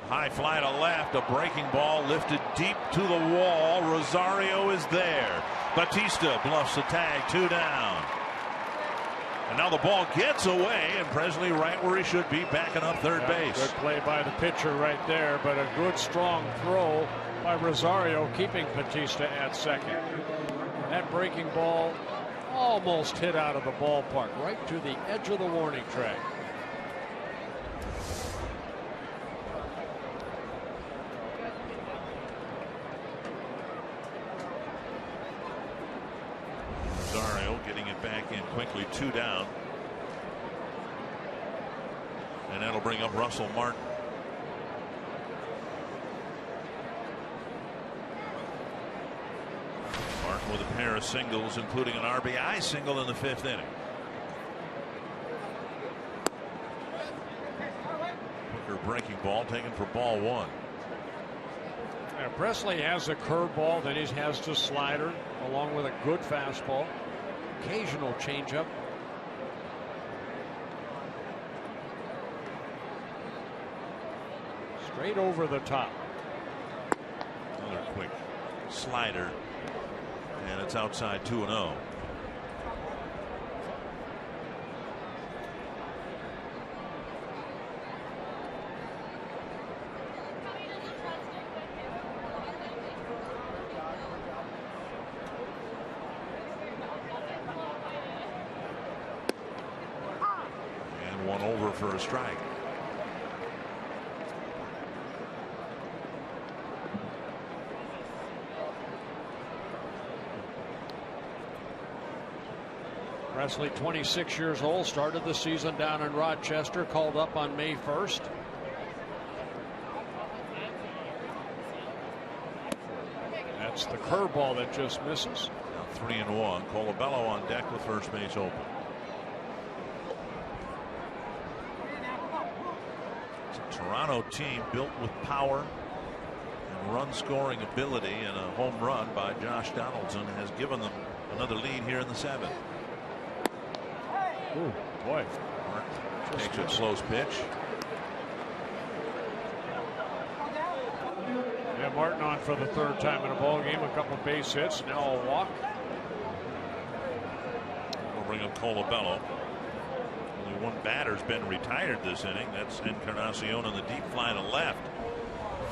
High fly to left, a breaking ball lifted deep to the wall. Rosario is there. Batista bluffs the tag, 2 down. And now the ball gets away, and Presley right where he should be, backing up third base. Good play by the pitcher right there, but a good strong throw by Rosario, keeping Batista at second. That breaking ball almost hit out of the ballpark, right to the edge of the warning track. Rosario getting it back in quickly, 2 down. And that'll bring up Russell Martin. Martin with a pair of singles, including an RBI single in the 5th inning. Quicker breaking ball taken for ball 1. Presley has a curveball, then he has the slider, along with a good fastball, occasional changeup. Straight over the top. Another quick slider, and it's outside 2-0. Over for a strike. Presley, 26 years old, started the season down in Rochester, called up on May 1st. That's the curveball that just misses. Now 3-1. Colabello on deck with first base open. Toronto team built with power and run scoring ability, and a home run by Josh Donaldson has given them another lead here in the 7th. Ooh, boy. Martin takes a close pitch. Yeah, Martin on for the 3rd time in a ball game, a couple base hits, now a walk. We'll bring up Colabello. Only one batter's been retired this inning. That's Encarnacion on the deep fly to left.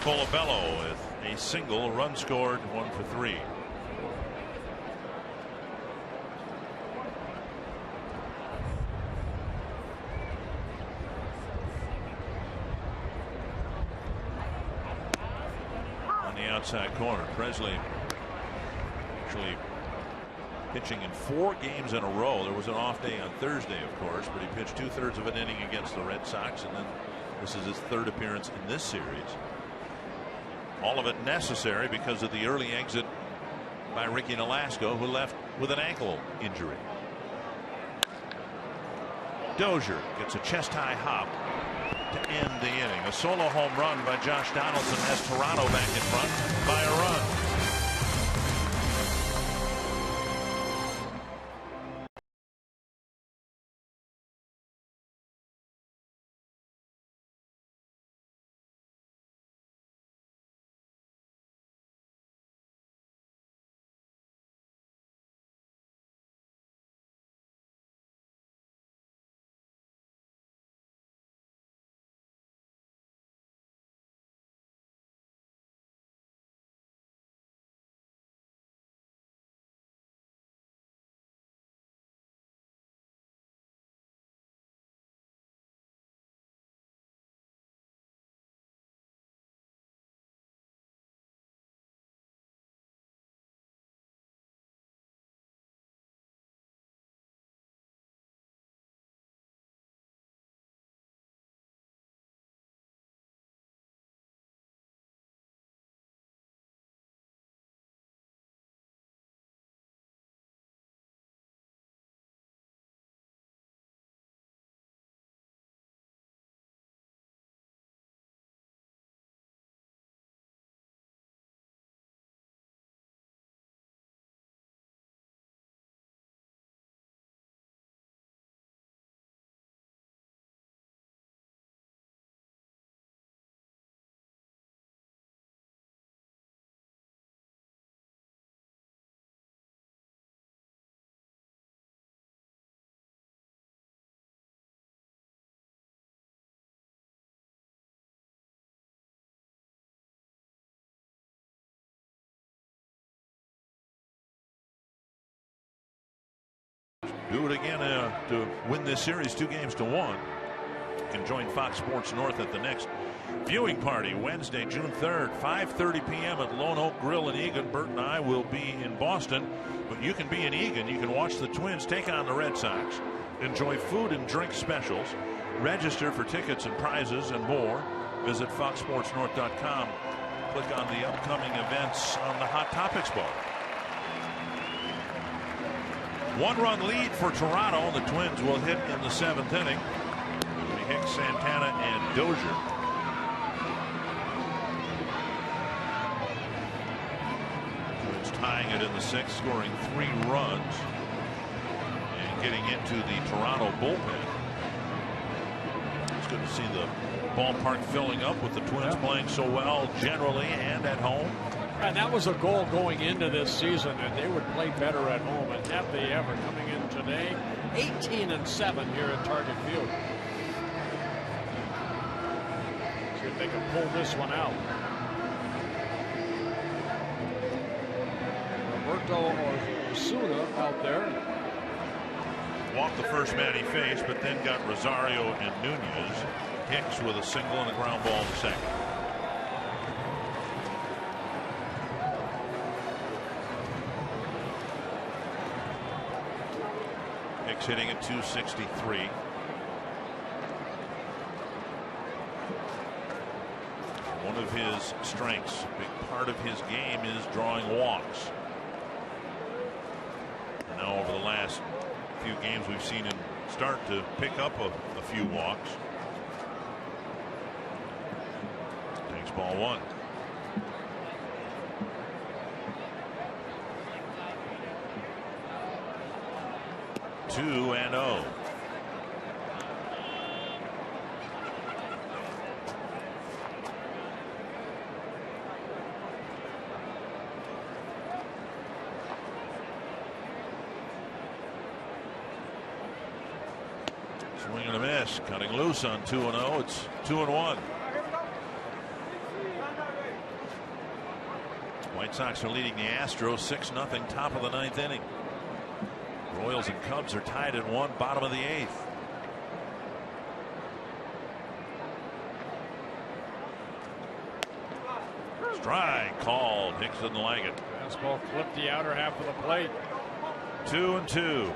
Colabello with a single, run scored, 1 for 3. On the outside corner, Presley actually pitching in 4 games in a row. There was an off day on Thursday, of course, but he pitched 2/3 of an inning against the Red Sox, and then this is his 3rd appearance in this series. All of it necessary because of the early exit by Ricky Nolasco, who left with an ankle injury. Dozier gets a chest-high hop to end the inning. A solo home run by Josh Donaldson has Toronto back in front by a run. do it again to win this series 2-1. You can join Fox Sports North at the next viewing party Wednesday, June 3rd, 5:30 p.m. at Lone Oak Grill in Eagan. Bert and I will be in Boston, but you can be in Eagan. You can watch the Twins take on the Red Sox. Enjoy food and drink specials. Register for tickets and prizes and more. Visit foxsportsnorth.com. Click on the upcoming events on the Hot Topics bar. 1-run lead for Toronto. The Twins will hit in the 7th inning. Hicks, Santana, and Dozier. Twins tying it in the 6th, scoring 3 runs and getting into the Toronto bullpen. It's good to see the ballpark filling up with the Twins playing so well generally and at home. And that was a goal going into this season, and they would play better at home, and have they ever. Coming in today, 18-7 here at Target Field. See if they can pull this one out. Roberto Osuna out there. Walked the first man he faced, but then got Rosario and Nunez. Hicks with a single and a ground ball in the 2nd. Hicks hitting at .263. One of his strengths, a big part of his game, is drawing walks. Now over the last few games we've seen him start to pick up a few walks. Takes ball 1. Two and 0. Swing and a miss, cutting loose on 2-0. It's 2-1. White Sox are leading the Astros 6-0, top of the 9th inning. Royals and Cubs are tied at 1, bottom of the 8th. Strike called. Hicks didn't like it. Fastball flipped the outer half of the plate. 2-2.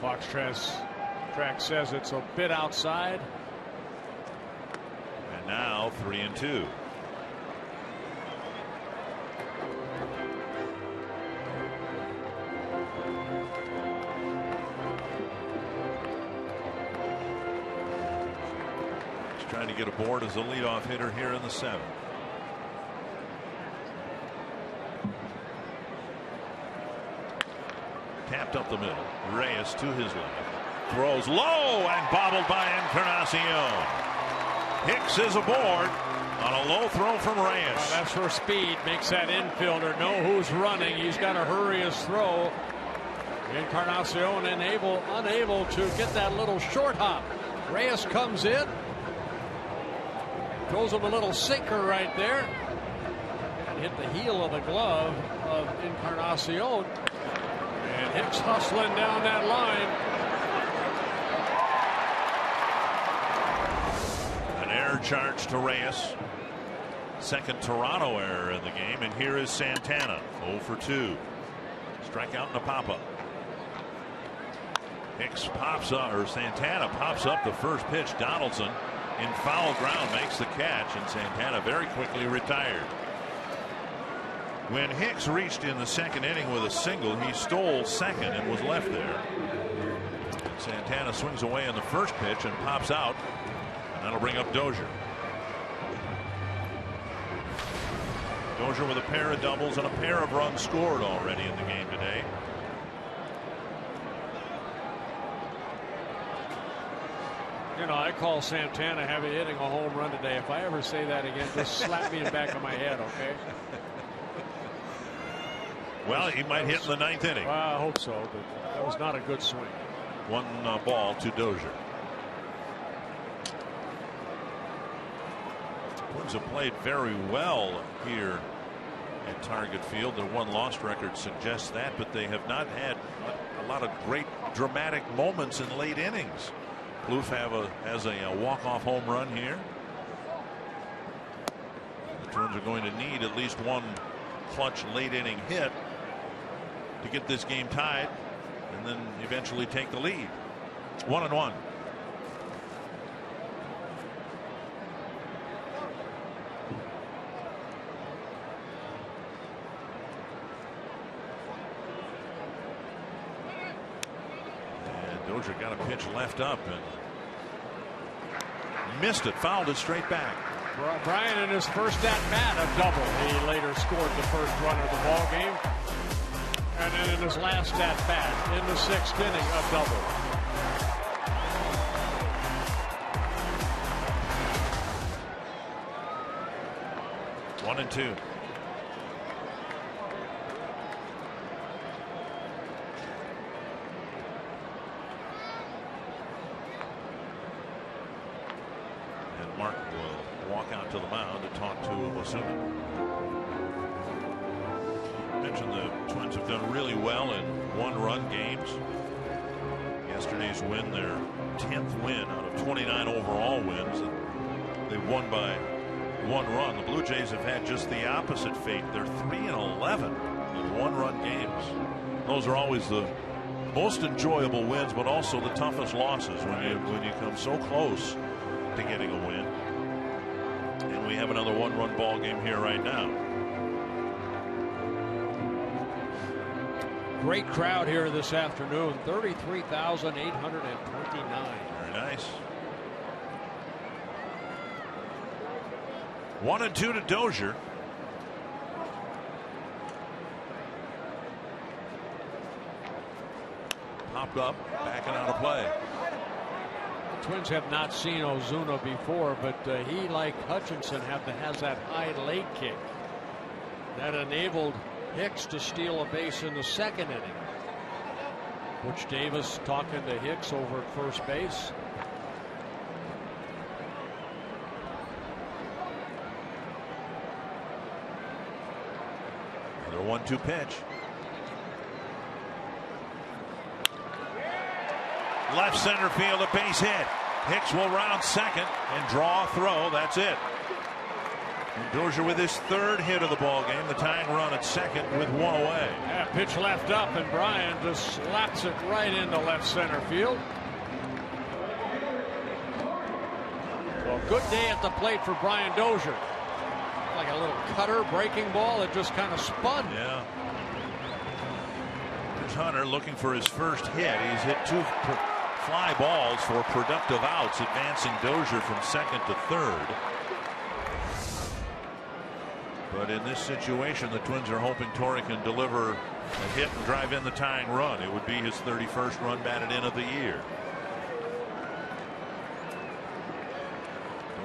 Fox track says it's a bit outside. And now 3-2. He's trying to get aboard as a leadoff hitter here in the 7th. Tapped up the middle. Reyes to his left. Throws low and bobbled by Encarnacion. Hicks is aboard on a low throw from Reyes. Well, that's for speed. Makes that infielder know who's running. He's got to hurry his throw. Encarnacion unable to get that little short hop. Reyes comes in. Throws him a little sinker right there. And hit the heel of the glove of Encarnacion. And Hicks hustling down that line. An error charge to Reyes. Second Toronto error in the game. And here is Santana. 0 for 2. Strikeout and a pop-up. Hicks pops up, or Santana pops up the first pitch. Donaldson in foul ground makes the catch, and Santana very quickly retired. When Hicks reached in the 2nd inning with a single, he stole second and was left there. Santana swings away in the first pitch and pops out, and that'll bring up Dozier. Dozier with a pair of doubles and a pair of runs scored already in the game today. You know, I call Santana heavy hitting a home run today. If I ever say that again, just slap me in the back of my head, okay? Well, he might hit in the 9th inning. Well, I hope so, but that was not a good swing. 1 ball to Dozier. Twins have played very well here at Target Field. Their one-loss record suggests that, but they have not had a lot of great dramatic moments in late innings. Plouffe has a walk-off home run here. The Twins are going to need at least one clutch late inning hit to get this game tied and then eventually take the lead. 1-1. Dozier got a pitch left up and missed it, fouled it straight back. Bryant in his first at bat a double. He later scored the first run of the ball game, and then in his last at bat in the 6th inning a double. One and two. Mark will walk out to the mound to talk to Osuna. Mentioned the Twins have done really well in one-run games. Yesterday's win, their 10th win out of 29 overall wins. They won by 1 run. The Blue Jays have had just the opposite fate. They're 3-11 in one-run games. Those are always the most enjoyable wins, but also the toughest losses when you come so close to getting a win. And we have another one-run ball game here right now. Great crowd here this afternoon. 33,829. Very nice. 1-2 to Dozier. Popped up, backing out of play. Twins have not seen Ozuna before, but he, like Hutchinson, has that high leg kick that enabled Hicks to steal a base in the 2nd inning. Butch Davis talking to Hicks over at first base. Another 1-2 pitch. Left center field, a base hit. Hicks will round second and draw a throw. That's it. And Dozier with his 3rd hit of the ball game. The tying run at second with 1 away. Yeah, pitch left up, and Bryant just slaps it right into left center field. Well, good day at the plate for Brian Dozier. Like a little cutter breaking ball. It just kind of spun. Yeah. Here's Hunter looking for his first hit. He's hit 2 fly balls for productive outs, advancing Dozier from 2nd to 3rd. But in this situation, the Twins are hoping Torrey can deliver a hit and drive in the tying run. It would be his 31st run batted in of the year.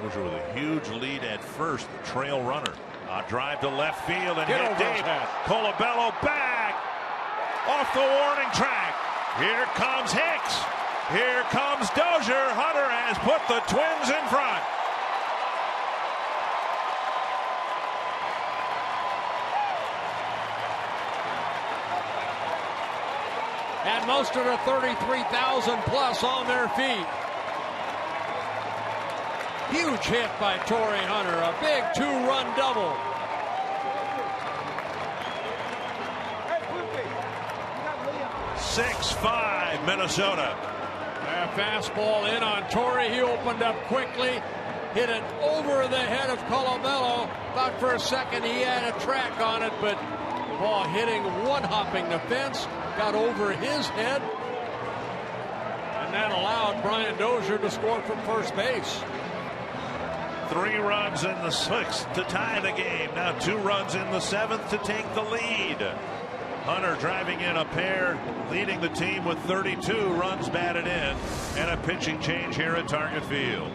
Dozier with a huge lead at first, the trail runner. A drive to left field and hit deep. Colabello back off the warning track. Here comes Hicks. Here comes Dozier. Hunter has put the Twins in front. And most of the 33,000 plus on their feet. Huge hit by Torrey Hunter. A big 2-run double. "6-5 Minnesota." Fastball in on Torrey. He opened up quickly. Hit it over the head of Colabello. Thought for a second he had a track on it, but the ball hitting one-hopping the fence. Got over his head. And that allowed Brian Dozier to score from first base. 3 runs in the 6th to tie the game. Now 2 runs in the 7th to take the lead. Hunter driving in a pair, leading the team with 32 runs batted in, and a pitching change here at Target Field.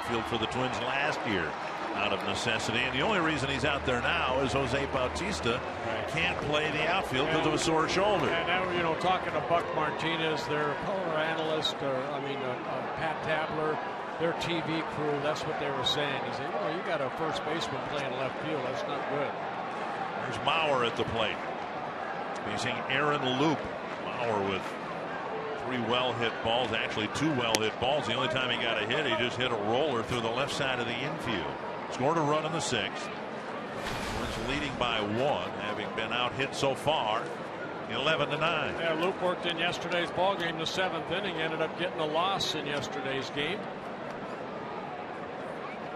outfield for the Twins last year out of necessity. And the only reason he's out there now is Jose Bautista can't play the outfield because of a sore shoulder. And now, you know, talking to Buck Martinez, their color analyst, Pat Tabler, their TV crew, that's what they were saying. He said, you got a first baseman playing left field. That's not good. There's Mauer at the plate. Facing Aaron Loop. Mauer with 3 well-hit balls, actually 2 well-hit balls. The only time he got a hit, he just hit a roller through the left side of the infield. Scored a run in the 6th. Twins leading by 1, having been out-hit so far, 11-9. Yeah, Loop worked in yesterday's ball game, the 7th inning, ended up getting a loss in yesterday's game.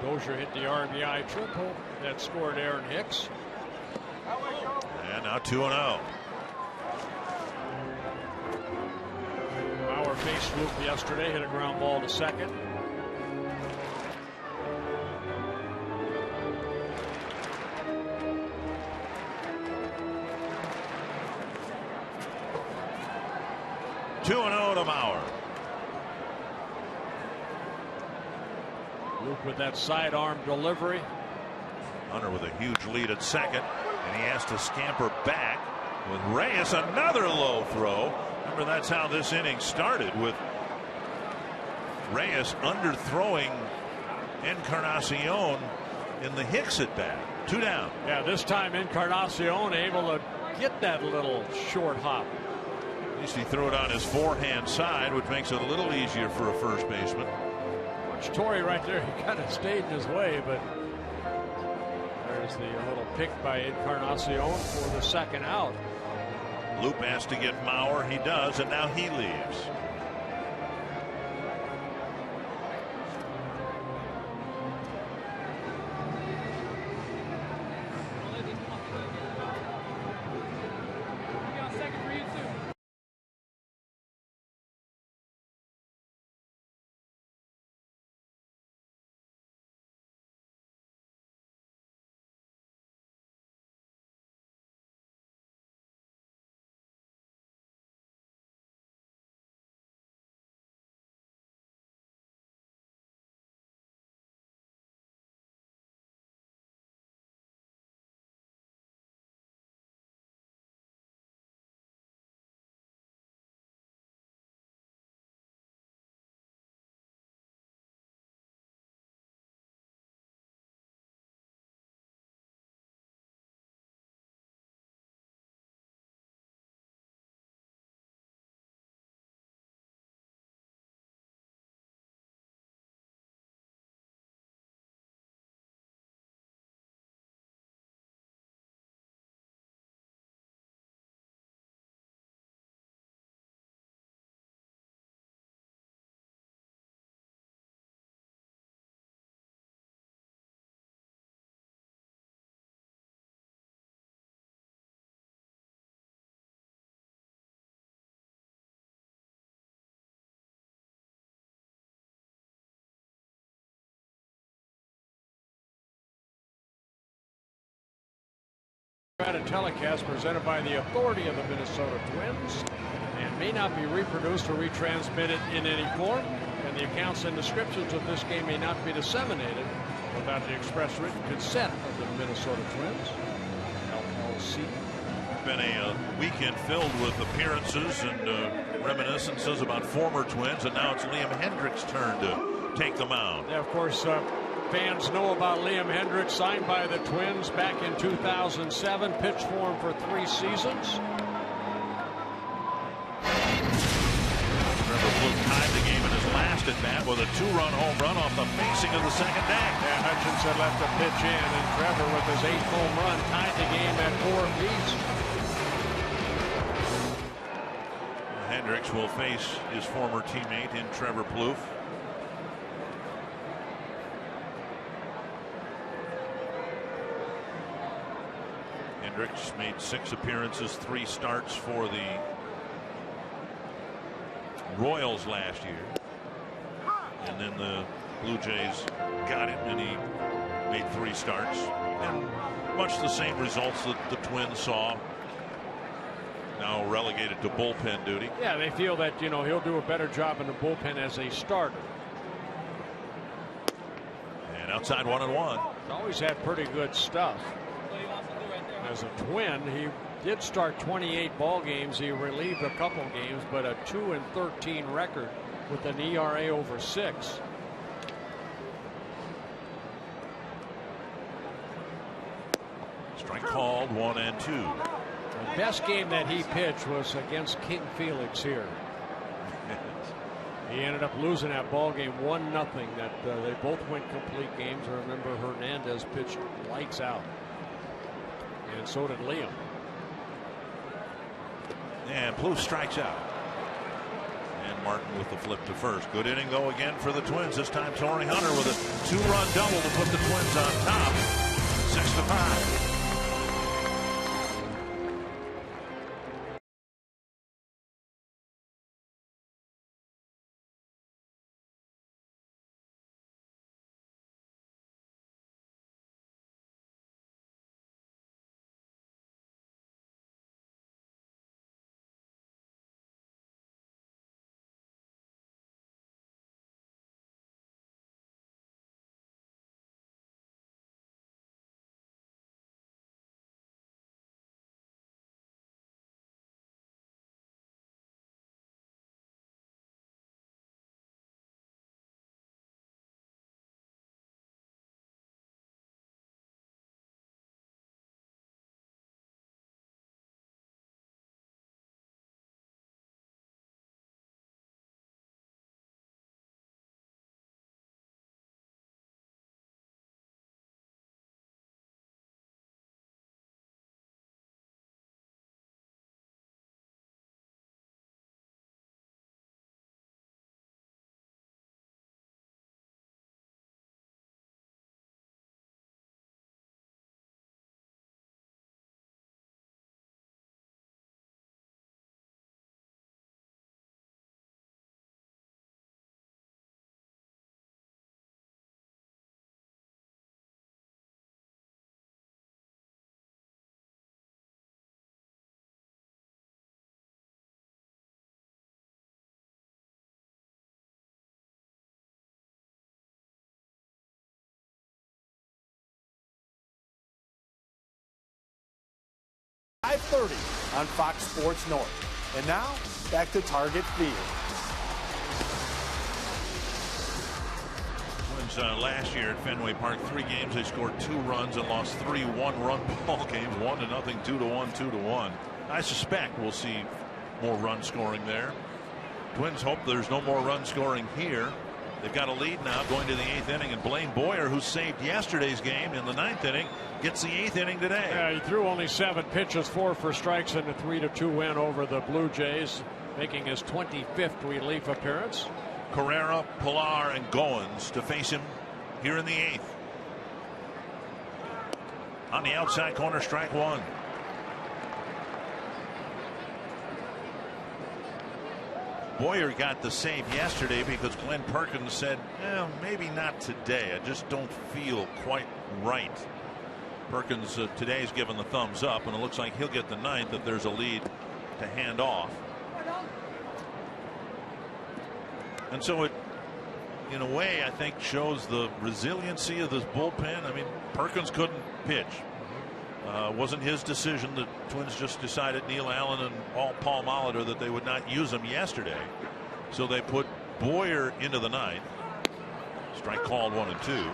Dozier hit the RBI triple that scored Aaron Hicks. And now 2-0. Mauer faced Loop yesterday, hit a ground ball to second. To Mauer. Luke with that sidearm delivery. Hunter with a huge lead at second, and he has to scamper back with Reyes. Another low throw. Remember, that's how this inning started, with Reyes underthrowing Encarnacion in the Hicks at bat. 2 down. Yeah, this time Encarnacion able to get that little short hop. At least he threw it on his forehand side, which makes it a little easier for a first baseman. Watch Torrey right there. He kind of stayed in his way, but there's the little pick by Encarnacion for the second out. Loop has to get Mauer. He does, and now he leaves. Telecast presented by the authority of the Minnesota Twins and may not be reproduced or retransmitted in any form, and the accounts and descriptions of this game may not be disseminated without the express written consent of the Minnesota Twins, LLC. Been a weekend filled with appearances and reminiscences about former Twins, and now it's Liam Hendriks' turn to take the mound. Yeah, of course, fans know about Liam Hendriks, signed by the Twins back in 2007, pitched for him for 3 seasons. Trevor Plouffe tied the game in his last at bat with a 2-run home run off the facing of the second deck. Yeah, Hutchinson left the pitch in, and Trevor with his 8th home run tied the game at 4 apiece. Hendriks will face his former teammate in Trevor Plouffe. Hendriks made 6 appearances, 3 starts for the Royals last year, and then the Blue Jays got him and he made 3 starts, and much the same results that the Twins saw. Now relegated to bullpen duty. Yeah, they feel that, you know, he'll do a better job in the bullpen as a starter. outside 1-1. He's always had pretty good stuff. As a Twin, he did start 28 ball games. He relieved a couple games, but a 2-13 record with an ERA over 6. Strike called, 1-2. The best game that he pitched was against King Felix here. He ended up losing that ball game 1-0. That they both went complete games. Remember, Hernandez pitched lights out, and so did Liam. And Plouffe strikes out. And Martin with the flip to first. Good inning though again for the Twins. This time Torrey Hunter with a 2-run double to put the Twins on top. 6-5. .30 on Fox Sports North. And now, back to Target Field. Twins last year at Fenway Park, 3 games they scored 2 runs and lost 3 one-run ball games, 1-0, 2-1, 2-1. I suspect we'll see more run scoring there. Twins hope there's no more run scoring here. They've got a lead now going to the 8th inning, and Blaine Boyer, who saved yesterday's game in the 9th inning, gets the 8th inning today. Yeah, he threw only 7 pitches, 4 for strikes, and a 3-2 win over the Blue Jays, making his 25th relief appearance. Carrera, Pilar, and Goins to face him here in the 8th. On the outside corner, strike 1. Boyer got the save yesterday because Glenn Perkins said, maybe not today. I just don't feel quite right. Perkins today's given the thumbs up, and it looks like he'll get the 9th if there's a lead to hand off. And so it, in a way, I think shows the resiliency of this bullpen. I mean, Perkins couldn't pitch. Wasn't his decision. The Twins just decided, Neil Allen and Paul Molitor, that they would not use him yesterday. So they put Boyer into the 9th. Strike called 1-2.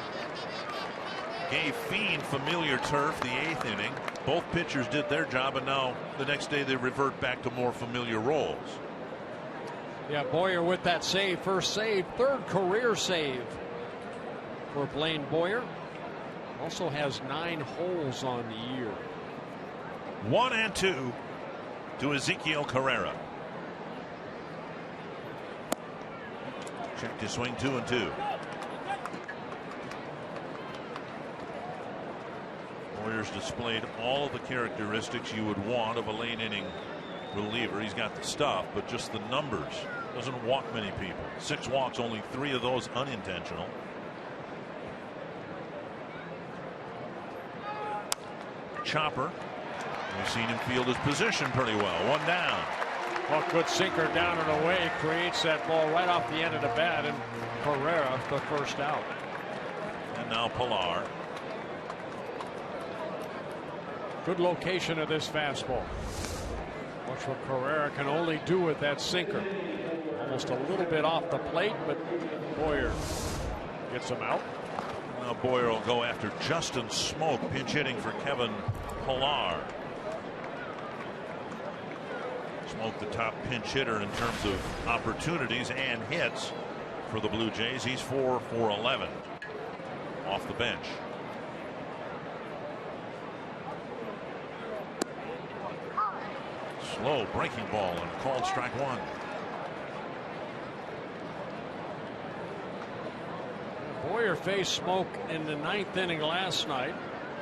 Gave Fiend familiar turf the 8th inning. Both pitchers did their job, and now the next day they revert back to more familiar roles. Yeah, Boyer with that save, first save, 3rd career save for Blaine Boyer. Also has 9 holes on the year. 1-2 to Ezekiel Carrera. Check to swing 2-2. Boyer's displayed all of the characteristics you would want of a late inning reliever. He's got the stuff, but just the numbers. Doesn't walk many people. 6 walks, only 3 of those unintentional. Chopper. We've seen him field his position pretty well. 1 down. Well, good sinker down and away, creates that ball right off the end of the bat, and Carrera the first out. And now Pilar. Good location of this fastball. Watch what Carrera can only do with that sinker. Almost a little bit off the plate, but Boyer gets him out. Now Boyer will go after Justin Smoke, pinch hitting for Kevin Pilar. Smoke, the top pinch hitter in terms of opportunities and hits for the Blue Jays. He's 4 for 11 off the bench. Slow breaking ball and called strike one. Boyer faced Smoke in the 9th inning last night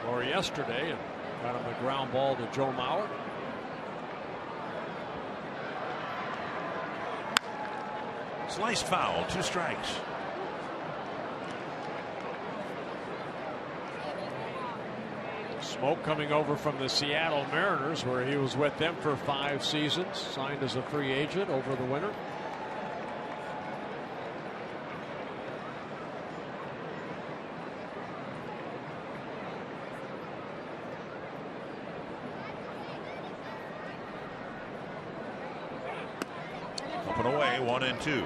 or yesterday and got him the ground ball to Joe Mauer. Sliced foul, 2 strikes. Smoke coming over from the Seattle Mariners, where he was with them for 5 seasons, signed as a free agent over the winter. Up and away, 1-2.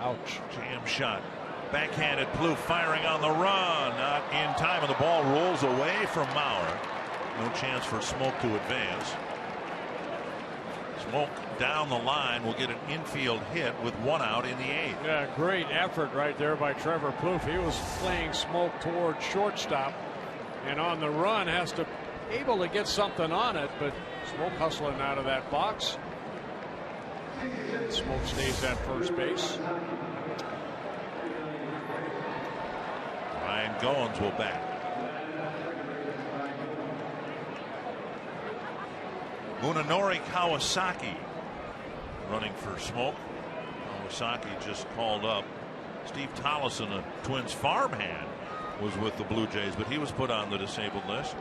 Ouch. Jam shot. Backhanded Plouffe firing on the run. Not in time, and the ball rolls away from Mauer. No chance for Smoke to advance. Smoke down the line will get an infield hit with 1 out in the 8th. Yeah, great effort right there by Trevor Plouffe. He was playing Smoke towards shortstop, and on the run has to able to get something on it, but Smoke hustling out of that box. Smoke stays at first base. Ryan Goins will bat. Munenori Kawasaki running for Smoke. Kawasaki just called up. Steve Tollison, a Twins farmhand, was with the Blue Jays, but he was put on the disabled list.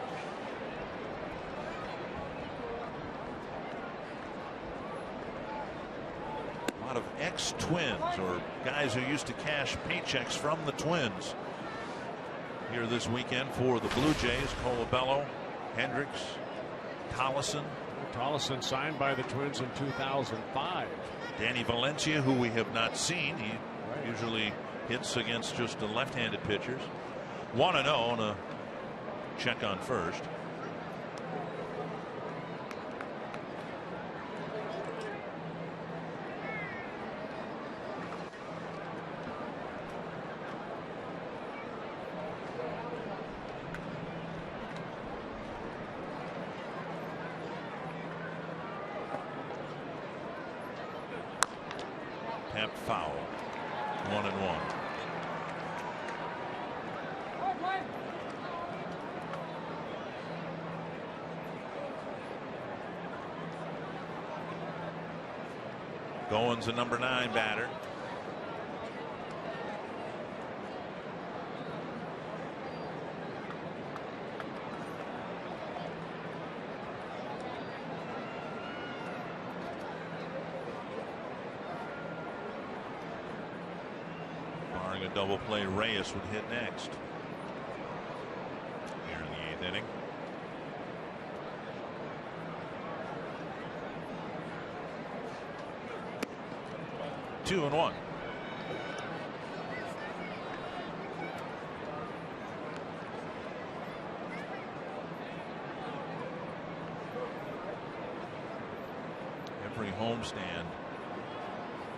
A lot of ex-Twins or guys who used to cash paychecks from the Twins here this weekend for the Blue Jays. Colabello, Hendricks, Tollison. Tollison signed by the Twins in 2005. Danny Valencia, who we have not seen. He usually hits against just the left-handed pitchers. 1-0 and a check on first. Tapped foul. 1-1. Goins, a number 9 batter. Barring a double play, Reyes would hit next here in the 8th inning. Two and 1. Every homestand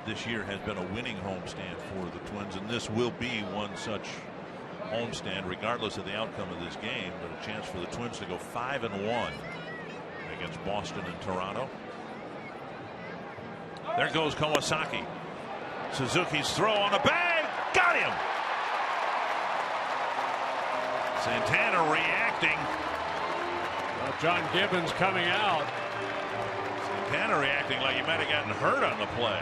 this year has been a winning homestand for the Twins, and this will be one such homestand regardless of the outcome of this game, but a chance for the Twins to go 5-1 against Boston and Toronto. There goes Kawasaki. Suzuki's throw on the bag. Got him. Santana reacting. Well, John Gibbons coming out. Santana reacting like he might have gotten hurt on the play.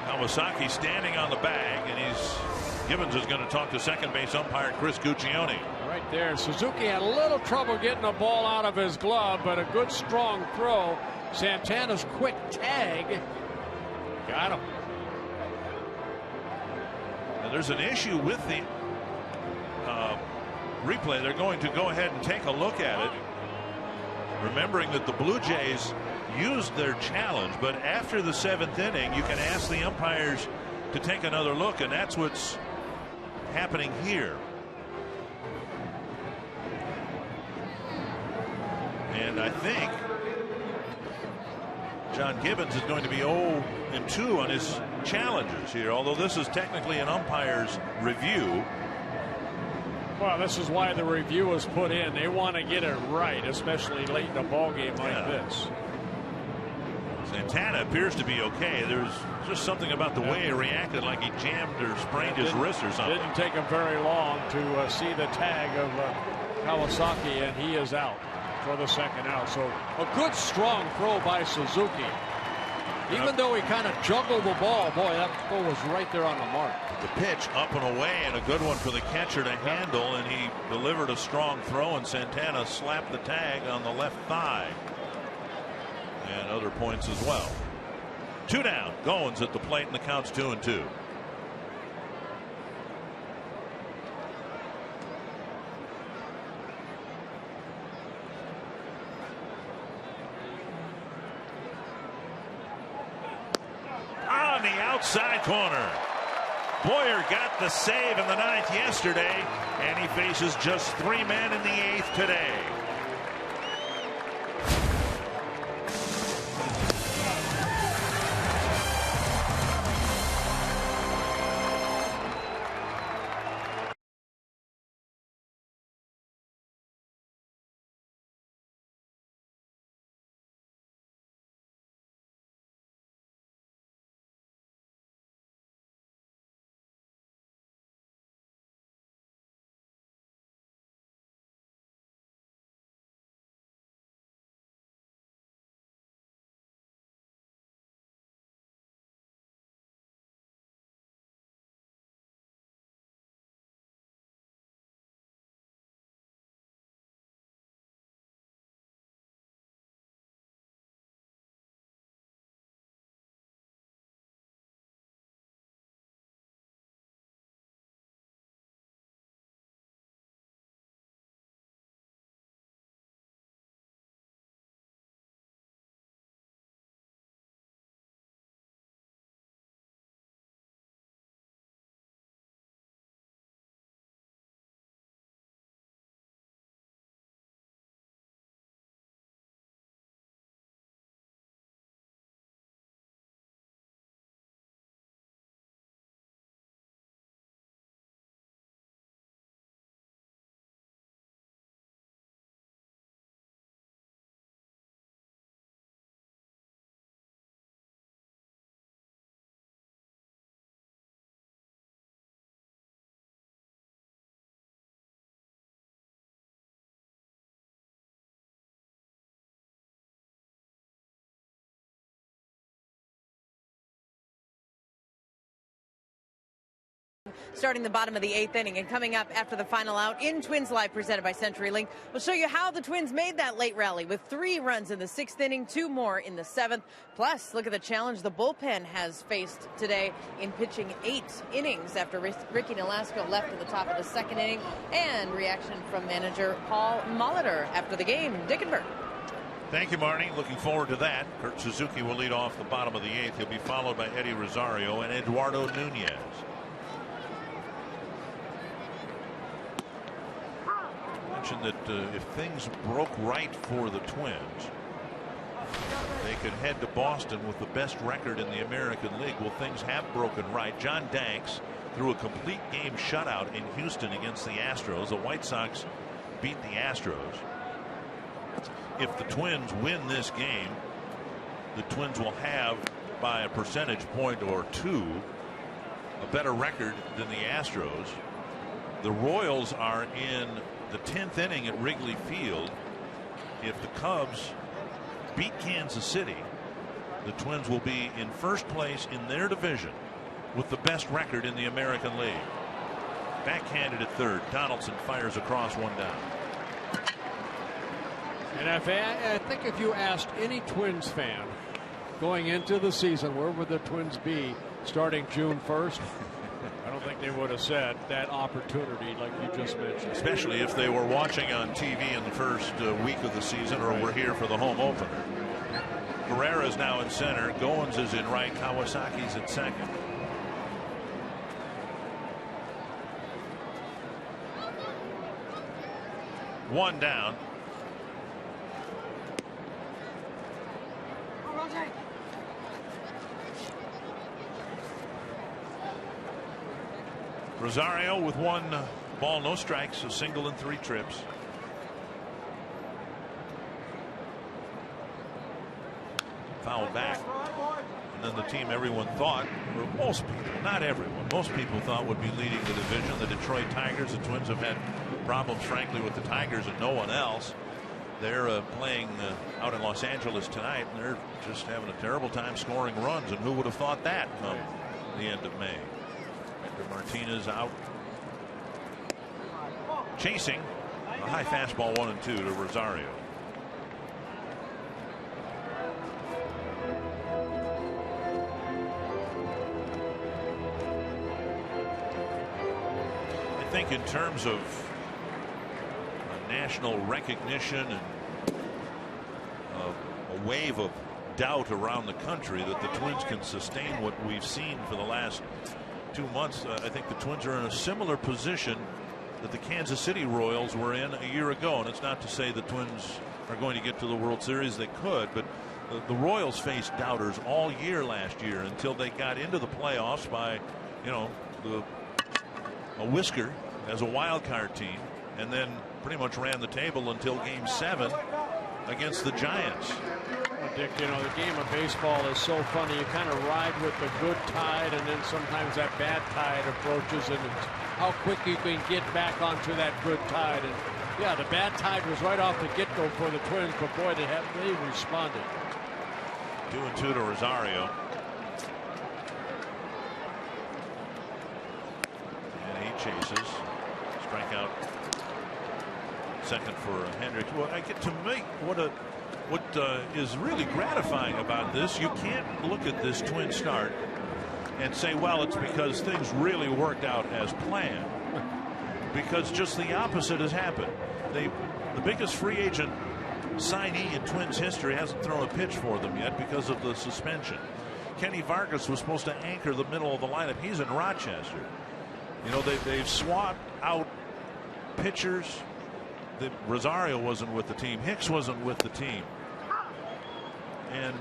Kawasaki standing on the bag, and Gibbons is going to talk to second base umpire Chris Guccione. Right there, Suzuki had a little trouble getting the ball out of his glove, but a good strong throw. Santana's quick tag got him. Now there's an issue with the replay. They're going to go ahead and take a look at it, remembering that the Blue Jays used their challenge, but after the 7th inning you can ask the umpires to take another look, and that's what's happening here. And I think John Gibbons is going to be 0-2 on his challenges here, although this is technically an umpire's review. Well, this is why the review was put in. They want to get it right, especially late in a ball game like this. Santana appears to be okay. There's just something about the way he reacted, like he jammed or sprained his wrist or something. Didn't take him very long to see the tag of Kawasaki, and he is out for the second out. So a good strong throw by Suzuki. Even though he kind of juggled the ball, boy, that ball was right there on the mark. The pitch up and away, and a good one for the catcher to handle, and he delivered a strong throw, and Santana slapped the tag on the left thigh. And other points as well. 2 down. Goins at the plate, and the count's 2-2. On the outside corner. Boyer got the save in the 9th yesterday, and he faces just 3 men in the 8th today. Starting the bottom of the 8th inning, and coming up after the final out in Twins Live presented by CenturyLink, we'll show you how the Twins made that late rally with 3 runs in the 6th inning, 2 more in the 7th. Plus, look at the challenge the bullpen has faced today in pitching 8 innings after Ricky Nolasco left at the top of the 2nd inning, and reaction from manager Paul Molitor after the game. Dickenberg. Thank you, Marnie. Looking forward to that. Kurt Suzuki will lead off the bottom of the 8th. He'll be followed by Eddie Rosario and Eduardo Nunez. Mentioned that if things broke right for the Twins, they could head to Boston with the best record in the American League. Well, things have broken right. John Danks threw a complete game shutout in Houston against the Astros. The White Sox beat the Astros. If the Twins win this game, the Twins will have, by a percentage point or 2, a better record than the Astros. The Royals are in the 10th inning at Wrigley Field. If the Cubs beat Kansas City, the Twins will be in first place in their division with the best record in the American League. Backhanded at third. Donaldson fires across, one down. And I think if you asked any Twins fan going into the season, where would the Twins be starting June 1st? I don't think they would have said that opportunity like you just mentioned. Especially if they were watching on TV in the first week of the season or were here for the home opener. Herrera's now in center. Goins is in right. Kawasaki's at second. One down. Rosario with 1 ball, no strikes, a single and 3 trips. Foul back. And then the team everyone thought, or most people, not everyone, most people thought would be leading the division, the Detroit Tigers. The Twins have had problems, frankly, with the Tigers and no one else. They're playing out in Los Angeles tonight, and they're just having a terrible time scoring runs. And who would have thought that come the end of May? Martinez out. Chasing a high fastball 1-2 to Rosario. I think in terms of national recognition and a wave of doubt around the country that the Twins can sustain what we've seen for the last 2 months. I think the Twins are in a similar position that the Kansas City Royals were in a year ago. And it's not to say the Twins are going to get to the World Series. They could, but the Royals faced doubters all year last year until they got into the playoffs by, a whisker as a wild card team, and then pretty much ran the table until Game 7 against the Giants. Dick, the game of baseball is so funny. You kind of ride with the good tide, and then sometimes that bad tide approaches, and it's how quick you can get back onto that good tide. And yeah, the bad tide was right off the get-go for the Twins, but boy, they responded. 2-2 to Rosario. And he chases. Strikeout. Second for Hendricks. Well, to me, what is really gratifying about this, you can't look at this Twin start and say, well, it's because things really worked out as planned, because just the opposite has happened. The biggest free agent signee in Twins history hasn't thrown a pitch for them yet because of the suspension. Kenny Vargas was supposed to anchor the middle of the lineup. He's in Rochester. They've swapped out pitchers. Rosario wasn't with the team. Hicks wasn't with the team. And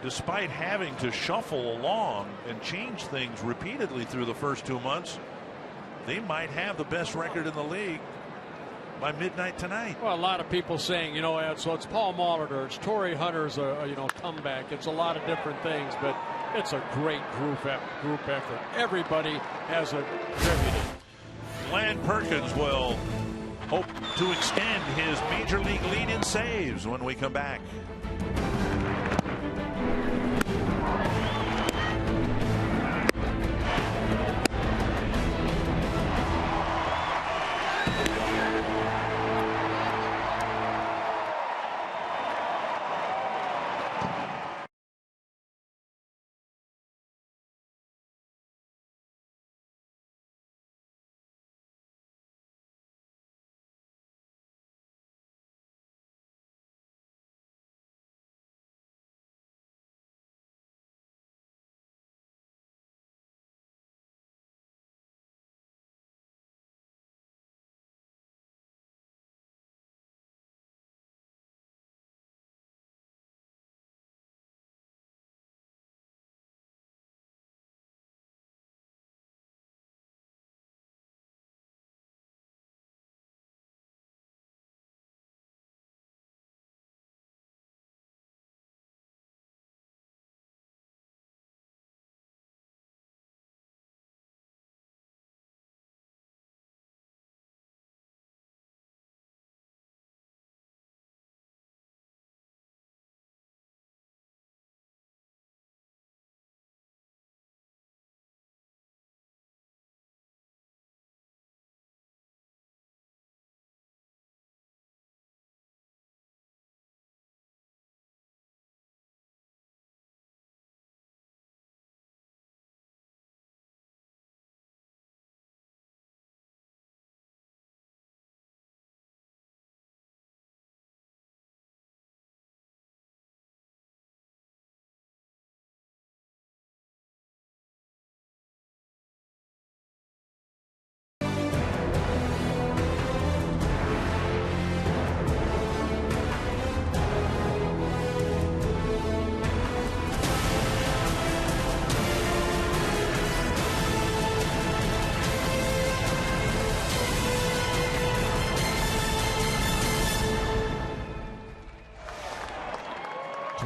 despite having to shuffle along and change things repeatedly through the first 2 months, they might have the best record in the league by midnight tonight. Well, a lot of people saying, Ed, so it's Paul Molitor, it's Torrey Hunter's comeback. It's a lot of different things, but it's a great group effort. Everybody has contributed. Glenn Perkins will hope to extend his major league lead in saves when we come back.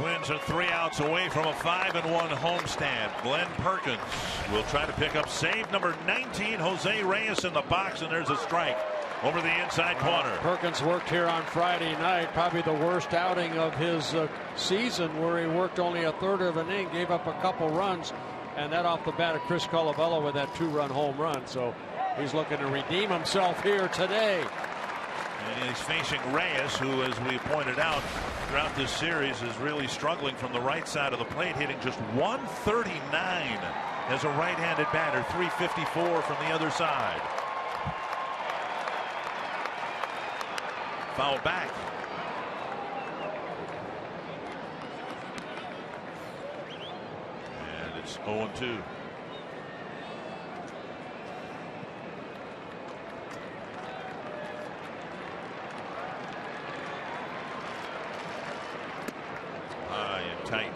Twins are 3 outs away from a 5-1 homestand. Glenn Perkins will try to pick up save number 19. Jose Reyes in the box, and there's a strike over the inside corner. Perkins worked here on Friday night, probably the worst outing of his season, where he worked only a third of an inning, gave up a couple runs, and that off the bat of Chris Colabello with that 2-run home run. So he's looking to redeem himself here today. And he's facing Reyes, who, as we pointed out throughout this series, is really struggling from the right side of the plate, hitting just 139 as a right-handed batter, 354 from the other side. Foul back. And it's 0-2. High and tight.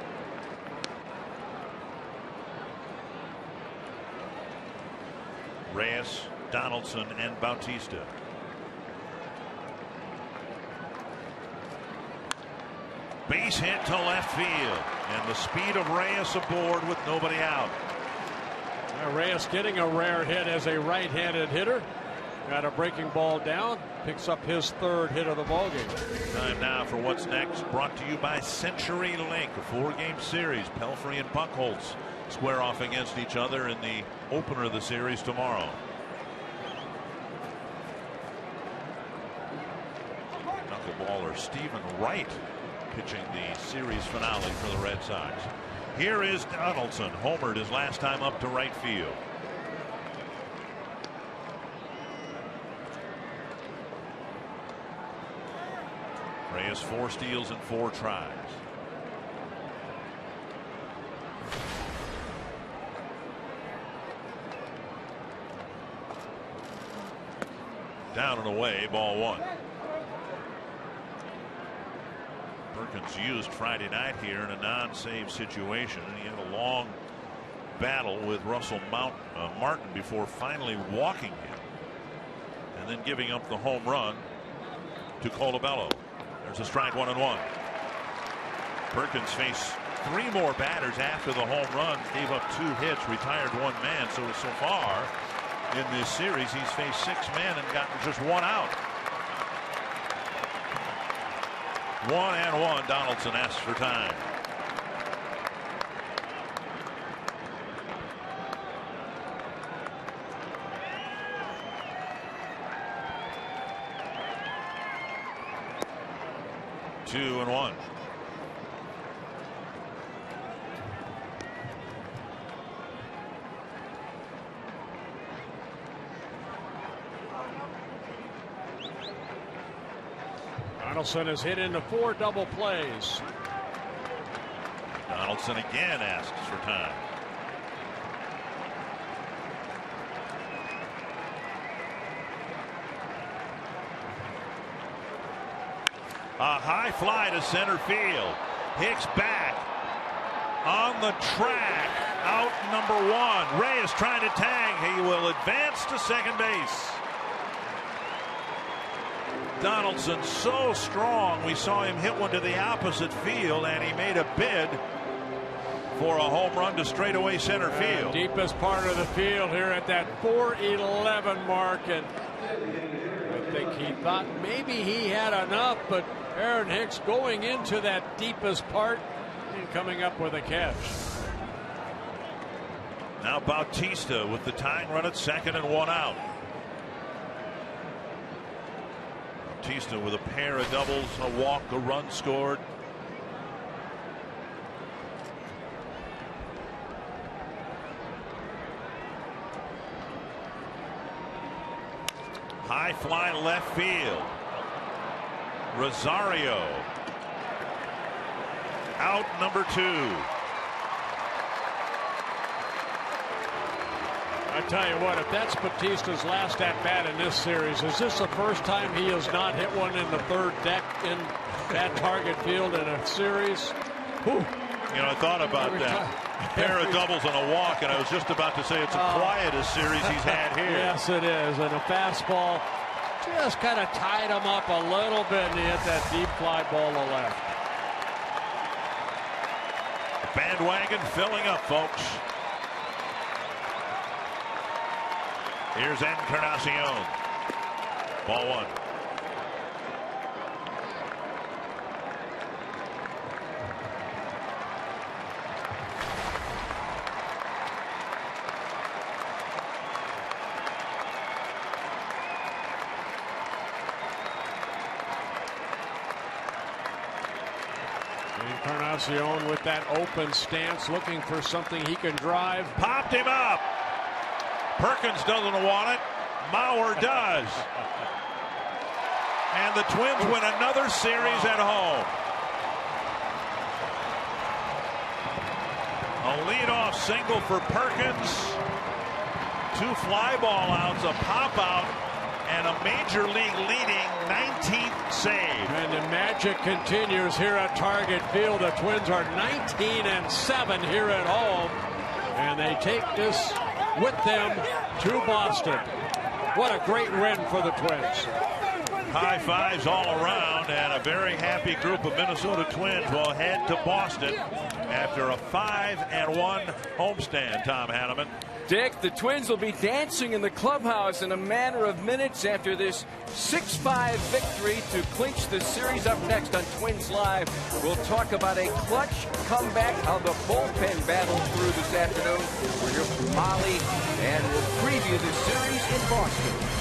Reyes, Donaldson, and Bautista. Base hit to left field, and the speed of Reyes aboard with nobody out. Reyes getting a rare hit as a right-handed hitter. Got a breaking ball down, picks up his third hit of the ballgame. Time now for What's Next, brought to you by Century Link, a 4-game series. Pelfrey and Buchholz square off against each other in the opener of the series tomorrow. Knuckleballer Stephen Wright pitching the series finale for the Red Sox. Here is Donaldson, homered his last time up to right field. Reyes 4 steals and 4 tries. Down and away, ball 1. Perkins used Friday night here in a non-save situation, and he had a long battle with Russell Martin before finally walking him and then giving up the home run to Colabello. There's a strike, 1-1. Perkins faced 3 more batters after the home run, gave up 2 hits, retired 1 man. So far in this series, he's faced 6 men and gotten just 1 out. 1-1. Donaldson asks for time. Two and 1. Donaldson has hit into 4 double plays. Donaldson again asks for time. A high fly to center field. Hicks back on the track. Out number 1. Reyes trying to tag. He will advance to second base. Donaldson so strong, we saw him hit one to the opposite field, and he made a bid for a home run to straightaway center field. Deepest part of the field here at that 411 mark, and I think he thought maybe he had enough, but Aaron Hicks going into that deepest part and coming up with a catch. Now Bautista with the tying run at second and 1 out. Bautista with a pair of doubles, a walk, a run scored. High fly left field. Rosario out number 2. I tell you what, if that's Bautista's last at bat in this series, is this the first time he has not hit one in the 3rd deck in that target field in a series? Whew. You know, I thought about that. Pair of doubles and a walk, and I was just about to say it's the quietest series he's had here. Yes, it is. And a fastball just kind of tied him up a little bit, and he hit that deep fly ball to left. Bandwagon filling up, folks. Here's Encarnacion. Ball one. Encarnacion with that open stance, looking for something he can drive. Popped him up. Perkins doesn't want it. Mauer does. And the Twins win another series at home. A leadoff single for Perkins. 2 fly ball outs, a pop out, and a major league leading 19th save. And the magic continues here at Target Field. The Twins are 19-7 here at home, and they take this with them to Boston. What a great win for the Twins. High fives all around, and a very happy group of Minnesota Twins will head to Boston after a 5-1 homestand. Tom Hanneman. Dick, the Twins will be dancing in the clubhouse in a matter of minutes after this 6-5 victory to clinch the series. Up next on Twins Live, we'll talk about a clutch comeback, how the bullpen battled through this afternoon. We'll hear from Molly, and we'll preview the series in Boston.